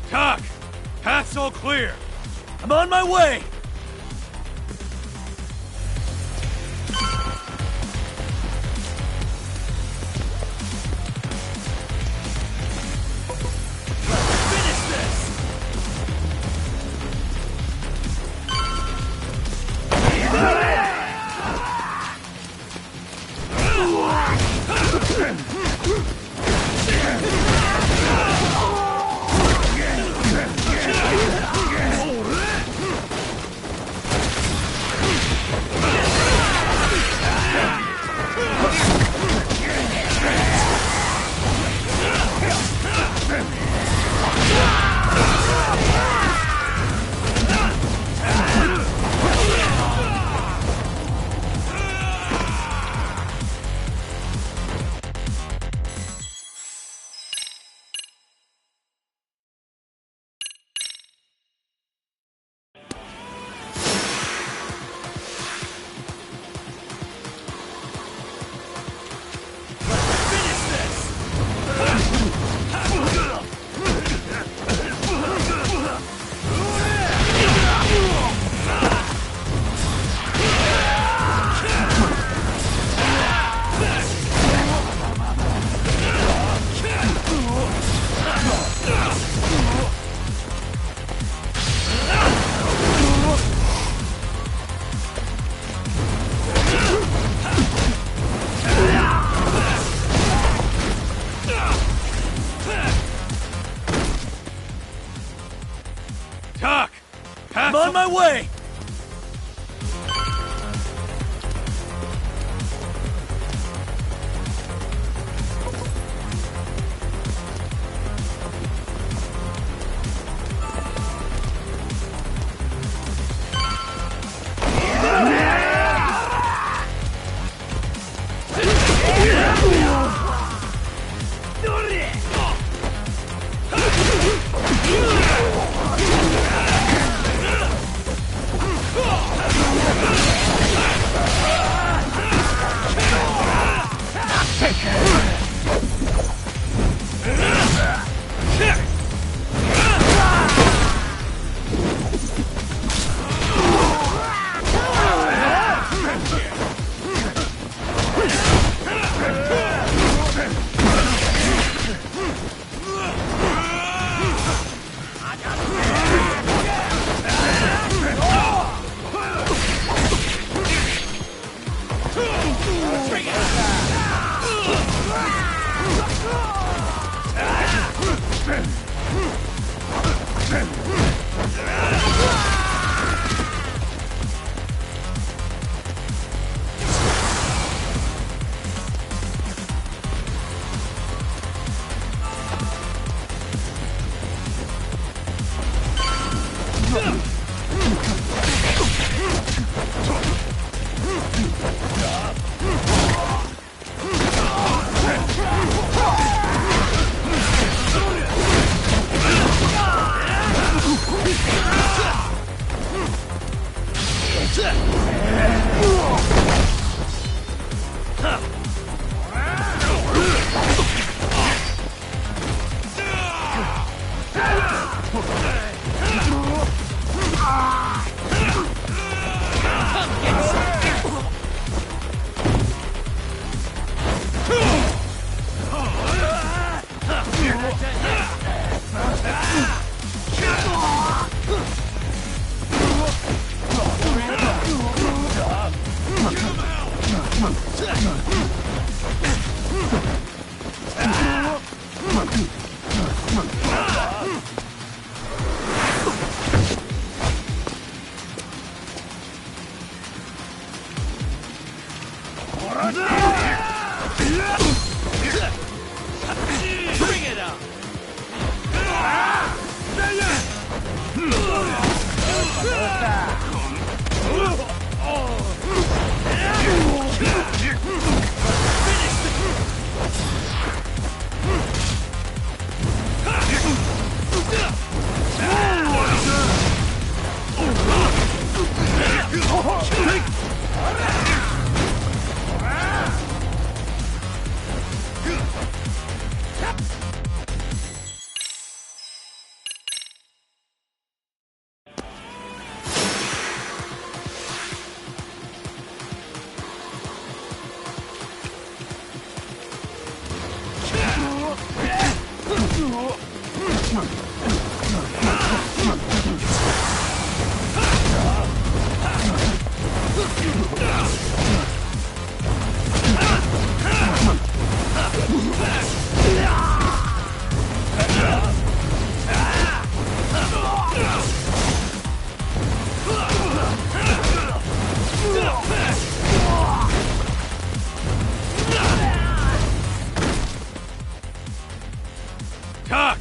Talk! Path's all clear! I'm on my way!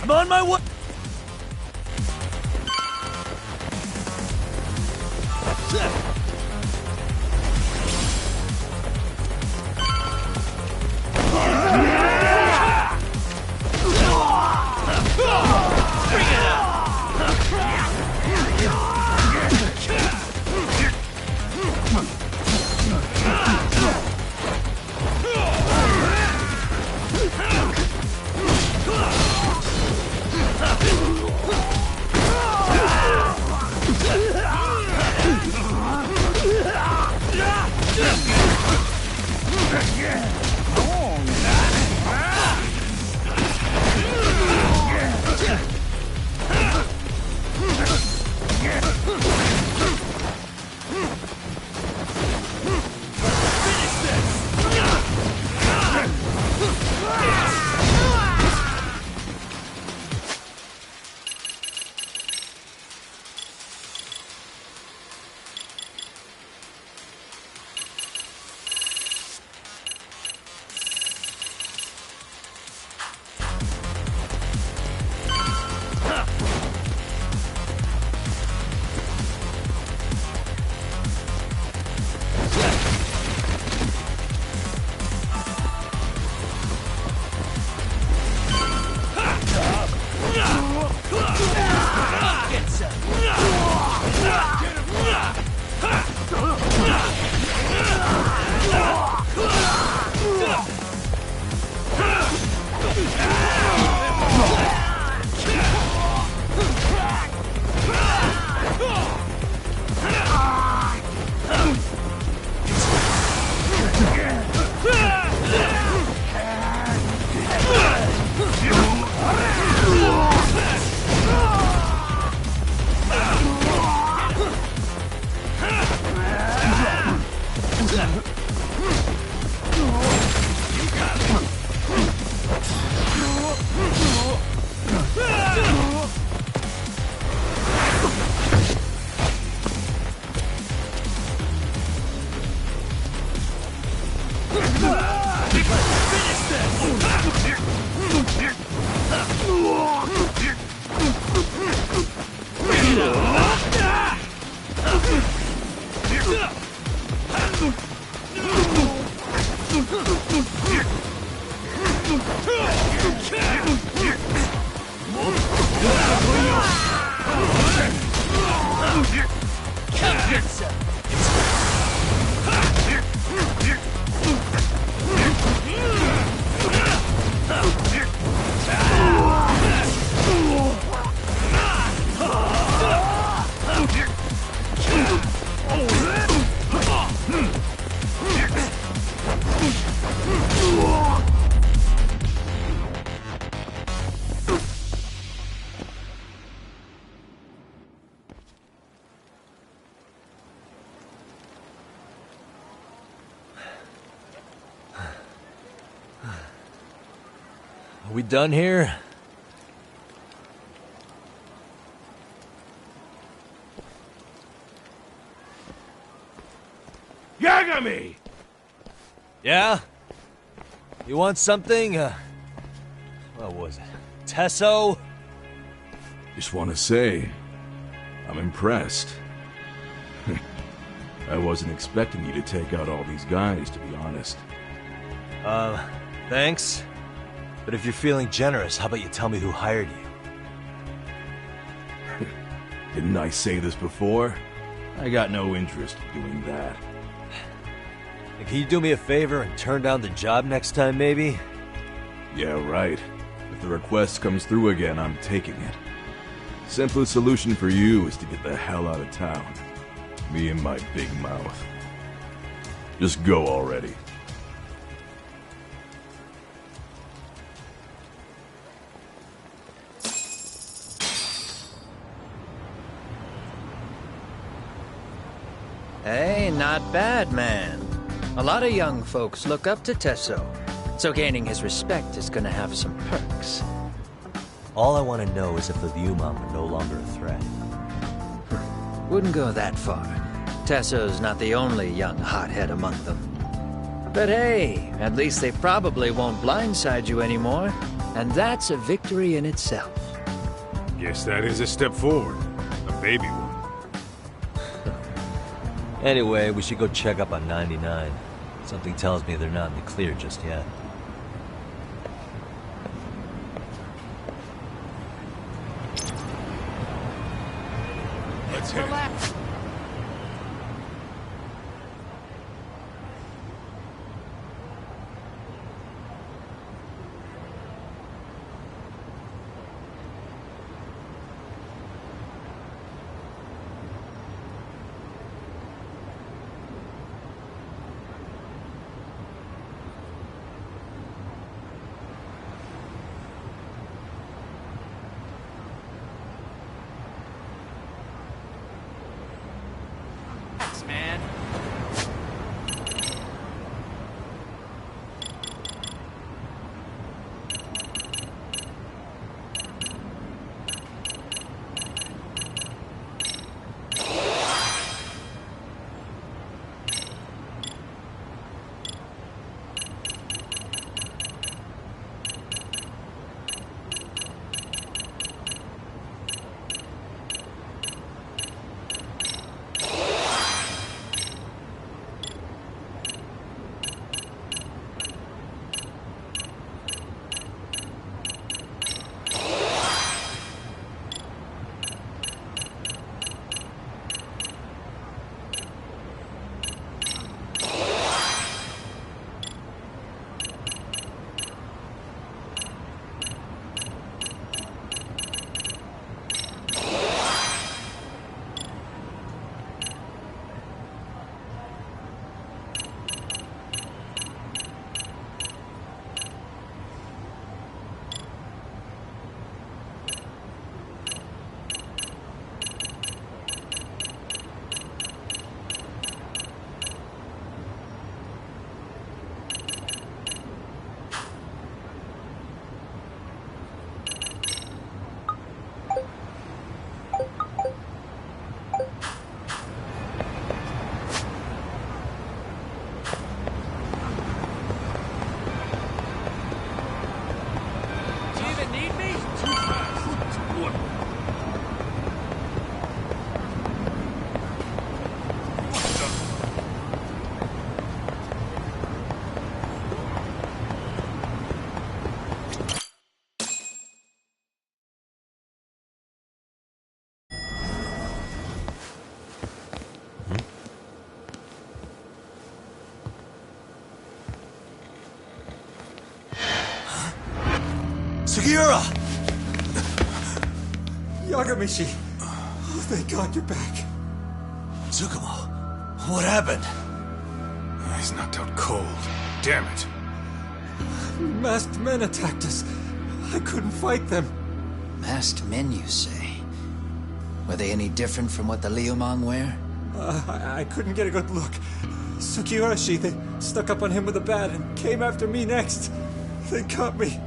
I'm on my way. It's we done here? Yagami! Yeah? You want something? What was it? Tesso? Just want to say, I'm impressed. I wasn't expecting you to take out all these guys, to be honest. Thanks. But if you're feeling generous, how about you tell me who hired you? Didn't I say this before? I got no interest in doing that. And can you do me a favor and turn down the job next time, maybe? Yeah, right. If the request comes through again, I'm taking it. Simplest solution for you is to get the hell out of town. Me and my big mouth. Just go already. Hey, not bad, man. A lot of young folks look up to Tesso, so gaining his respect is gonna have some perks. All I want to know is if the Liumang are no longer a threat. Wouldn't go that far. Tesso's not the only young hothead among them. But hey, at least they probably won't blindside you anymore, and that's a victory in itself. Guess that is a step forward. A baby one. Anyway, we should go check up on 99. Something tells me they're not in the clear just yet. Let's hit it. Man. Sugiura! Yagamishi! Oh, thank God you're back. Tsukumo, what happened? He's knocked out cold. Damn it. Masked men attacked us. I couldn't fight them. Masked men, you say? Were they any different from what the Liumang wear? I couldn't get a good look. Sugiura, they stuck up on him with a bat and came after me next. They caught me.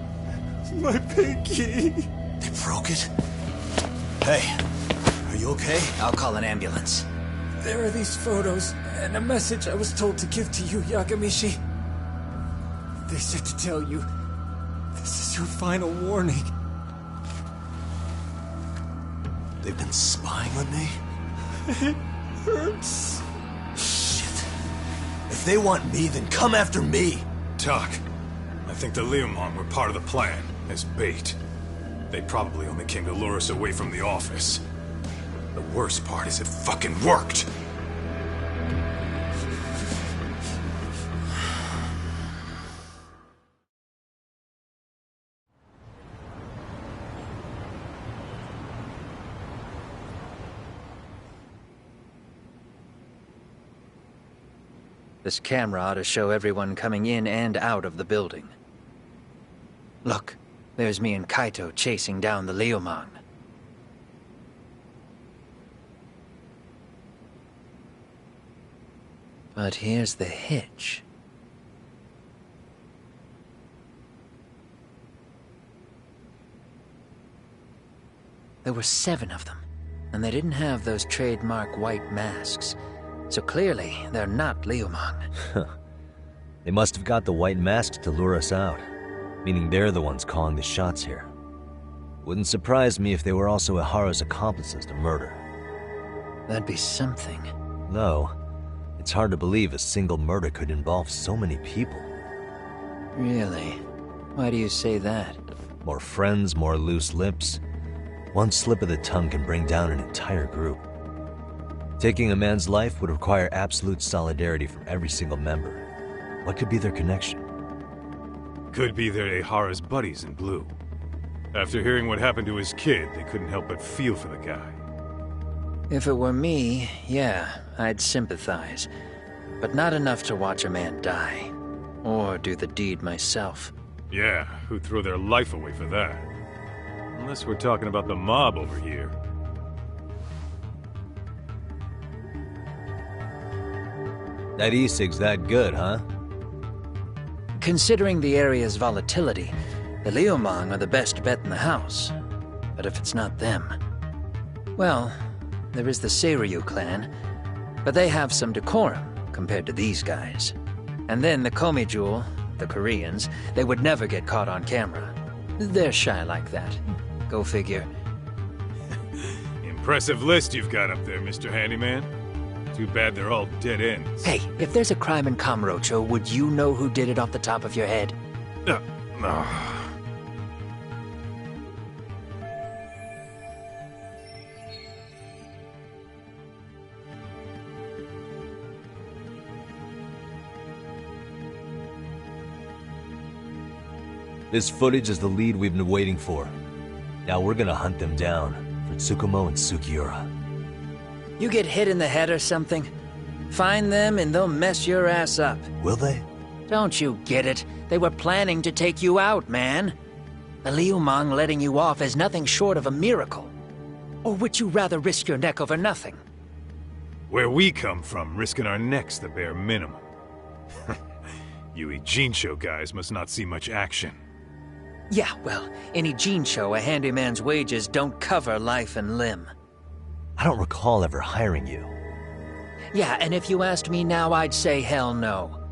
My pinky. They broke it? Hey, are you okay? I'll call an ambulance. There are these photos, and a message I was told to give to you, Yagamishi. They said to tell you, this is your final warning. They've been spying on me? It hurts. Shit. If they want me, then come after me. Doc, I think the Leomon were part of the plan, as bait. They probably only came to lure us away from the office. The worst part is it fucking worked! This camera ought to show everyone coming in and out of the building. Look, there's me and Kaito chasing down the Leomon. But here's the hitch. There were 7 of them, and they didn't have those trademark white masks. So clearly, they're not Leomon. They must have got the white mask to lure us out, meaning they're the ones calling the shots here. Wouldn't surprise me if they were also Ihara's accomplices to murder. That'd be something. Though, it's hard to believe a single murder could involve so many people. Really? Why do you say that? More friends, more loose lips. One slip of the tongue can bring down an entire group. Taking a man's life would require absolute solidarity from every single member. What could be their connection? Could be they're Ihara's buddies in blue. After hearing what happened to his kid, they couldn't help but feel for the guy. If it were me, yeah, I'd sympathize. But not enough to watch a man die. Or do the deed myself. Yeah, who'd throw their life away for that? Unless we're talking about the mob over here. That e-cig's that good, huh? Considering the area's volatility, the Leomon are the best bet in the house. But if it's not them... Well, there is the Seiryu clan, but they have some decorum compared to these guys. And then the Komijul, the Koreans, they would never get caught on camera. They're shy like that. Go figure. Impressive list you've got up there, Mr. Handyman. Too bad they're all dead ends. Hey, if there's a crime in Kamurocho, would you know who did it off the top of your head? No. This footage is the lead we've been waiting for. Now we're gonna hunt them down for Tsukumo and Sugiura. You get hit in the head or something? Find them and they'll mess your ass up. Will they? Don't you get it? They were planning to take you out, man. The Leomon letting you off is nothing short of a miracle. Or would you rather risk your neck over nothing? Where we come from, risking our necks the bare minimum. You Ijincho guys must not see much action. Yeah, well, in Ijincho, a handyman's wages don't cover life and limb. I don't recall ever hiring you. Yeah, and if you asked me now, I'd say hell no.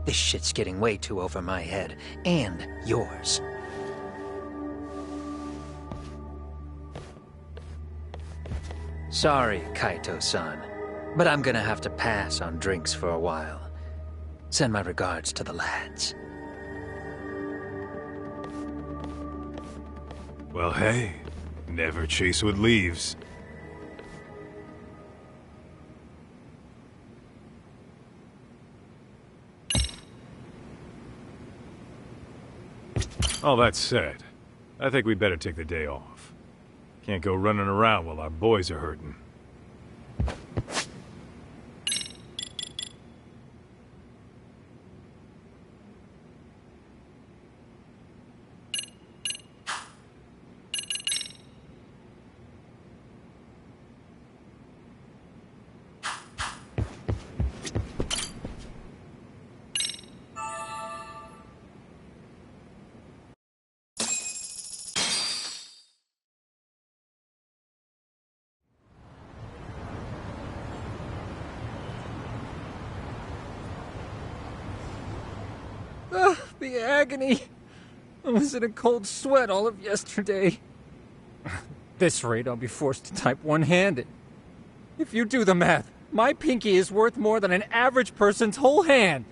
This shit's getting way too over my head. And yours. Sorry, Kaito-san. But I'm gonna have to pass on drinks for a while. Send my regards to the lads. Well, hey. Never chase what leaves. All that said, I think we'd better take the day off. Can't go running around while our boys are hurting. The agony! I was in a cold sweat all of yesterday. At this rate, I'll be forced to type one-handed. If you do the math, my pinky is worth more than an average person's whole hand.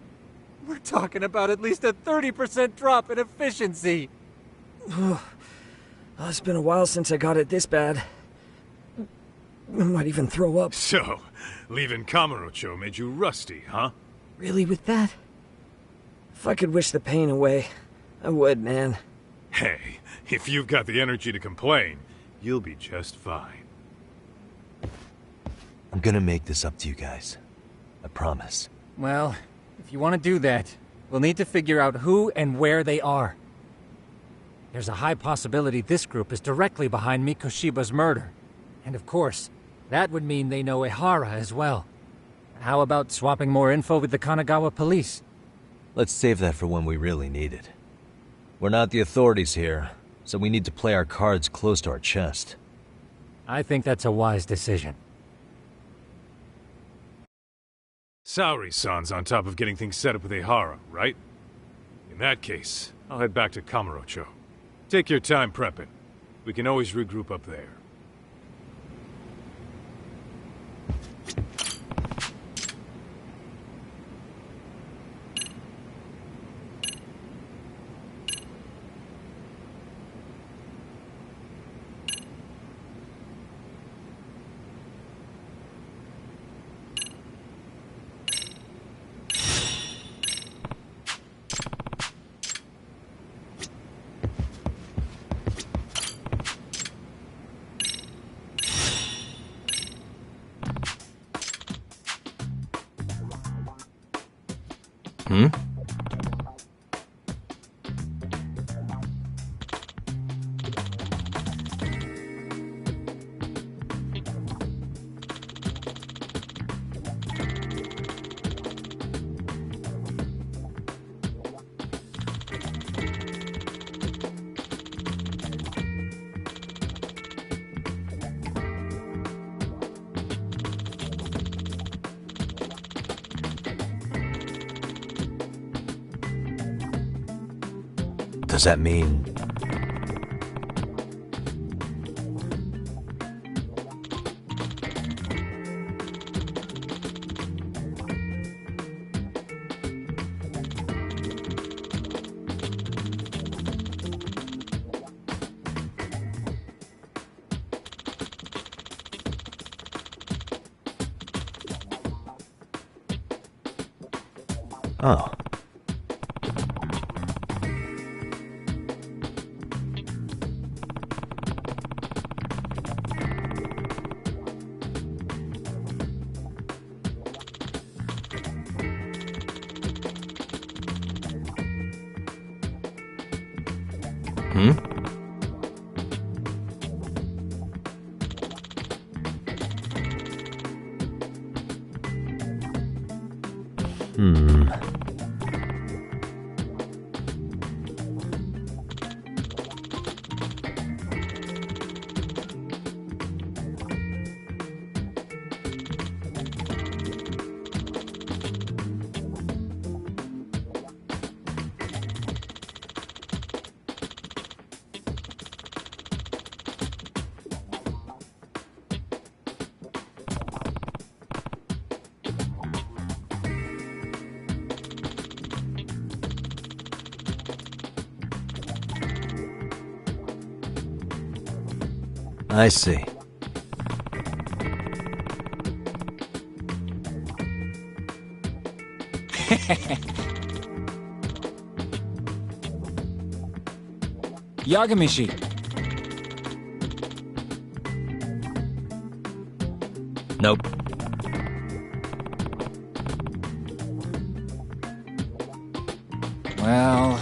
We're talking about at least a 30% drop in efficiency. It's been a while since I got it this bad. I might even throw up. So, leaving Kamurocho made you rusty, huh? Really with that? If I could wish the pain away, I would, man. Hey, if you've got the energy to complain, you'll be just fine. I'm gonna make this up to you guys. I promise. Well, if you want to do that, we'll need to figure out who and where they are. There's a high possibility this group is directly behind Mikoshiba's murder. And of course, that would mean they know Ehara as well. How about swapping more info with the Kanagawa police? Let's save that for when we really need it. We're not the authorities here, so we need to play our cards close to our chest. I think that's a wise decision. Saori-san's on top of getting things set up with Ehara, right? In that case, I'll head back to Kamurocho. Take your time prepping. We can always regroup up there. Does that mean... Oh. I see. Yagamishi. Nope. Well...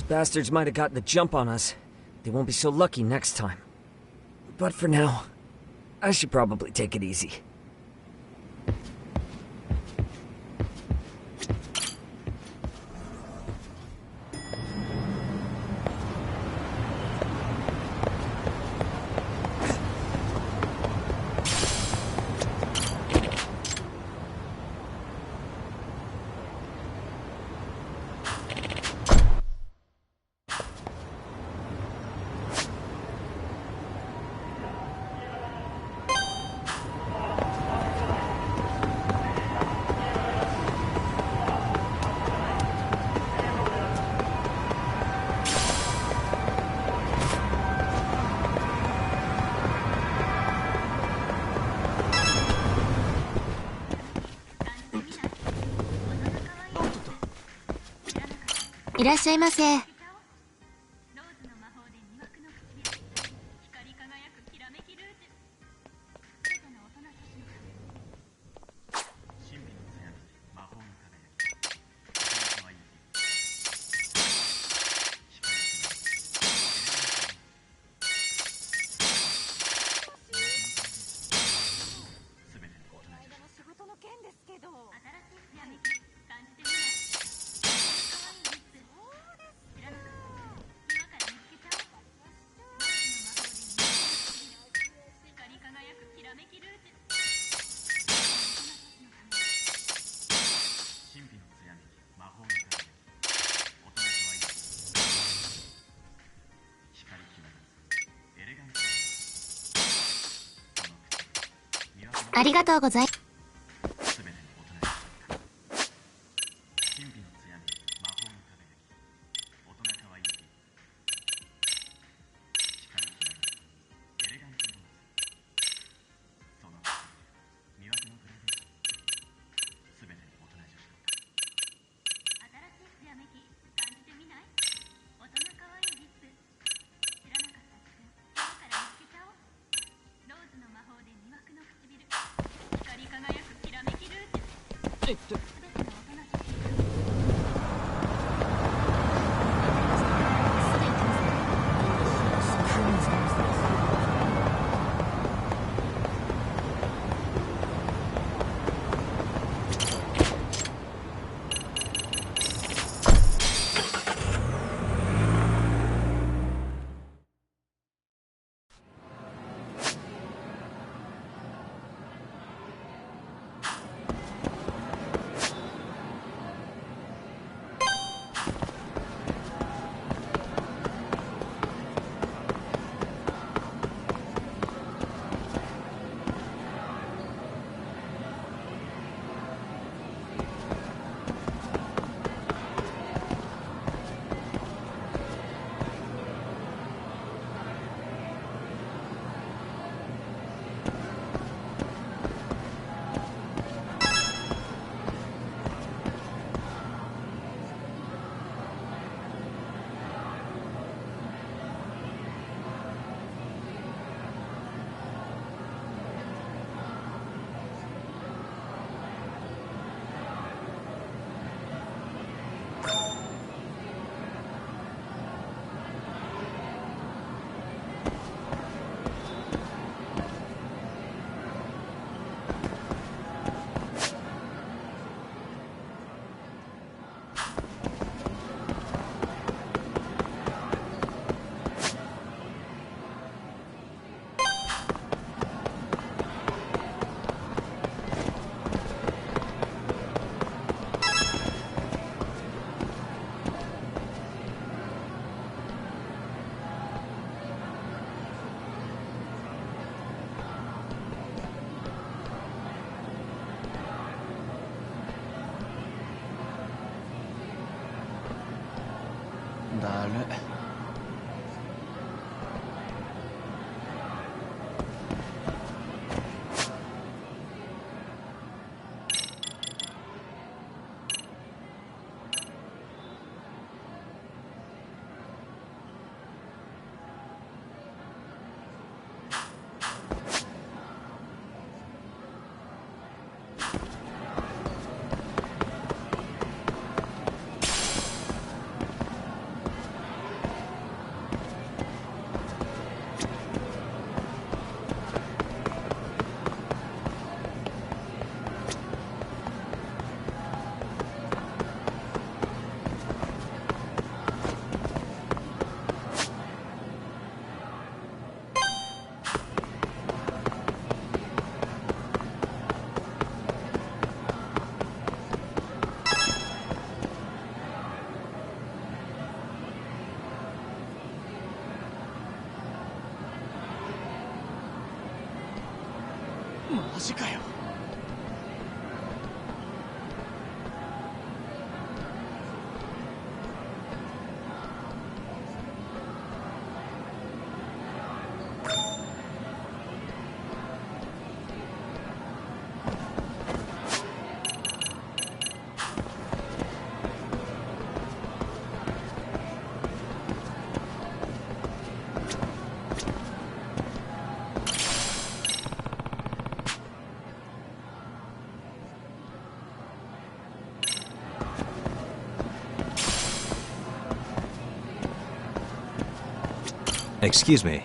bastards might have gotten the jump on us. They won't be so lucky next time. But for now, I should probably take it easy.いらっしゃいませ。ありがとうございます。マジかよ。Excuse me.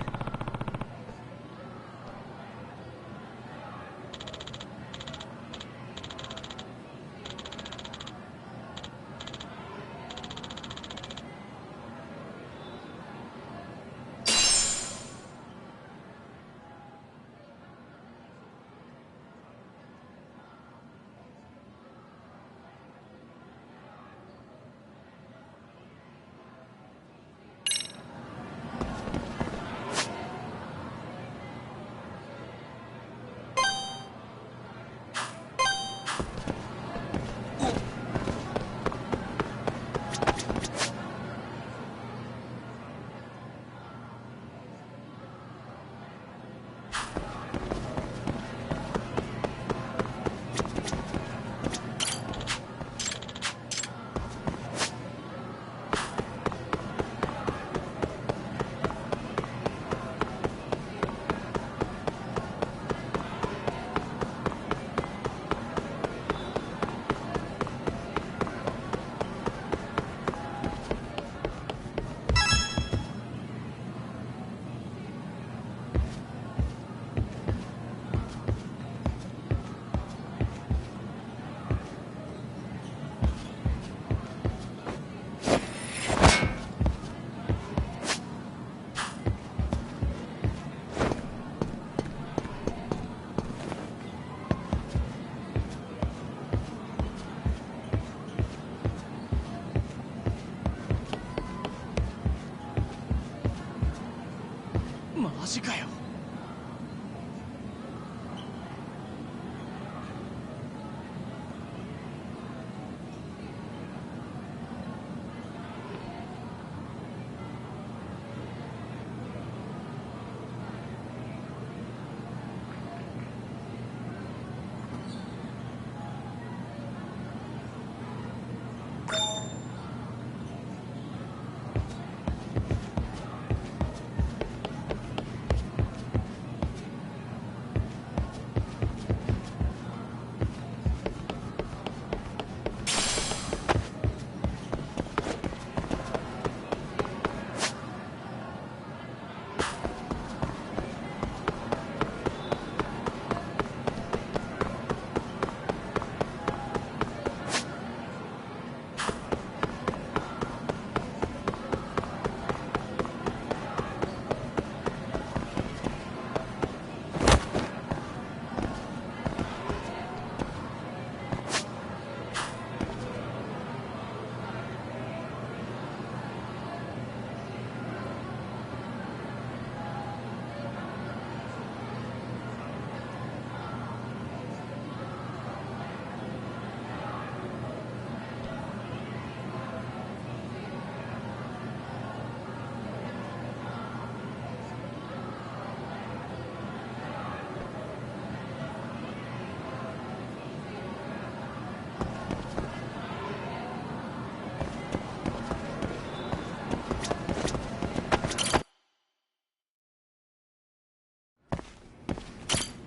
マジかよ。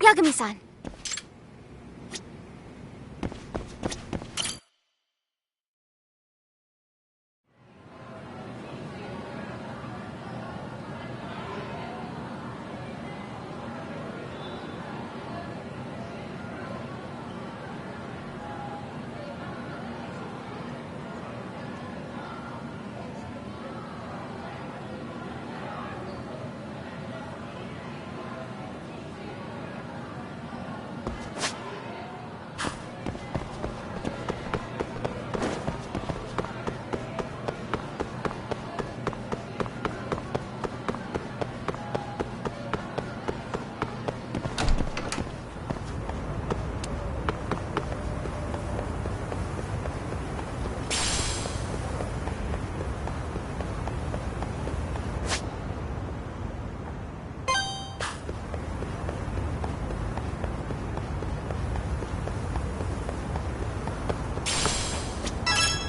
Yagami-san.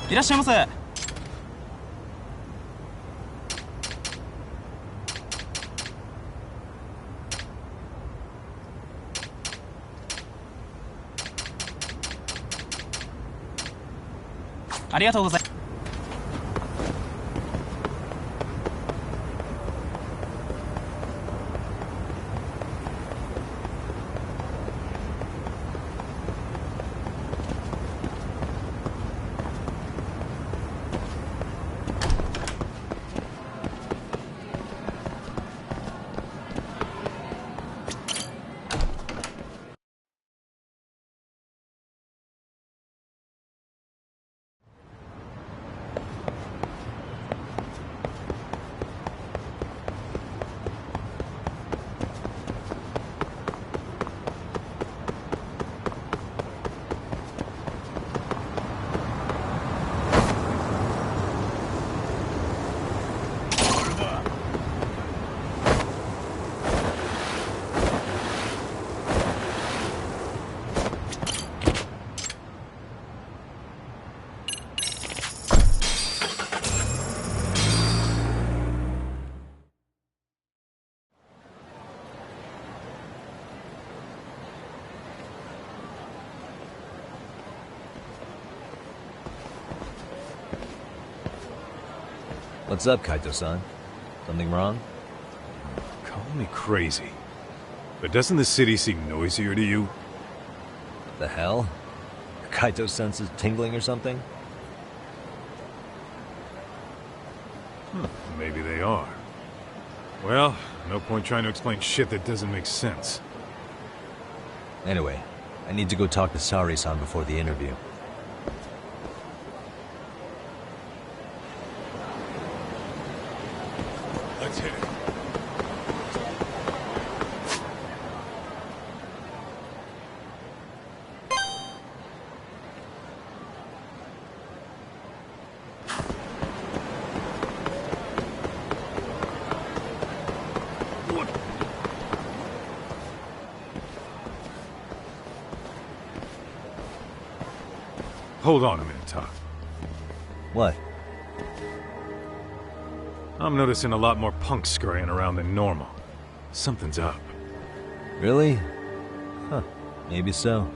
いらっしゃいませ。ありがとうございます。What's up, Kaito-san? Something wrong? Call me crazy, but doesn't the city seem noisier to you? The hell? Kaito's senses tingling or something? Maybe they are. Well, no point trying to explain shit that doesn't make sense. Anyway, I need to go talk to Sari-san before the interview. Let's hit it. Hold on a minute, Todd. What? I'm noticing a lot more punks scurrying around than normal. Something's up. Really? Huh. Maybe so.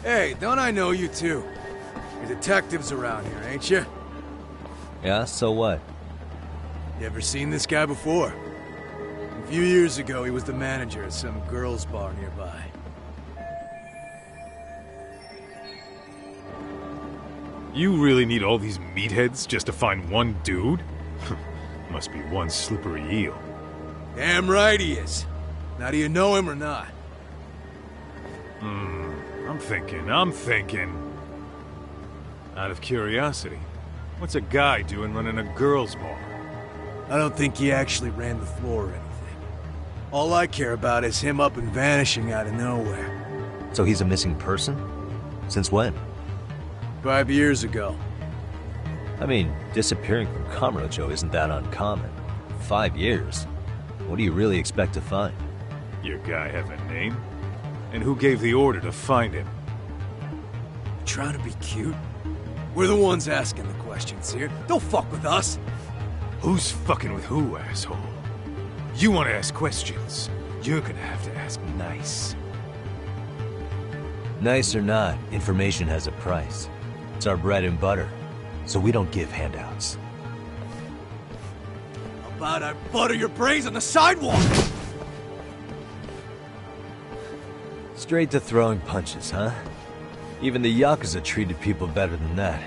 Hey, don't I know you two? You're detectives around here, ain't you? Yeah, so what? You ever seen this guy before? A few years ago, he was the manager at some girls' bar nearby. You really need all these meatheads just to find one dude? Must be one slippery eel. Damn right he is. Now, do you know him or not? I'm thinking. Out of curiosity, what's a guy doing running a girls' bar? I don't think he actually ran the floor or anything. All I care about is him up and vanishing out of nowhere. So he's a missing person? Since when? 5 years ago. I mean, disappearing from Kamurocho isn't that uncommon. 5 years? What do you really expect to find? Your guy have a name? And who gave the order to find him? You trying to be cute? We're the ones asking the questions here. Don't fuck with us! Who's fucking with who, asshole? You want to ask questions? You're gonna have to ask nice. Nice or not, information has a price. It's our bread and butter, so we don't give handouts. How about I butter your brains on the sidewalk? Straight to throwing punches, huh? Even the Yakuza treated people better than that.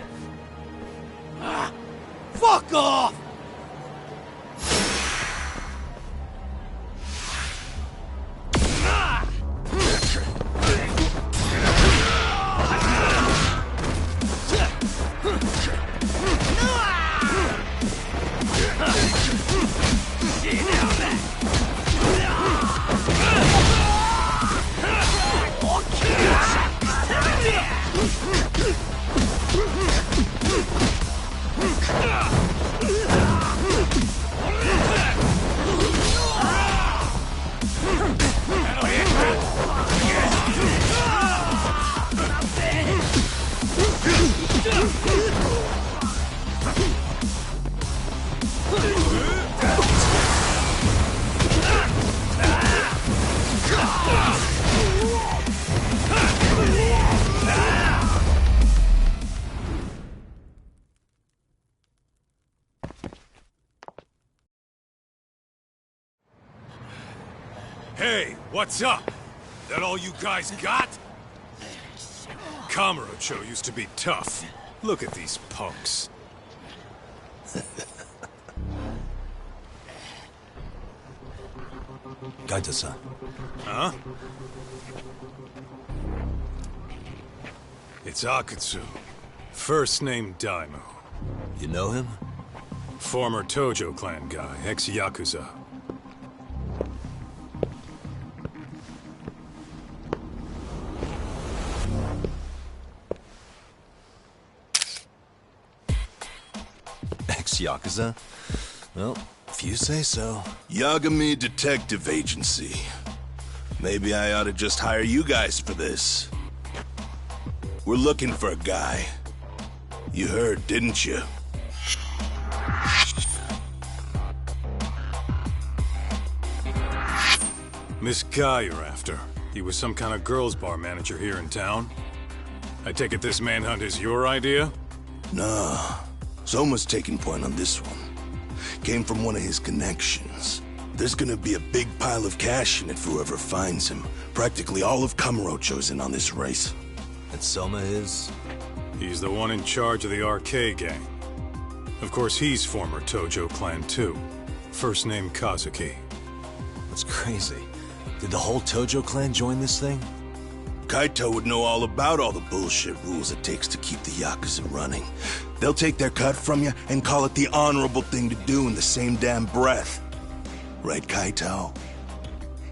Fuck off! What's up? That all you guys got? Kamurocho used to be tough. Look at these punks. Kaito-san. Huh? It's Akutsu. First name Daimu. You know him? Former Tojo clan guy, ex-Yakuza. Ex-Yakuza? Well, if you say so. Yagami Detective Agency. Maybe I ought to just hire you guys for this. We're looking for a guy. You heard, didn't you? This guy you're after. He was some kind of girls' bar manager here in town. I take it this manhunt is your idea? Nah. Soma's taking point on this one. Came from one of his connections. There's gonna be a big pile of cash in it for whoever finds him. Practically all of Kamurocho's in on this race. And Soma is? He's the one in charge of the RK gang. Of course, he's former Tojo clan too. First name Kazuki. That's crazy. Did the whole Tojo clan join this thing? Kaito would know all about all the bullshit rules it takes to keep the Yakuza running. They'll take their cut from you and call it the honorable thing to do in the same damn breath. Right, Kaito?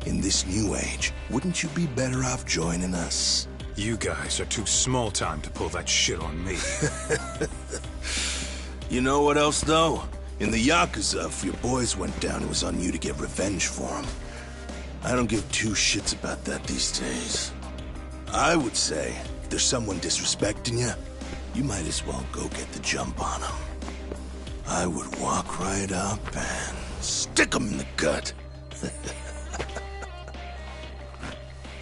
In this new age, wouldn't you be better off joining us? You guys are too small time to pull that shit on me. You know what else, though? In the Yakuza, if your boys went down, it was on you to get revenge for them. I don't give two shits about that these days. I would say, if there's someone disrespecting you, you might as well go get the jump on them. I would walk right up and stick them in the gut.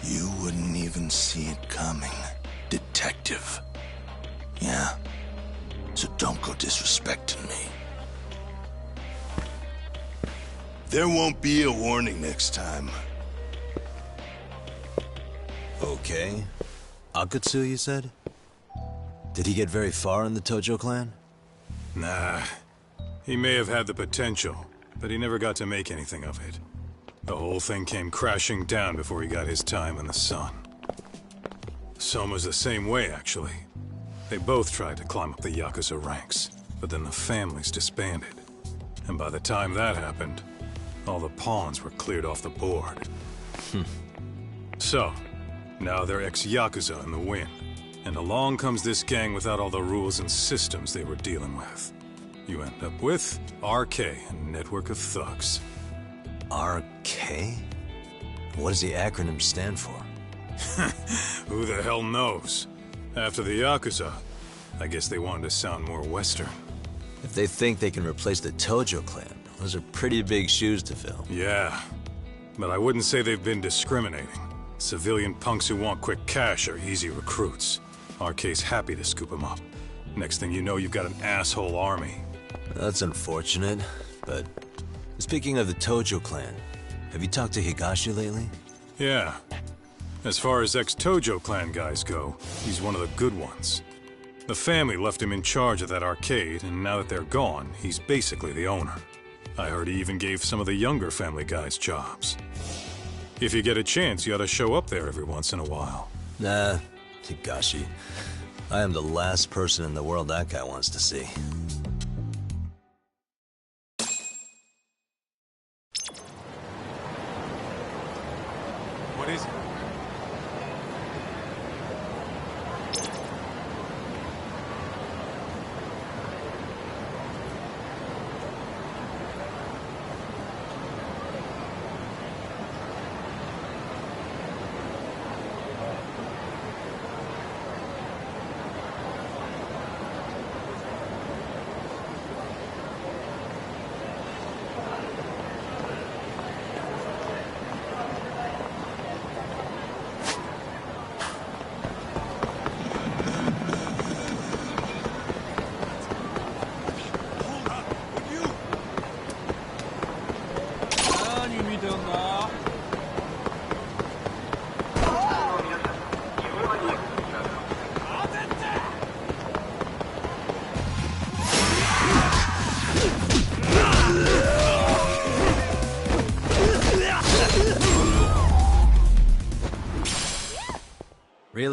You wouldn't even see it coming, detective. Yeah, so don't go disrespecting me. There won't be a warning next time. Okay. Akutsu, you said? Did he get very far in the Tojo clan? Nah. He may have had the potential, but he never got to make anything of it. The whole thing came crashing down before he got his time in the sun. Soma's the same way, actually. They both tried to climb up the Yakuza ranks, but then the families disbanded. And by the time that happened, all the pawns were cleared off the board. So, now they're ex-Yakuza in the wind. And along comes this gang without all the rules and systems they were dealing with. You end up with RK, a network of thugs. RK? What does the acronym stand for? Who the hell knows? After the Yakuza, I guess they wanted to sound more Western. If they think they can replace the Tojo clan, those are pretty big shoes to fill. Yeah, but I wouldn't say they've been discriminating. Civilian punks who want quick cash are easy recruits. RK's happy to scoop them up. Next thing you know, you've got an asshole army. That's unfortunate, but speaking of the Tojo clan, have you talked to Higashi lately? Yeah. As far as ex-Tojo clan guys go, he's one of the good ones. The family left him in charge of that arcade, and now that they're gone, he's basically the owner. I heard he even gave some of the younger family guys jobs. If you get a chance, you ought to show up there every once in a while. Nah, Higashi. I am the last person in the world that guy wants to see. What is it?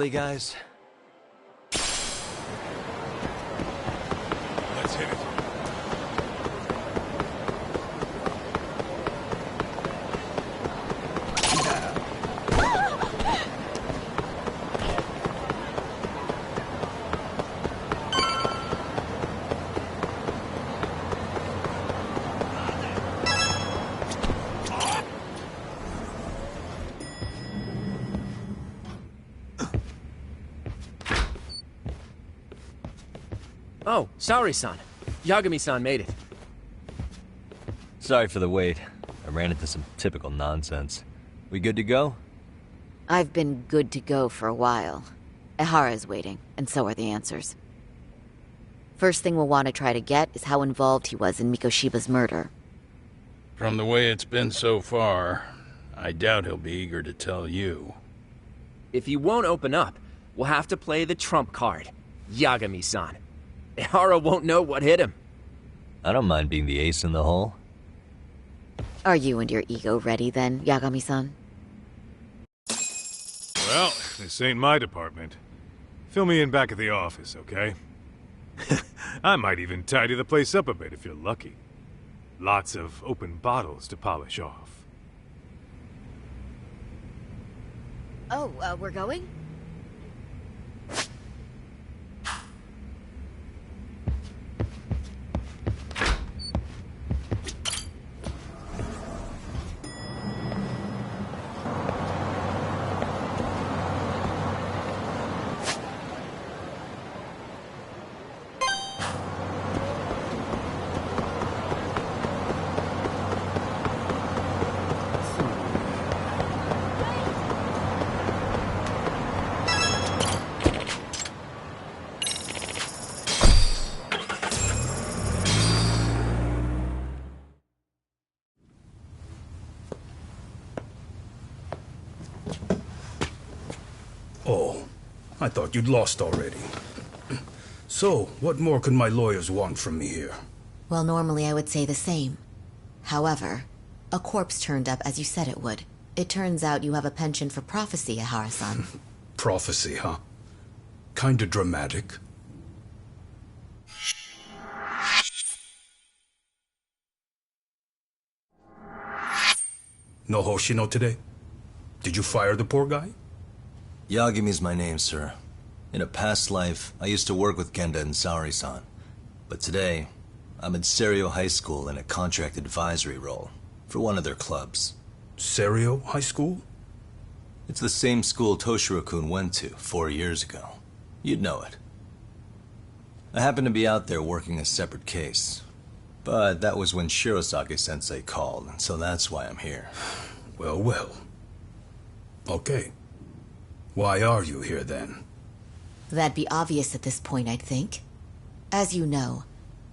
Really, guys? Let's hit it. Oh, sorry-san. Yagami-san made it. Sorry for the wait. I ran into some typical nonsense. We good to go? I've been good to go for a while. Ehara's waiting, and so are the answers. First thing we'll want to try to get is how involved he was in Mikoshiba's murder. From the way it's been so far, I doubt he'll be eager to tell you. If he won't open up, we'll have to play the trump card. Yagami-san. Ehara won't know what hit him. I don't mind being the ace in the hole. Are you and your ego ready then, Yagami-san? Well, this ain't my department. Fill me in back at the office, okay? I might even tidy the place up a bit if you're lucky. Lots of open bottles to polish off. Oh, we're going? Oh, I thought you'd lost already. So, what more could my lawyers want from me here? Well, normally I would say the same. However, a corpse turned up as you said it would. It turns out you have a penchant for prophecy, Ehara-san. Prophecy, huh? Kinda dramatic. No Hoshino today? Did you fire the poor guy? Yagami's my name, sir. In a past life, I used to work with Genda and Saori-san. But today, I'm at Serio High School in a contract advisory role for one of their clubs. Serio High School? It's the same school Toshiro-kun went to 4 years ago. You'd know it. I happened to be out there working a separate case. But that was when Shirosake-sensei called, and so that's why I'm here. Well, well. Okay. Why are you here, then? That'd be obvious at this point, I'd think. As you know,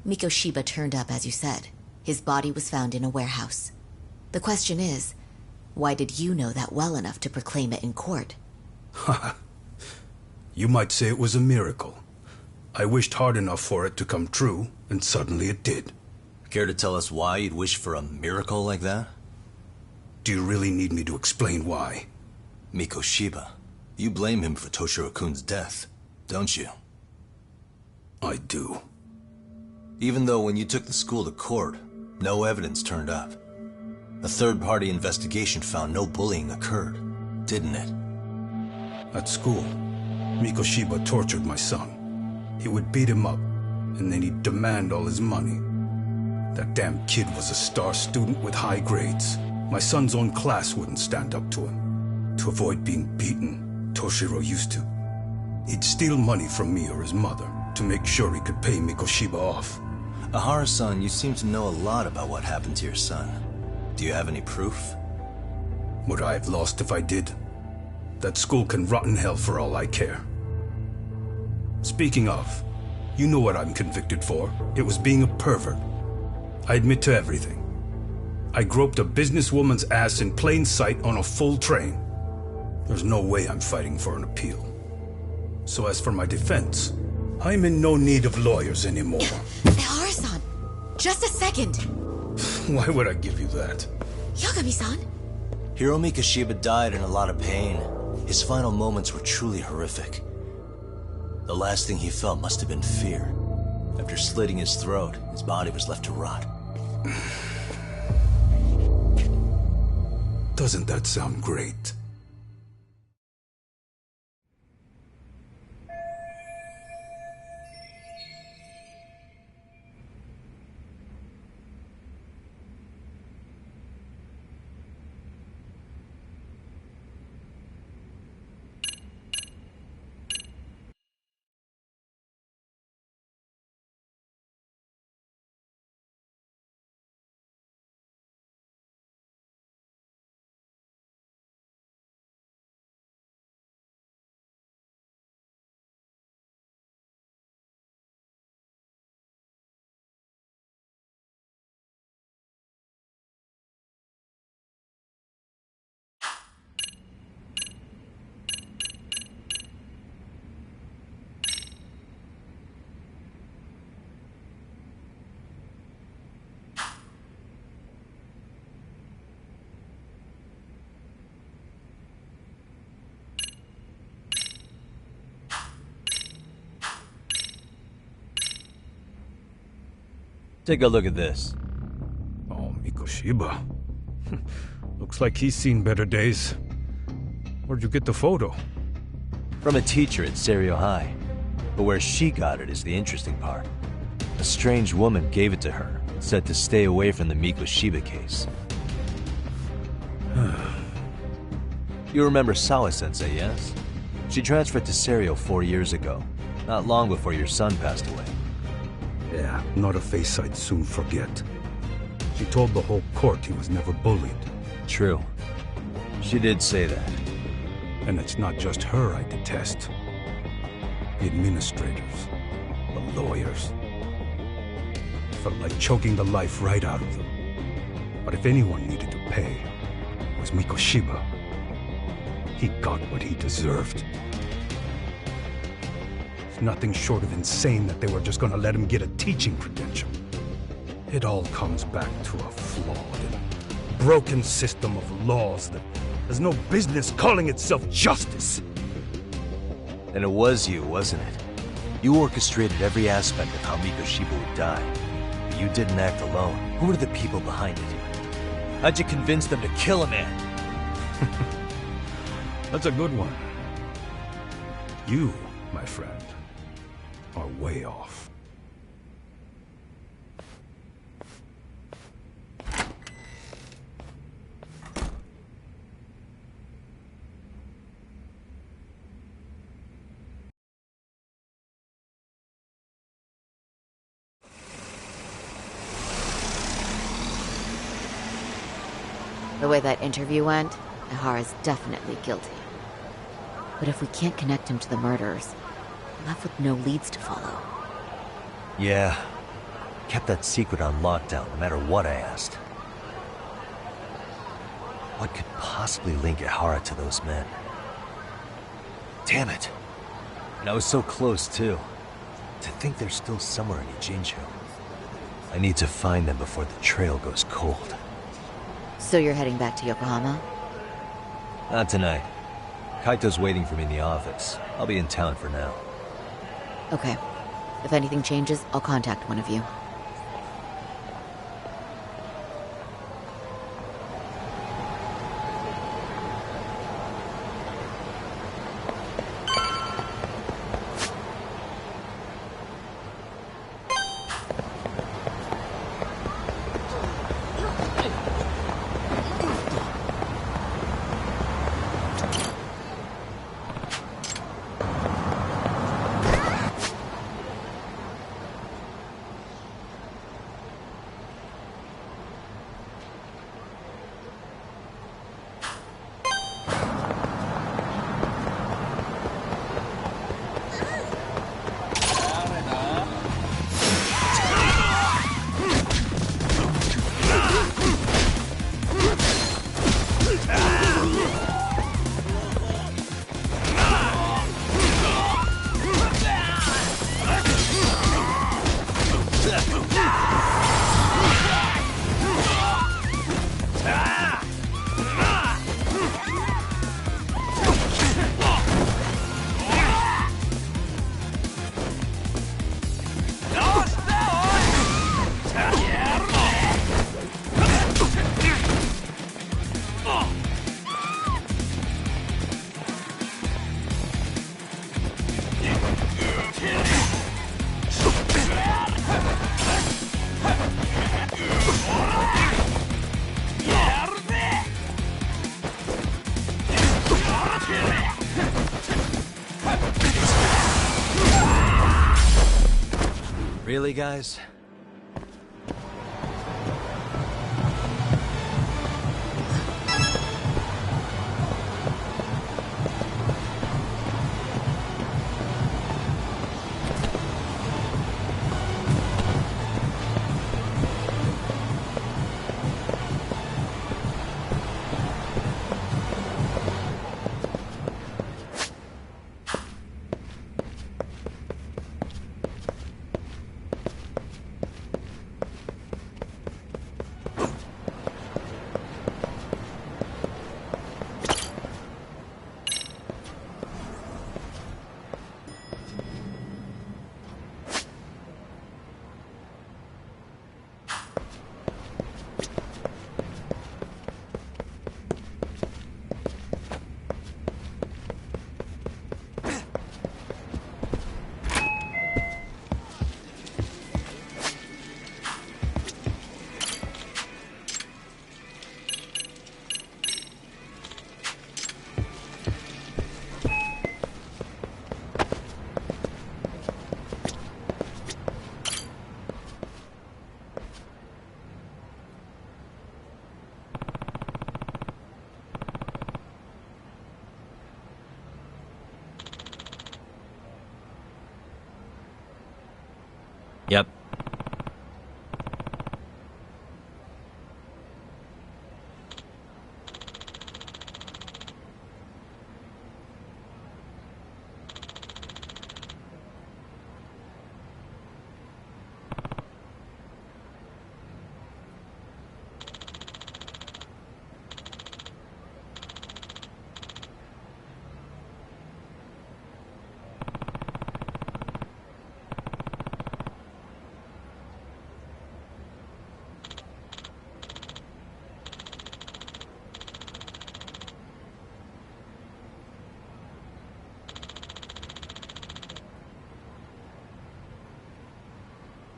Mikoshiba turned up as you said. His body was found in a warehouse. The question is, why did you know that well enough to proclaim it in court? Haha. You might say it was a miracle. I wished hard enough for it to come true, and suddenly it did. Care to tell us why you'd wish for a miracle like that? Do you really need me to explain why? Mikoshiba. You blame him for Toshiro-kun's death, don't you? I do. Even though when you took the school to court, no evidence turned up. A third-party investigation found no bullying occurred, didn't it? At school, Mikoshiba tortured my son. He would beat him up, and then he'd demand all his money. That damn kid was a star student with high grades. My son's own class wouldn't stand up to him. To avoid being beaten, Toshiro used to. He'd steal money from me or his mother to make sure he could pay Mikoshiba off. Ehara-san, you seem to know a lot about what happened to your son. Do you have any proof? Would I have lost if I did? That school can rot in hell for all I care. Speaking of, you know what I'm convicted for. It was being a pervert. I admit to everything. I groped a businesswoman's ass in plain sight on a full train. There's no way I'm fighting for an appeal. So as for my defense, I'm in no need of lawyers anymore. Ehara-san, just a second. Why would I give you that? Yagami-san? Hiro Mikoshiba died in a lot of pain. His final moments were truly horrific. The last thing he felt must have been fear. After slitting his throat, his body was left to rot. Doesn't that sound great? Take a look at this. Oh, Mikoshiba. Looks like he's seen better days. Where'd you get the photo? From a teacher at Serio High. But where she got it is the interesting part. A strange woman gave it to her, said to stay away from the Mikoshiba case. You remember Sawa-sensei, yes? She transferred to Serio 4 years ago, not long before your son passed away. Yeah, not a face I'd soon forget. She told the whole court he was never bullied. True. She did say that. And it's not just her I detest. The administrators, the lawyers. Felt like choking the life right out of them. But if anyone needed to pay, it was Mikoshiba. He got what he deserved. It's nothing short of insane that they were just gonna let him get a teaching credential. It all comes back to a flawed and broken system of laws that has no business calling itself justice. And it was you, wasn't it? You orchestrated every aspect of how Mikoshiba would die. But you didn't act alone. Who were the people behind it? How'd you convince them to kill a man? That's a good one. You, my friend, are way off. The way that interview went, Ihara's definitely guilty. But if we can't connect him to the murderers, we're left with no leads to follow. Yeah. Kept that secret on lockdown, no matter what I asked. What could possibly link Ihara to those men? Damn it. And I was so close, too. To think they're still somewhere in Ijinchu. I need to find them before the trail goes cold. So you're heading back to Yokohama? Not tonight. Kaito's waiting for me in the office. I'll be in town for now. Okay. If anything changes, I'll contact one of you. Really, guys? Yep.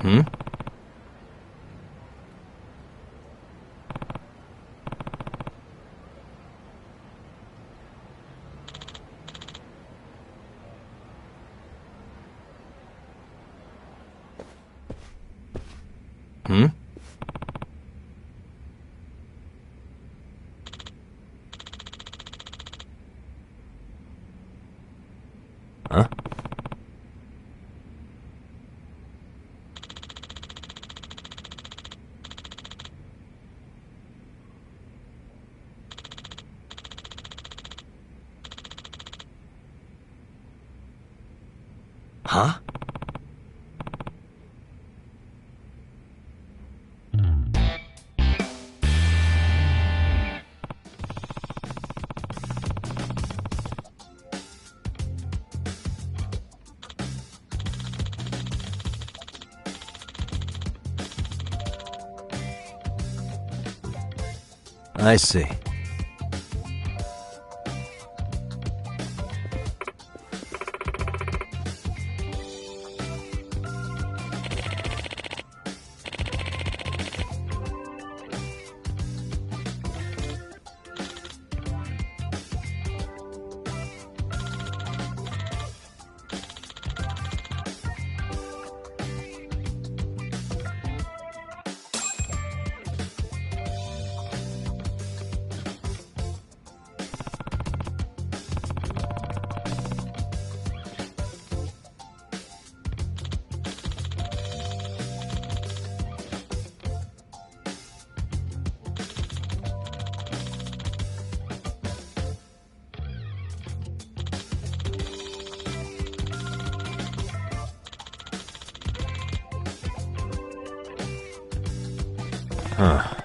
Hmm? Hmm? Huh? Huh? I see. Huh.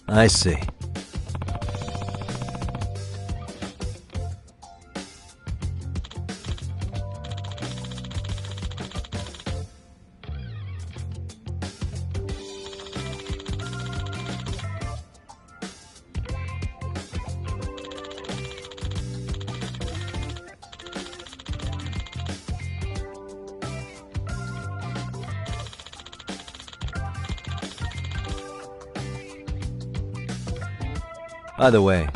I see. By the way,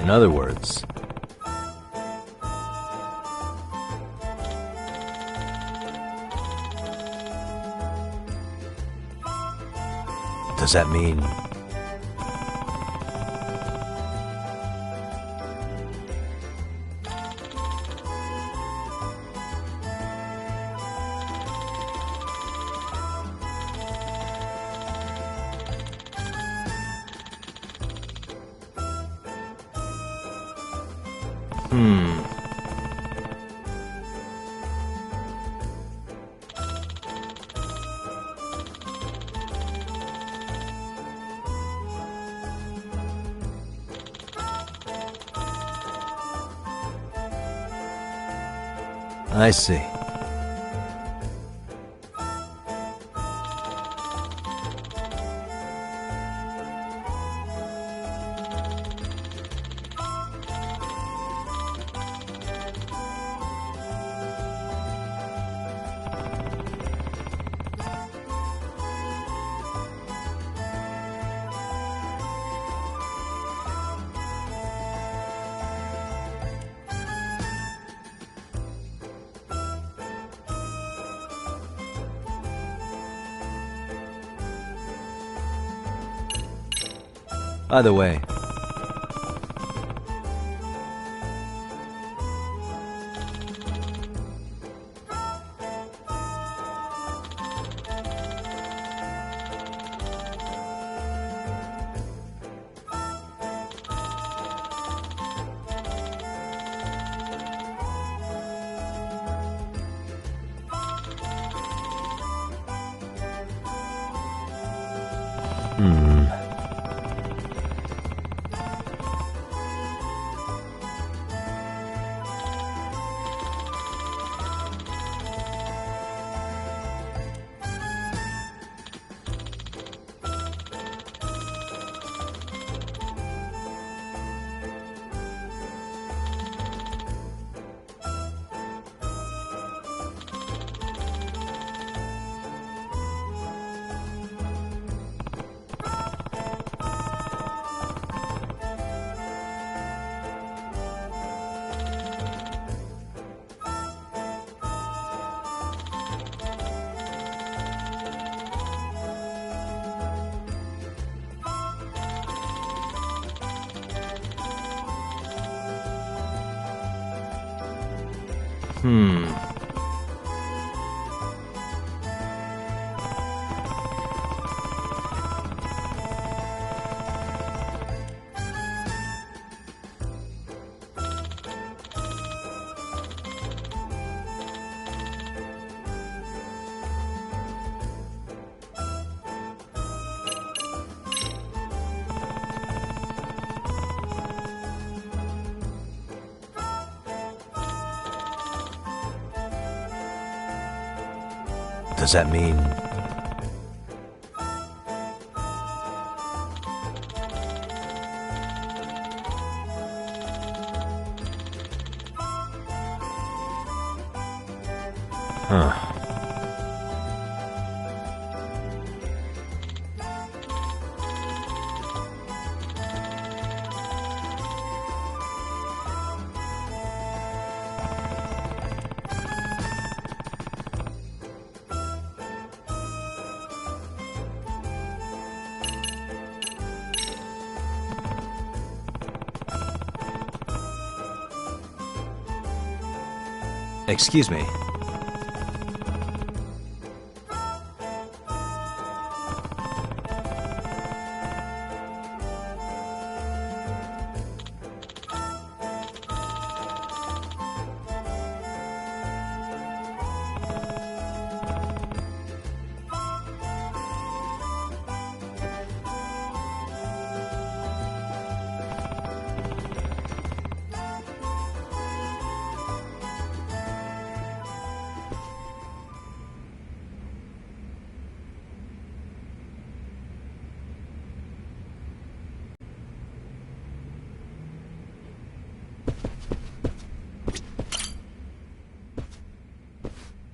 in other words, does that mean... I see. By the way, does that mean... Huh. Excuse me.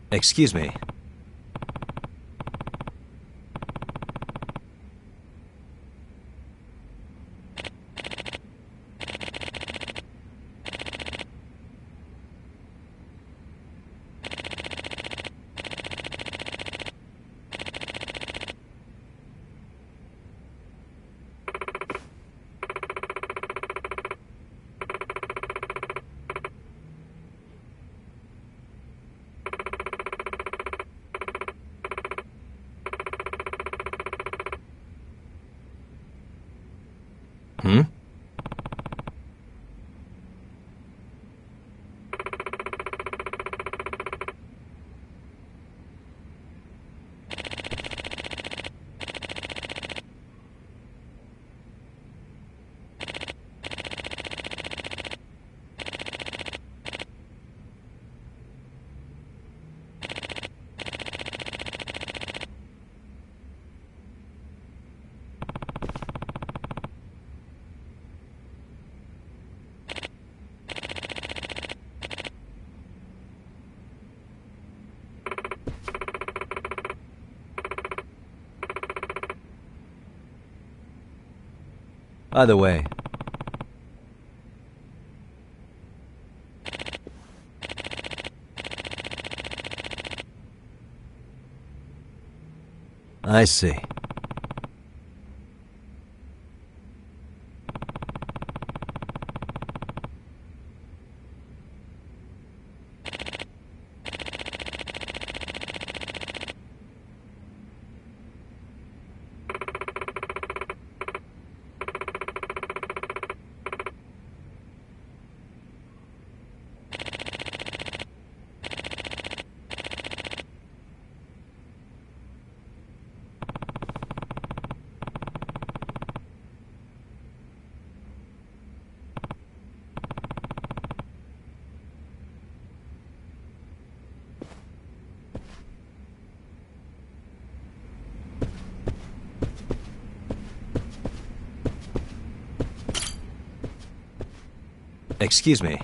Excuse me. Hmm? Either way. I see. Excuse me.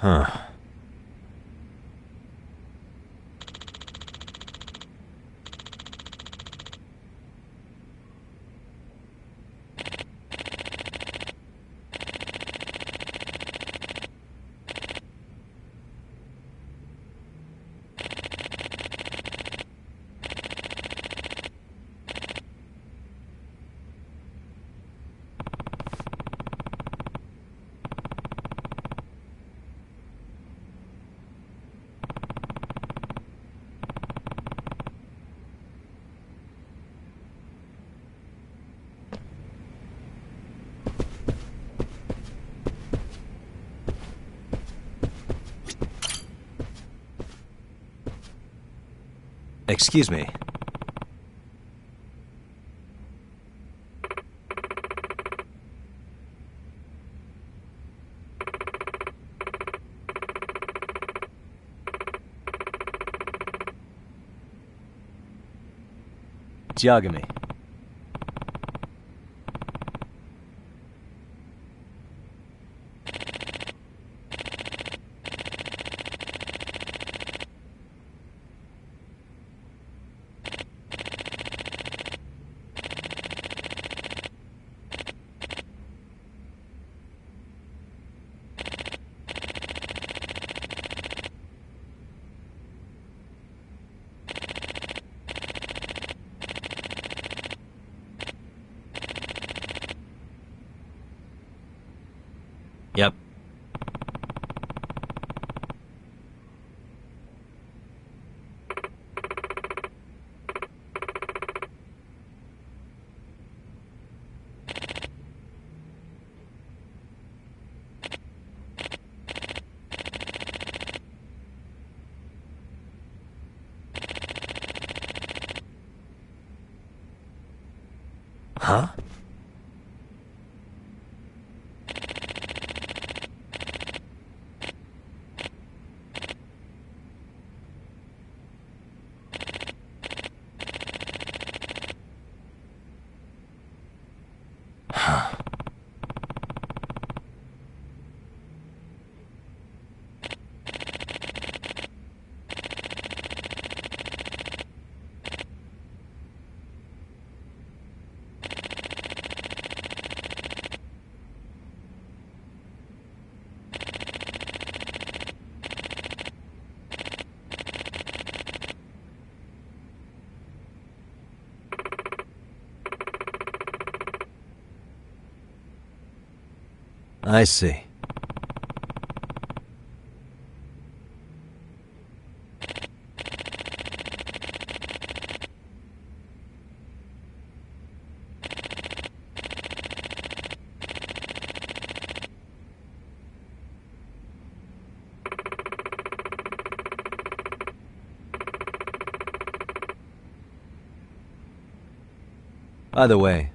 Huh. Excuse me. Yagami. Yep. Huh? I see. By the way,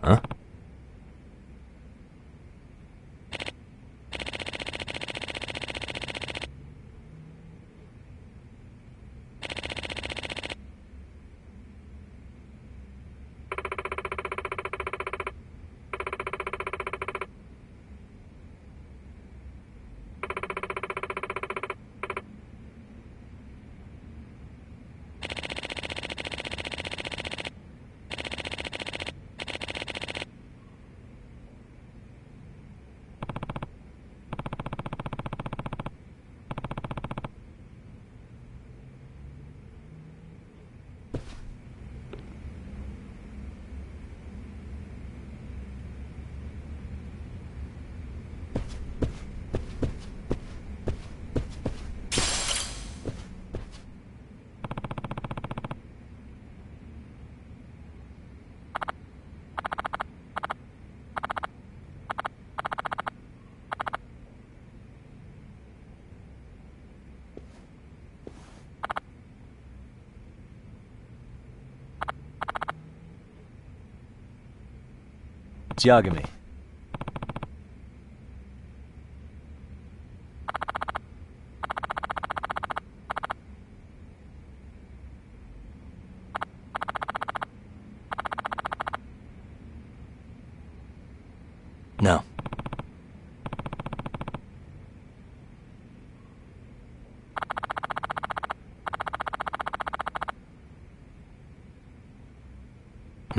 huh? Yagami. No.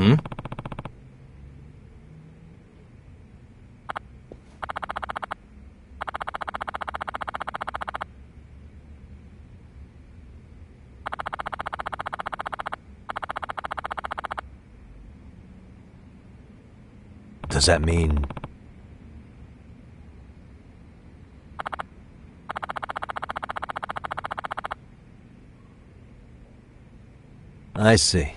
Hmm? Does that mean... I see.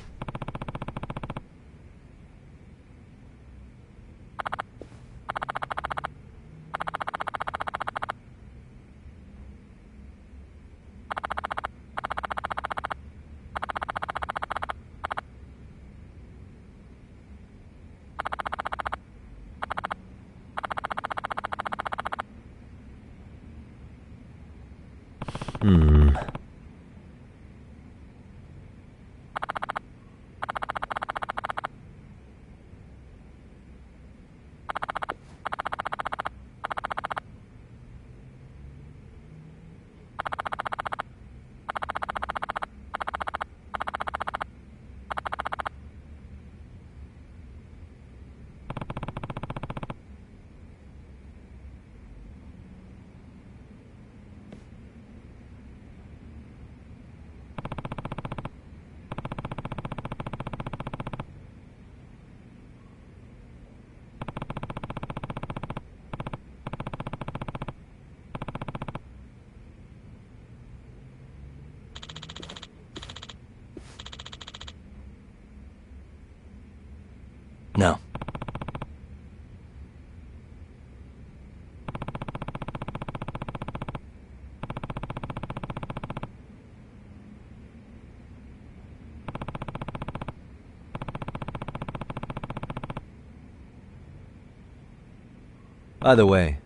Hmm. No. By the way,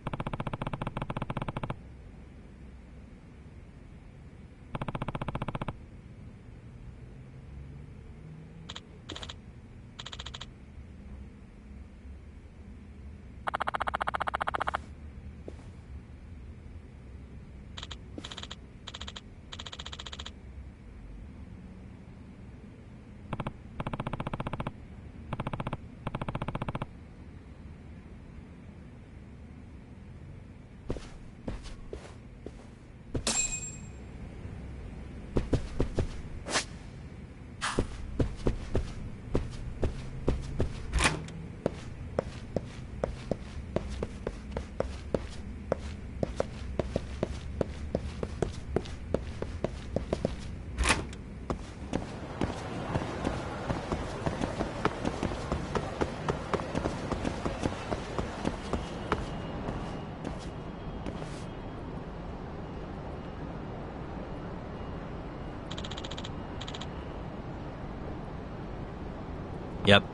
yep.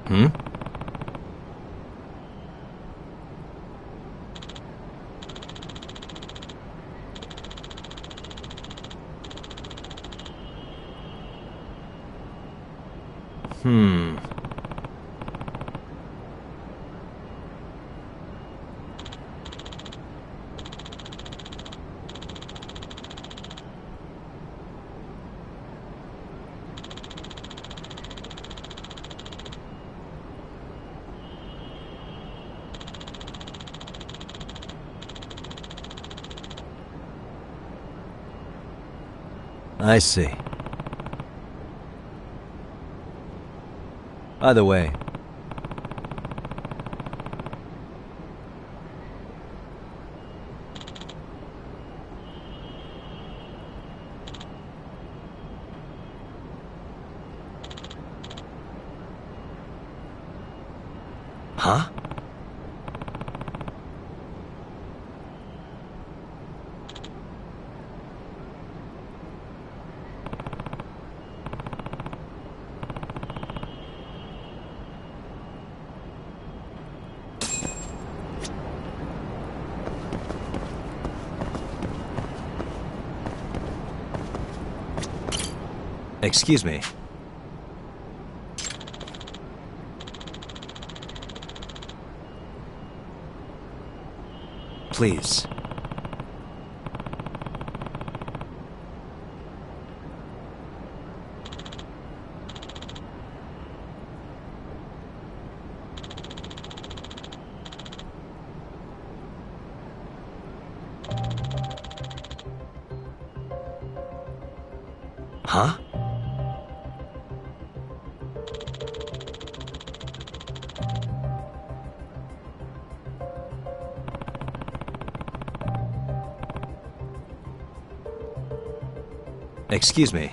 Hmm? Hmm. I see. By the way, huh? Excuse me. Please. Huh? Excuse me.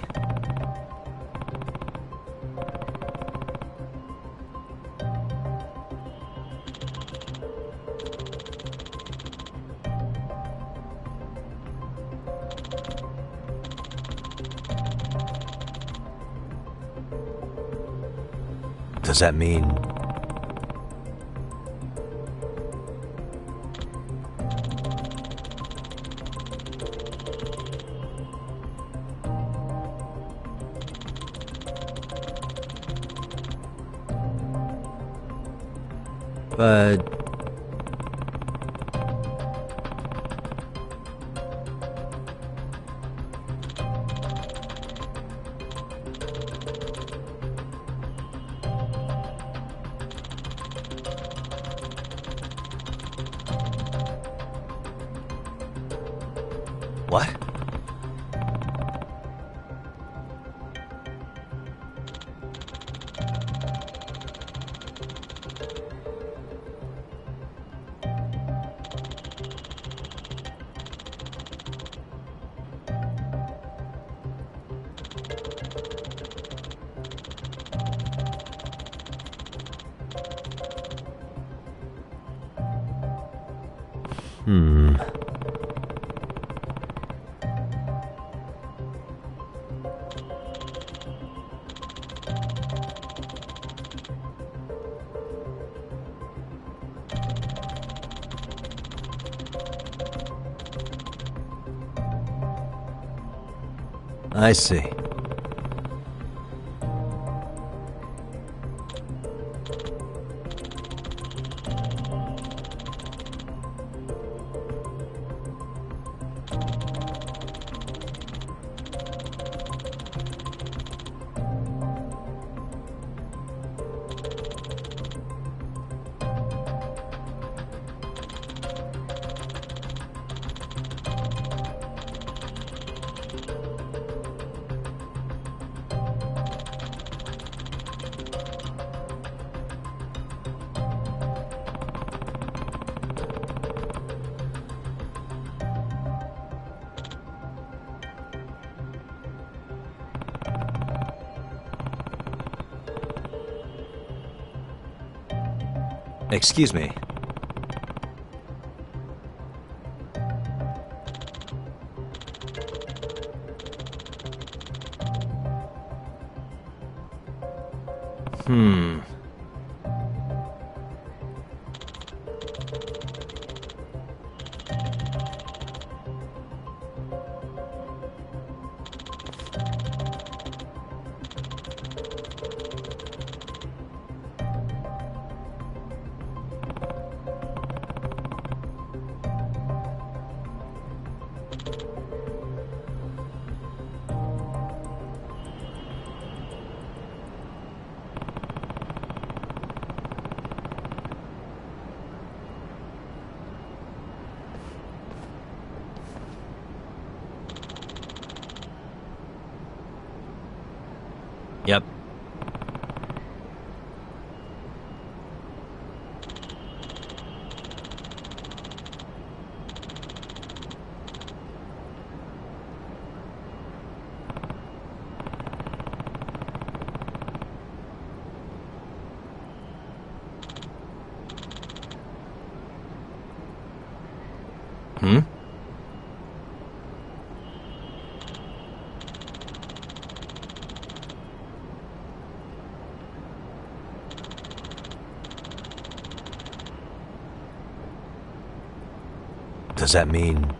Does that mean... But... What? I see. Excuse me. Yep. Does that mean...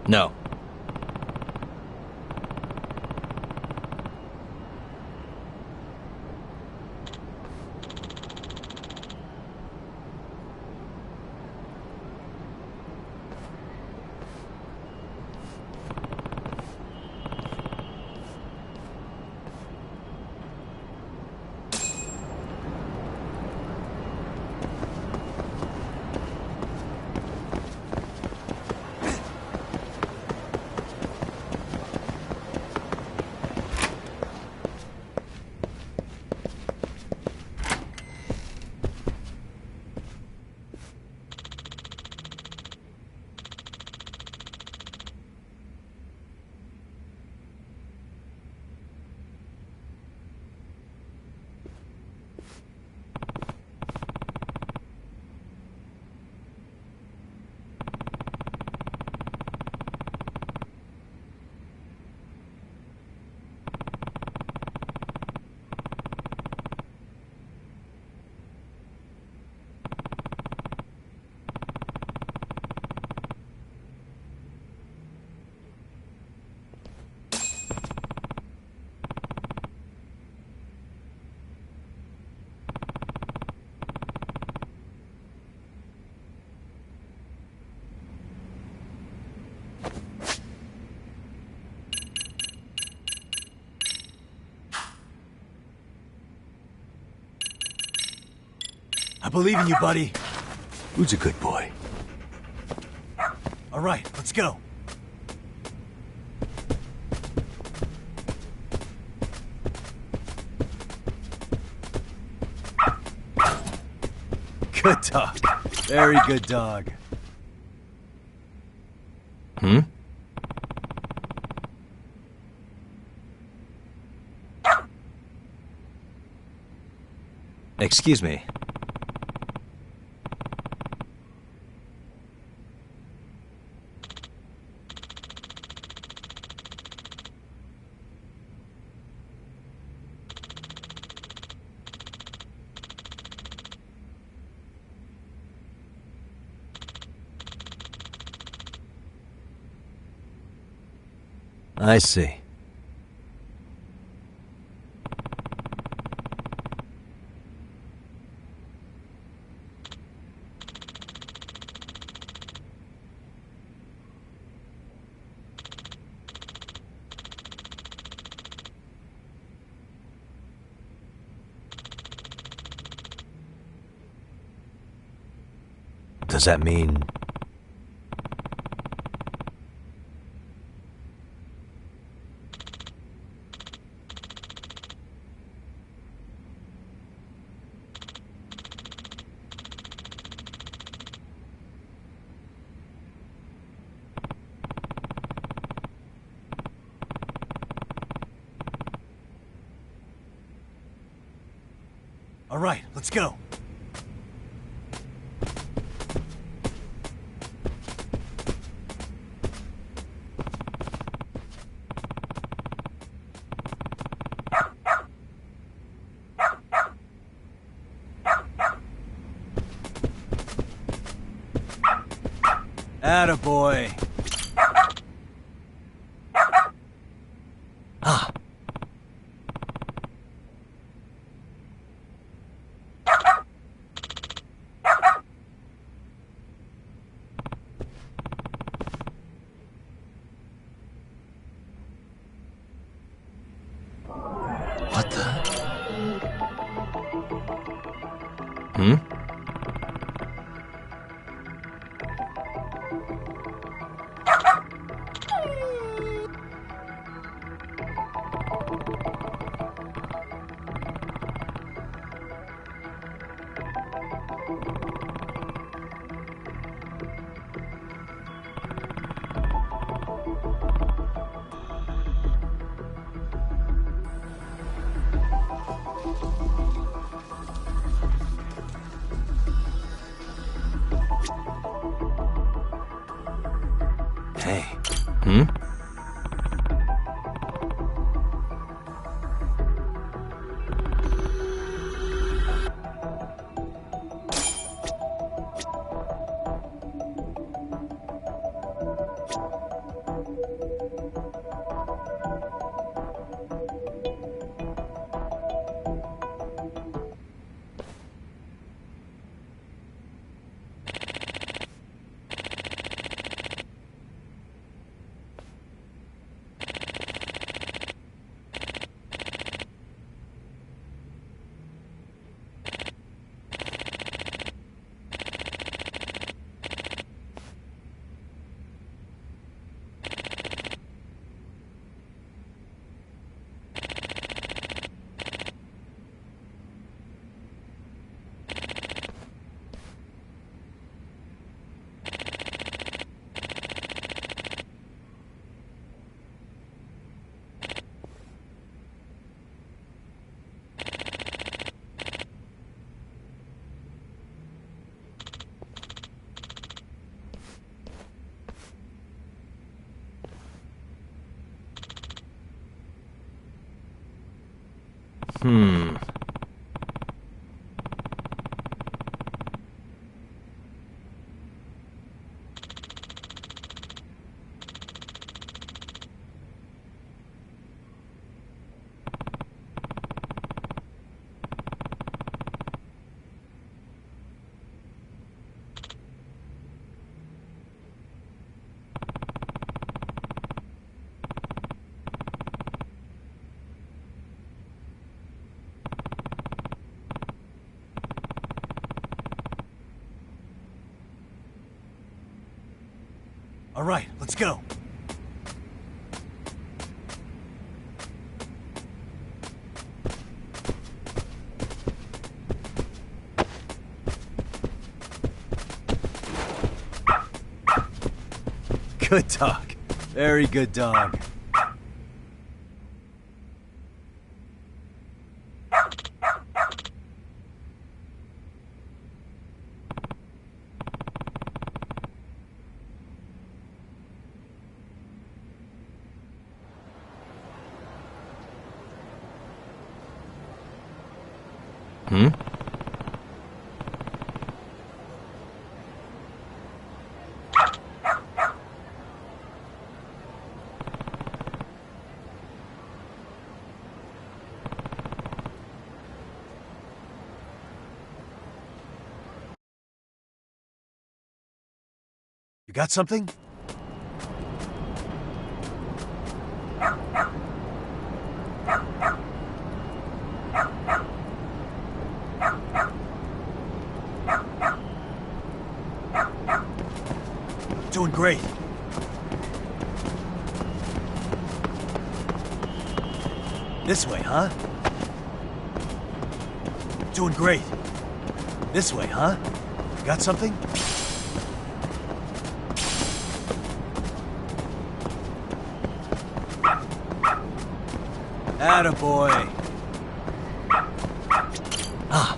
No. I believe in you, buddy. Who's a good boy? All right, let's go. Good dog. Very good dog. Hmm? Excuse me. I see. Does that mean... All right, let's go. Attaboy. Ah. What the? Hmm? Hey. Hmm? All right, let's go. Good dog. Very good dog. You got something? Doing great. This way, huh? Doing great. This way, huh? Got something? Attaboy. Ah.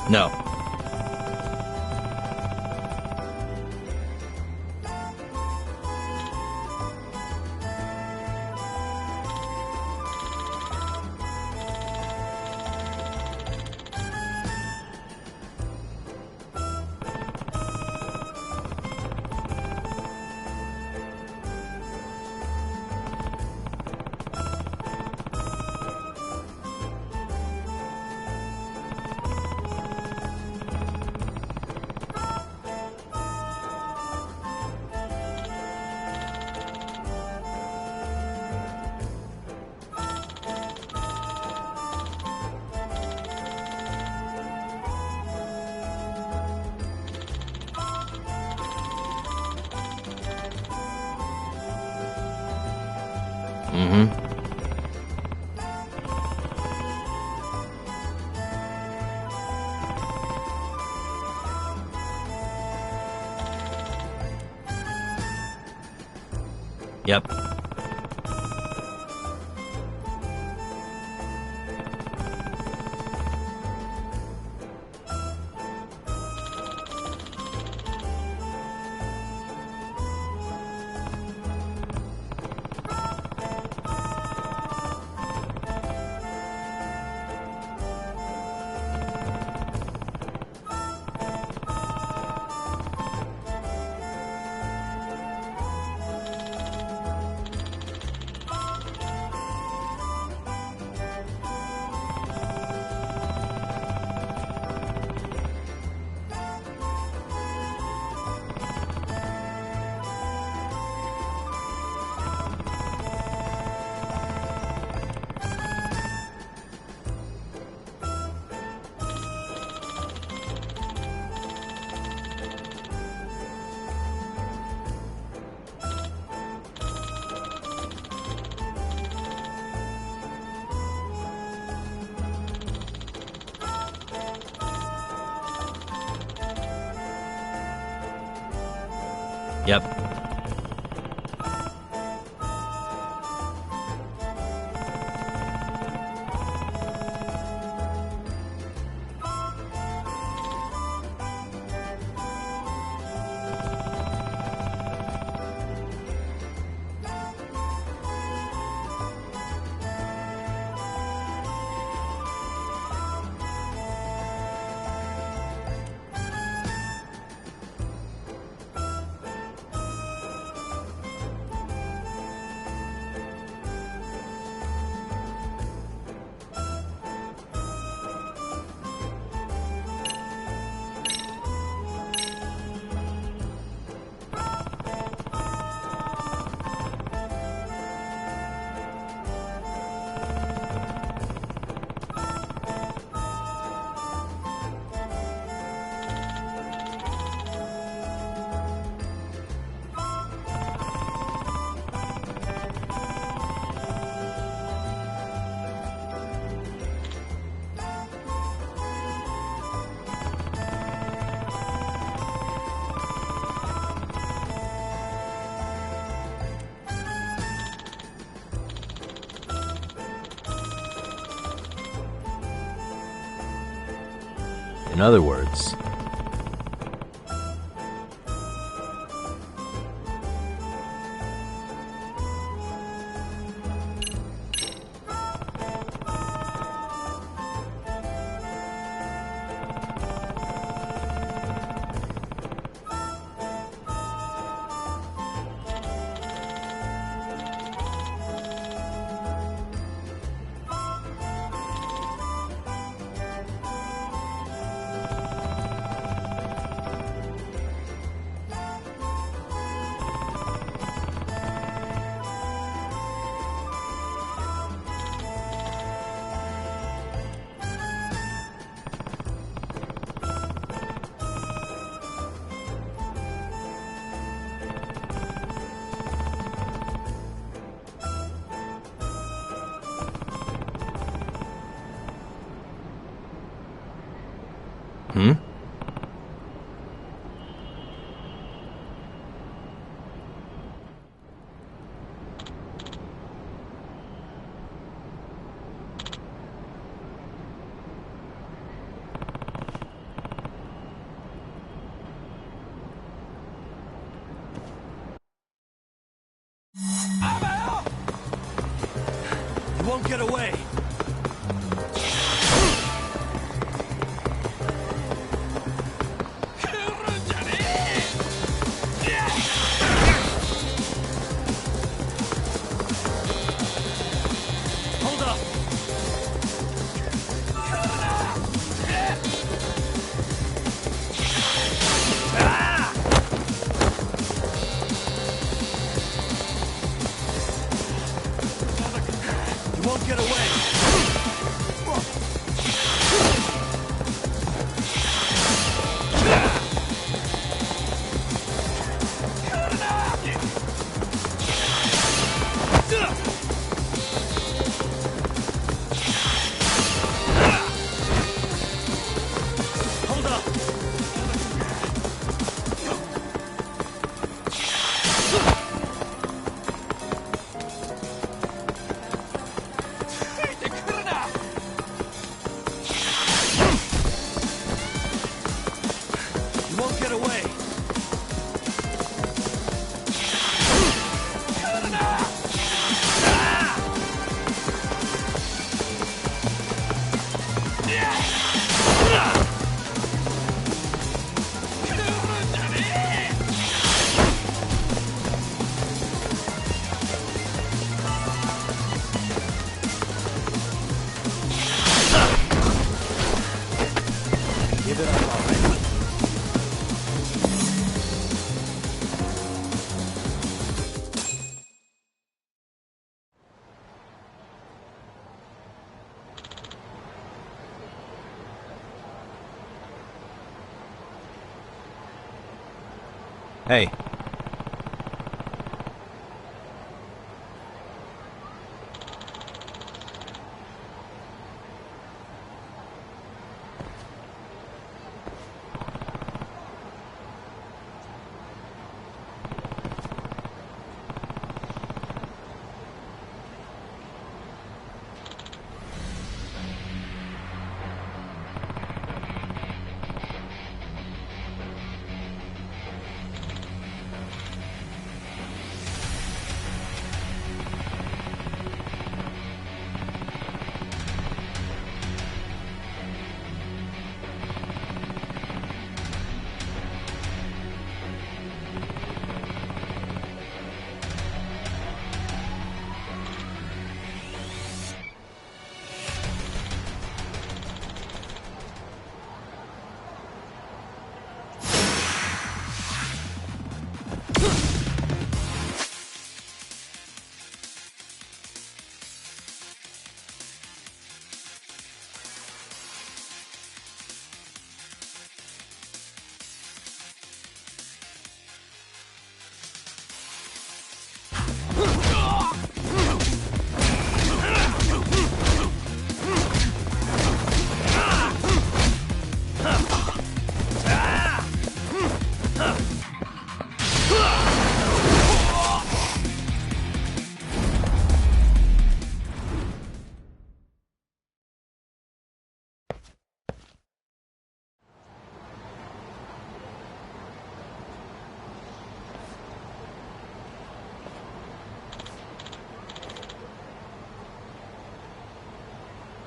No. Mm-hmm. Yep. Yep. In other words, get away! Hey.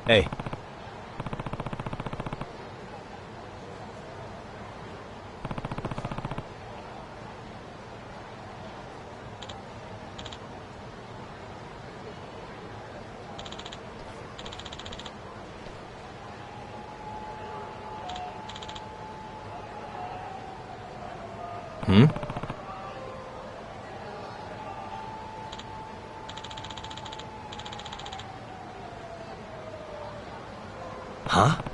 Hey. Hmm? Huh?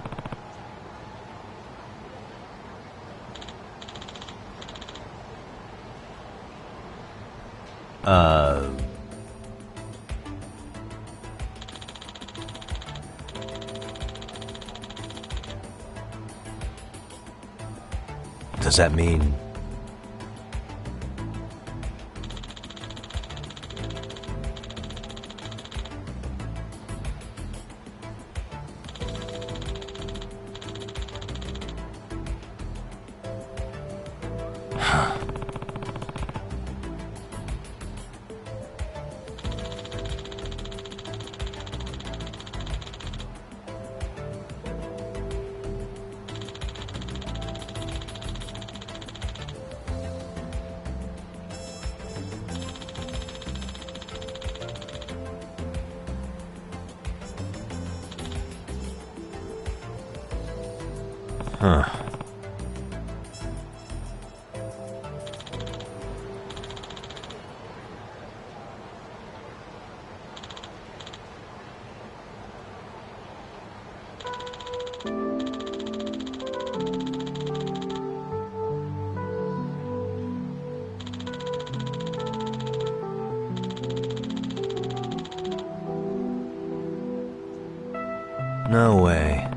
Does that mean... Huh. No way.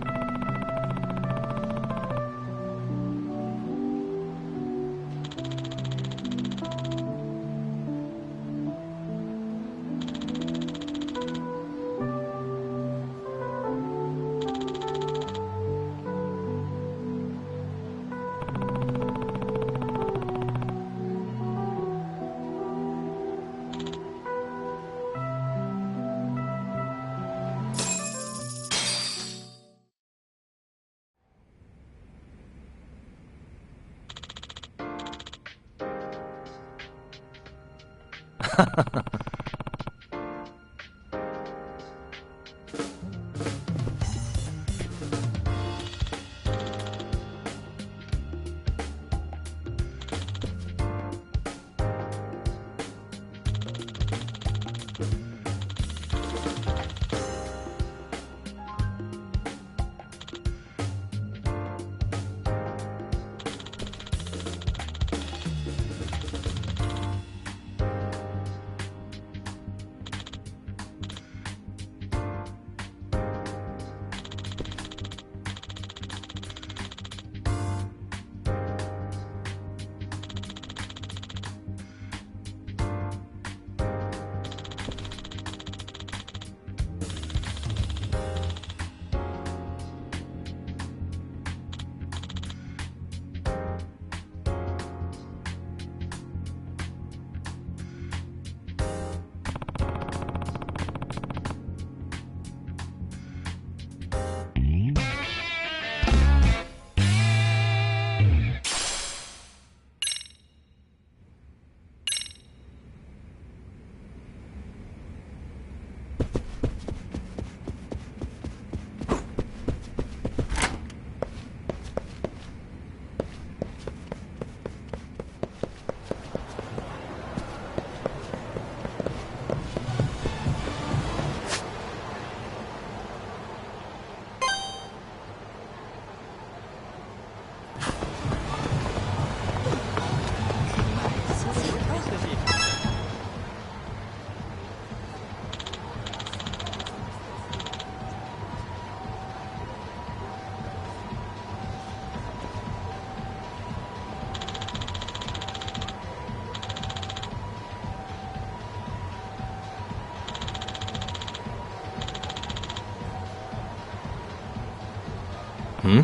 Hmm?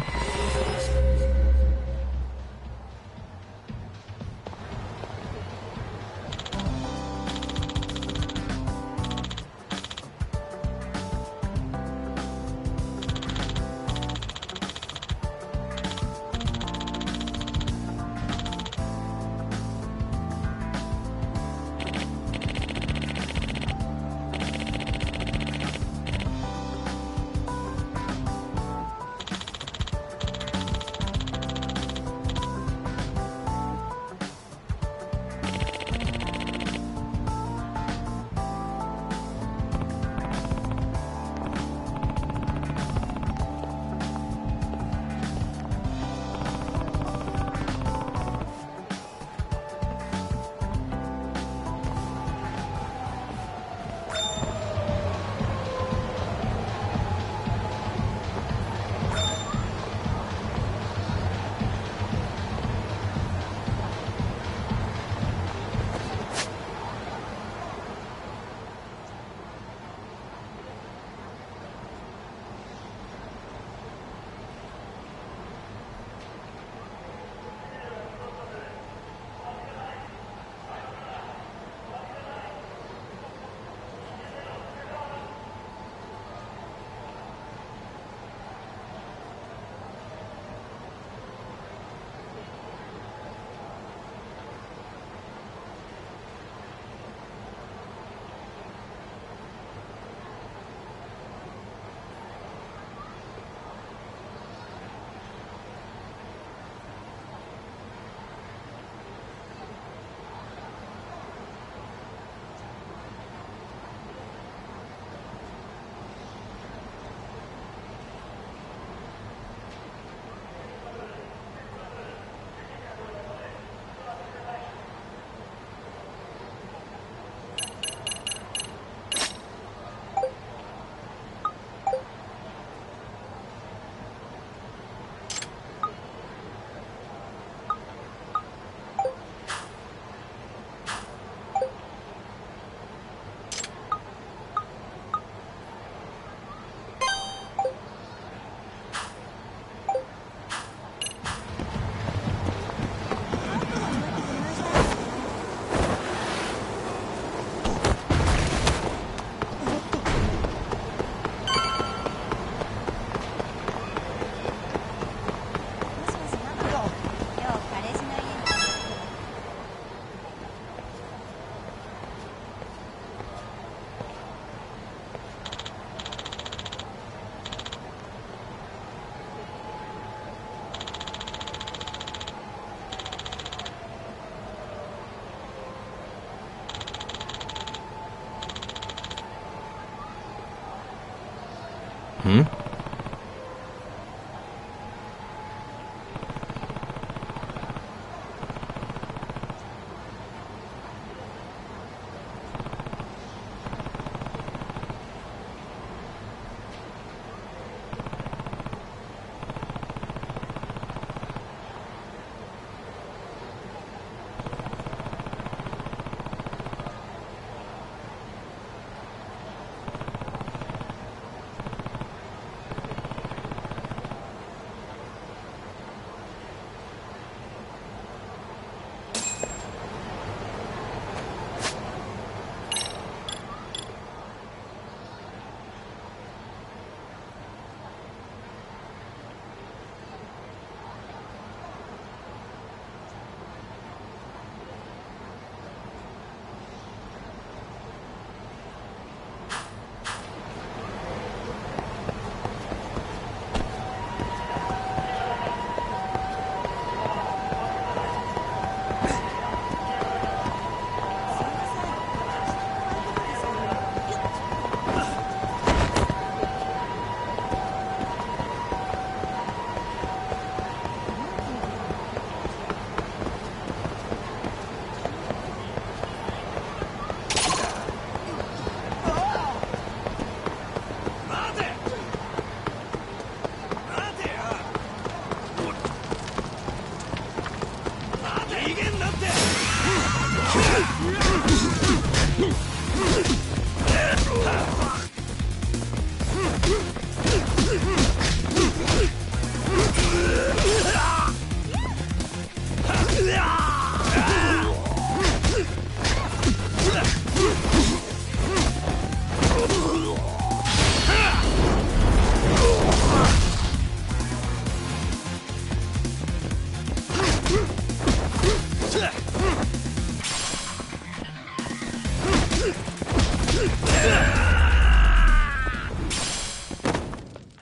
Hmm?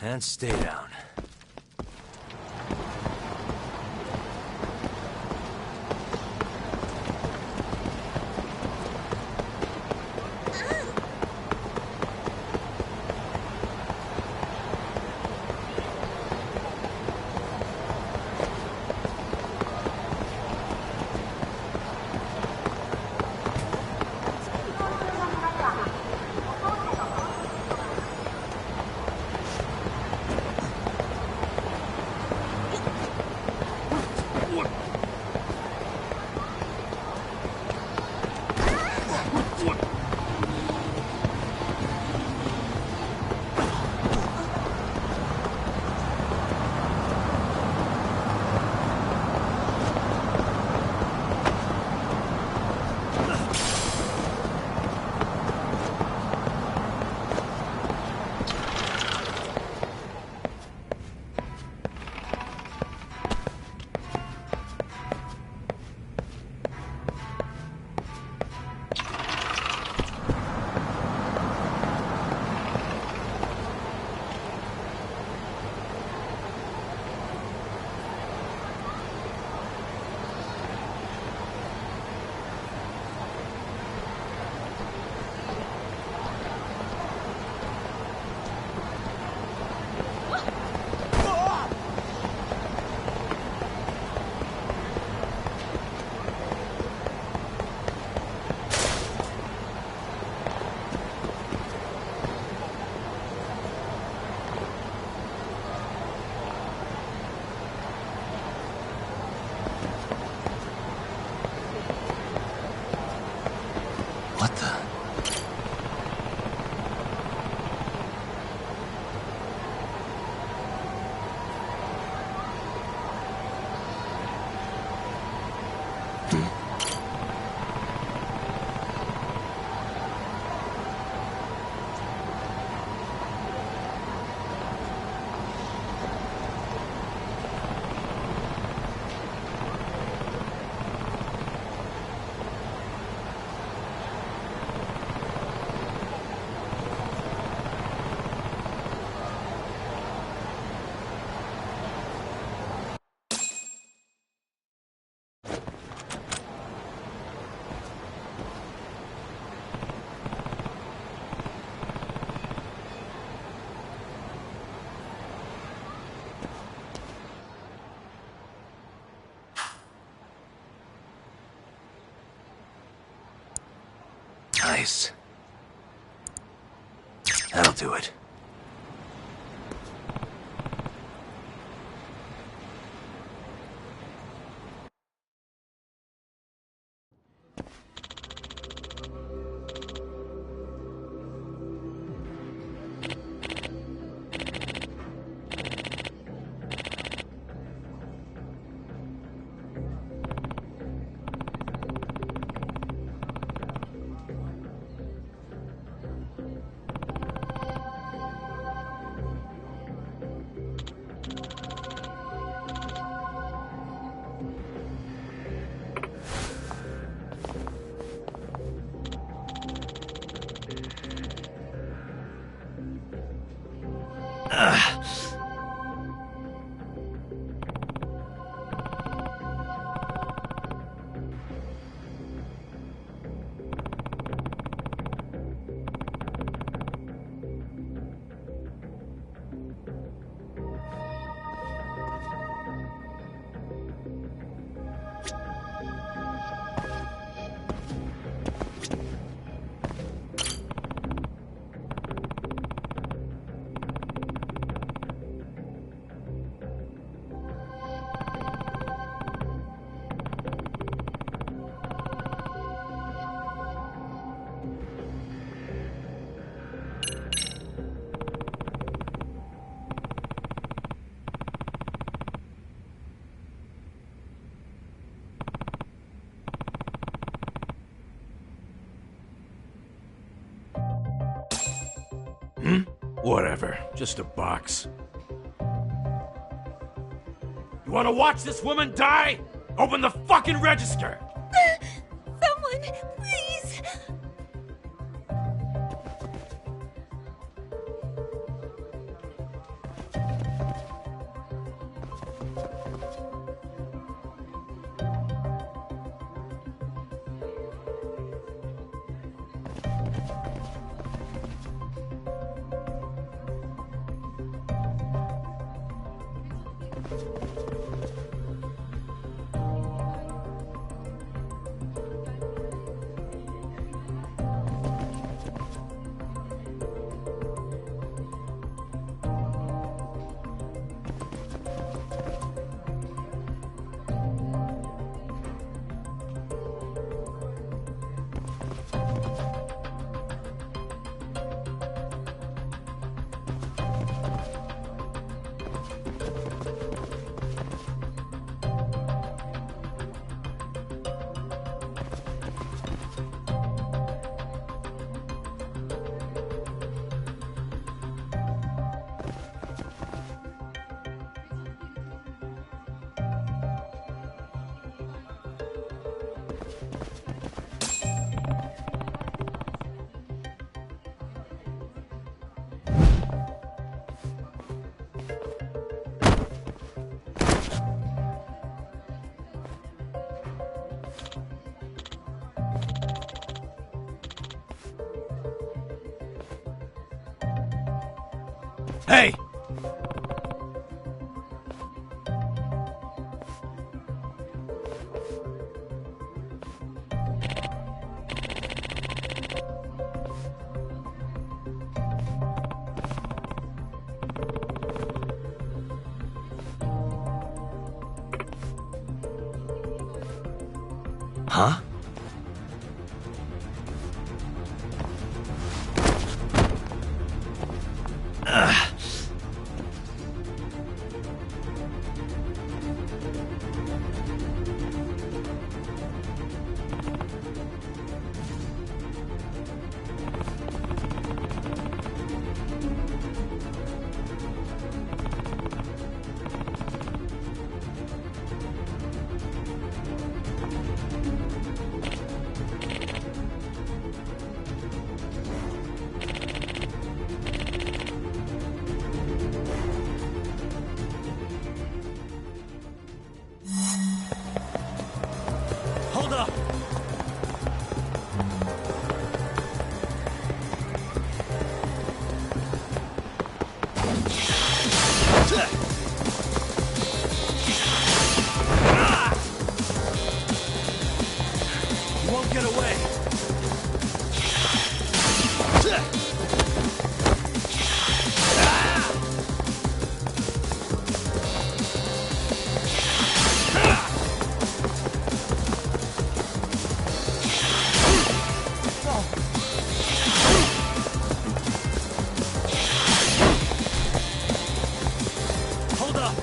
And stay down. Nice. That'll do it. Whatever. Just a box. You wanna watch this woman die? Open the fucking register! Someone, please! Hey! Huh? up!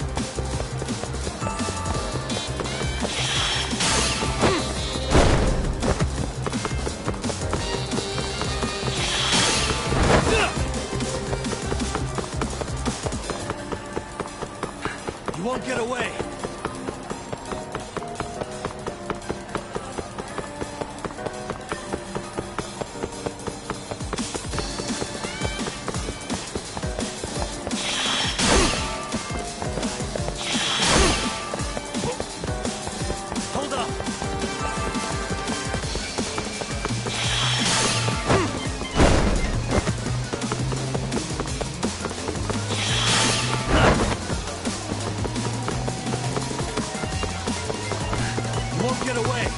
You won't get away. Hold up! You won't get away.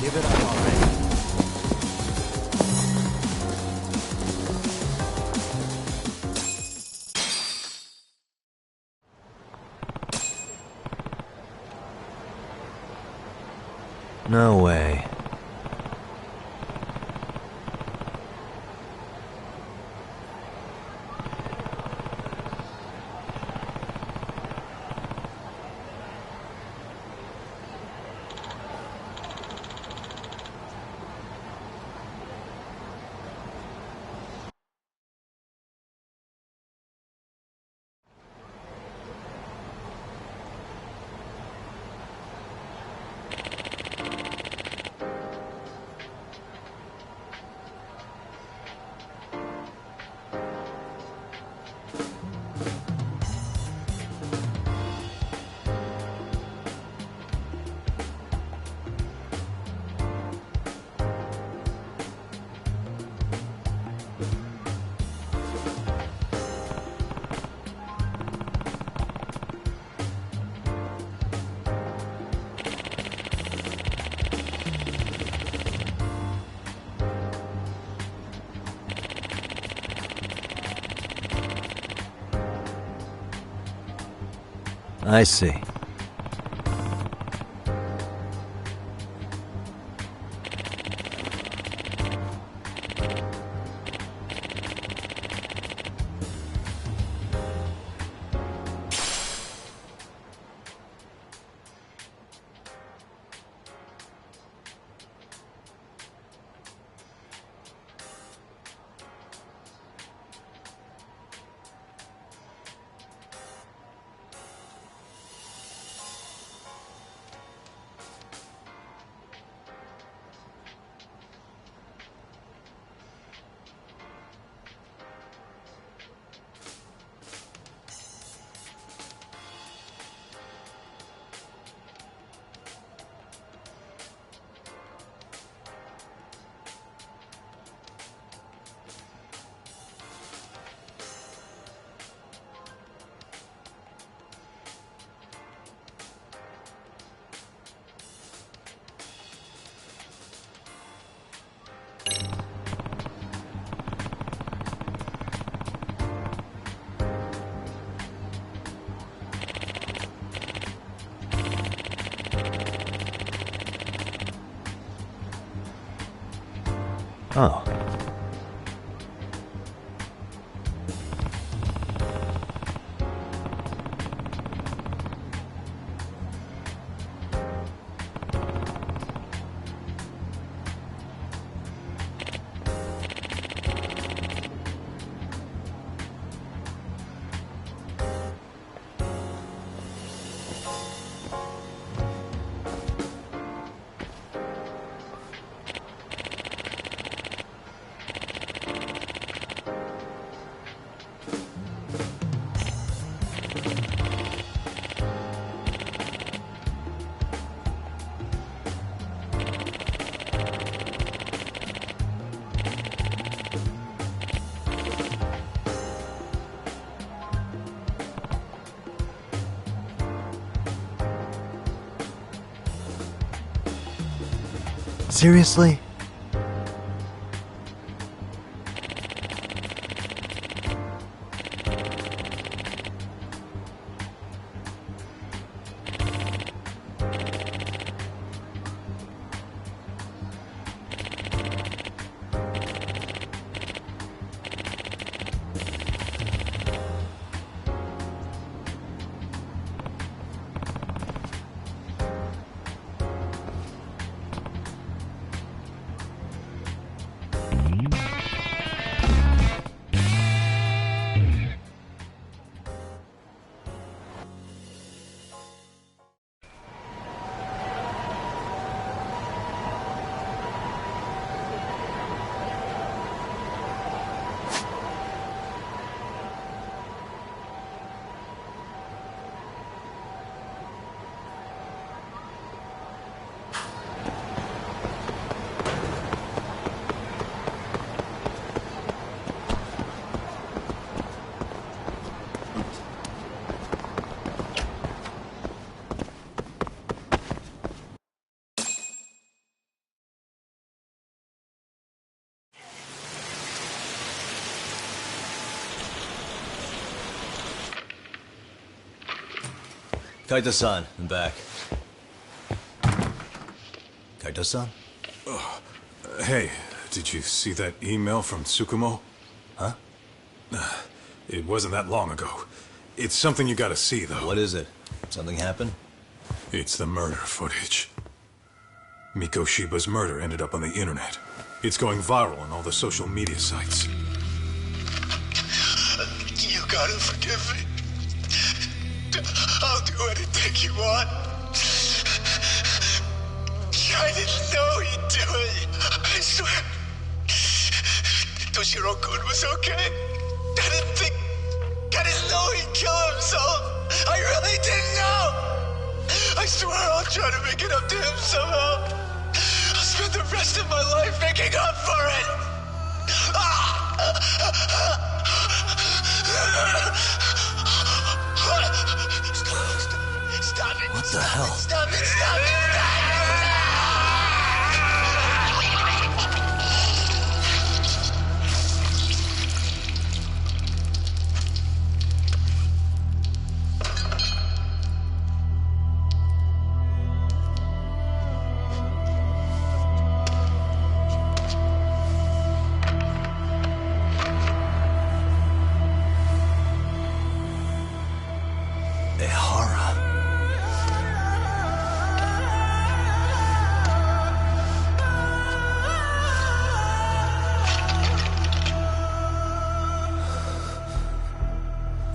Give it up already. No way. I see. Oh. Seriously? Kaito-san, I'm back. Kaito-san? Hey, did you see that email from Tsukumo? Huh? It wasn't that long ago. It's something you gotta see, though. What is it? Something happened? It's the murder footage. Mikoshiba's murder ended up on the internet. It's going viral on all the social media sites. You gotta forgive me. I'll do anything you want. I didn't know he'd do it. I swear. Toshiro-kun was okay. I didn't know he'd kill himself. I really didn't know. I swear I'll try to make it up to him somehow. I'll spend the rest of my life making up for it. Stop it. What the hell? Stop it. Stop it.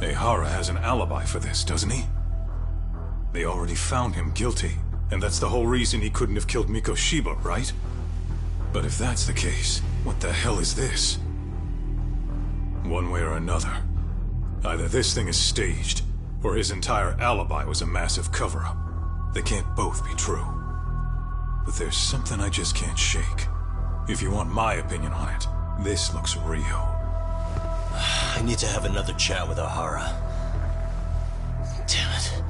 Ehara has an alibi for this, doesn't he? They already found him guilty, and that's the whole reason he couldn't have killed Mikoshiba, right? But if that's the case, what the hell is this? One way or another, either this thing is staged, or his entire alibi was a massive cover-up. They can't both be true. But there's something I just can't shake. If you want my opinion on it, this looks real. I need to have another chat with Ehara. Damn it.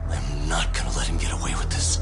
I'm not gonna let him get away with this.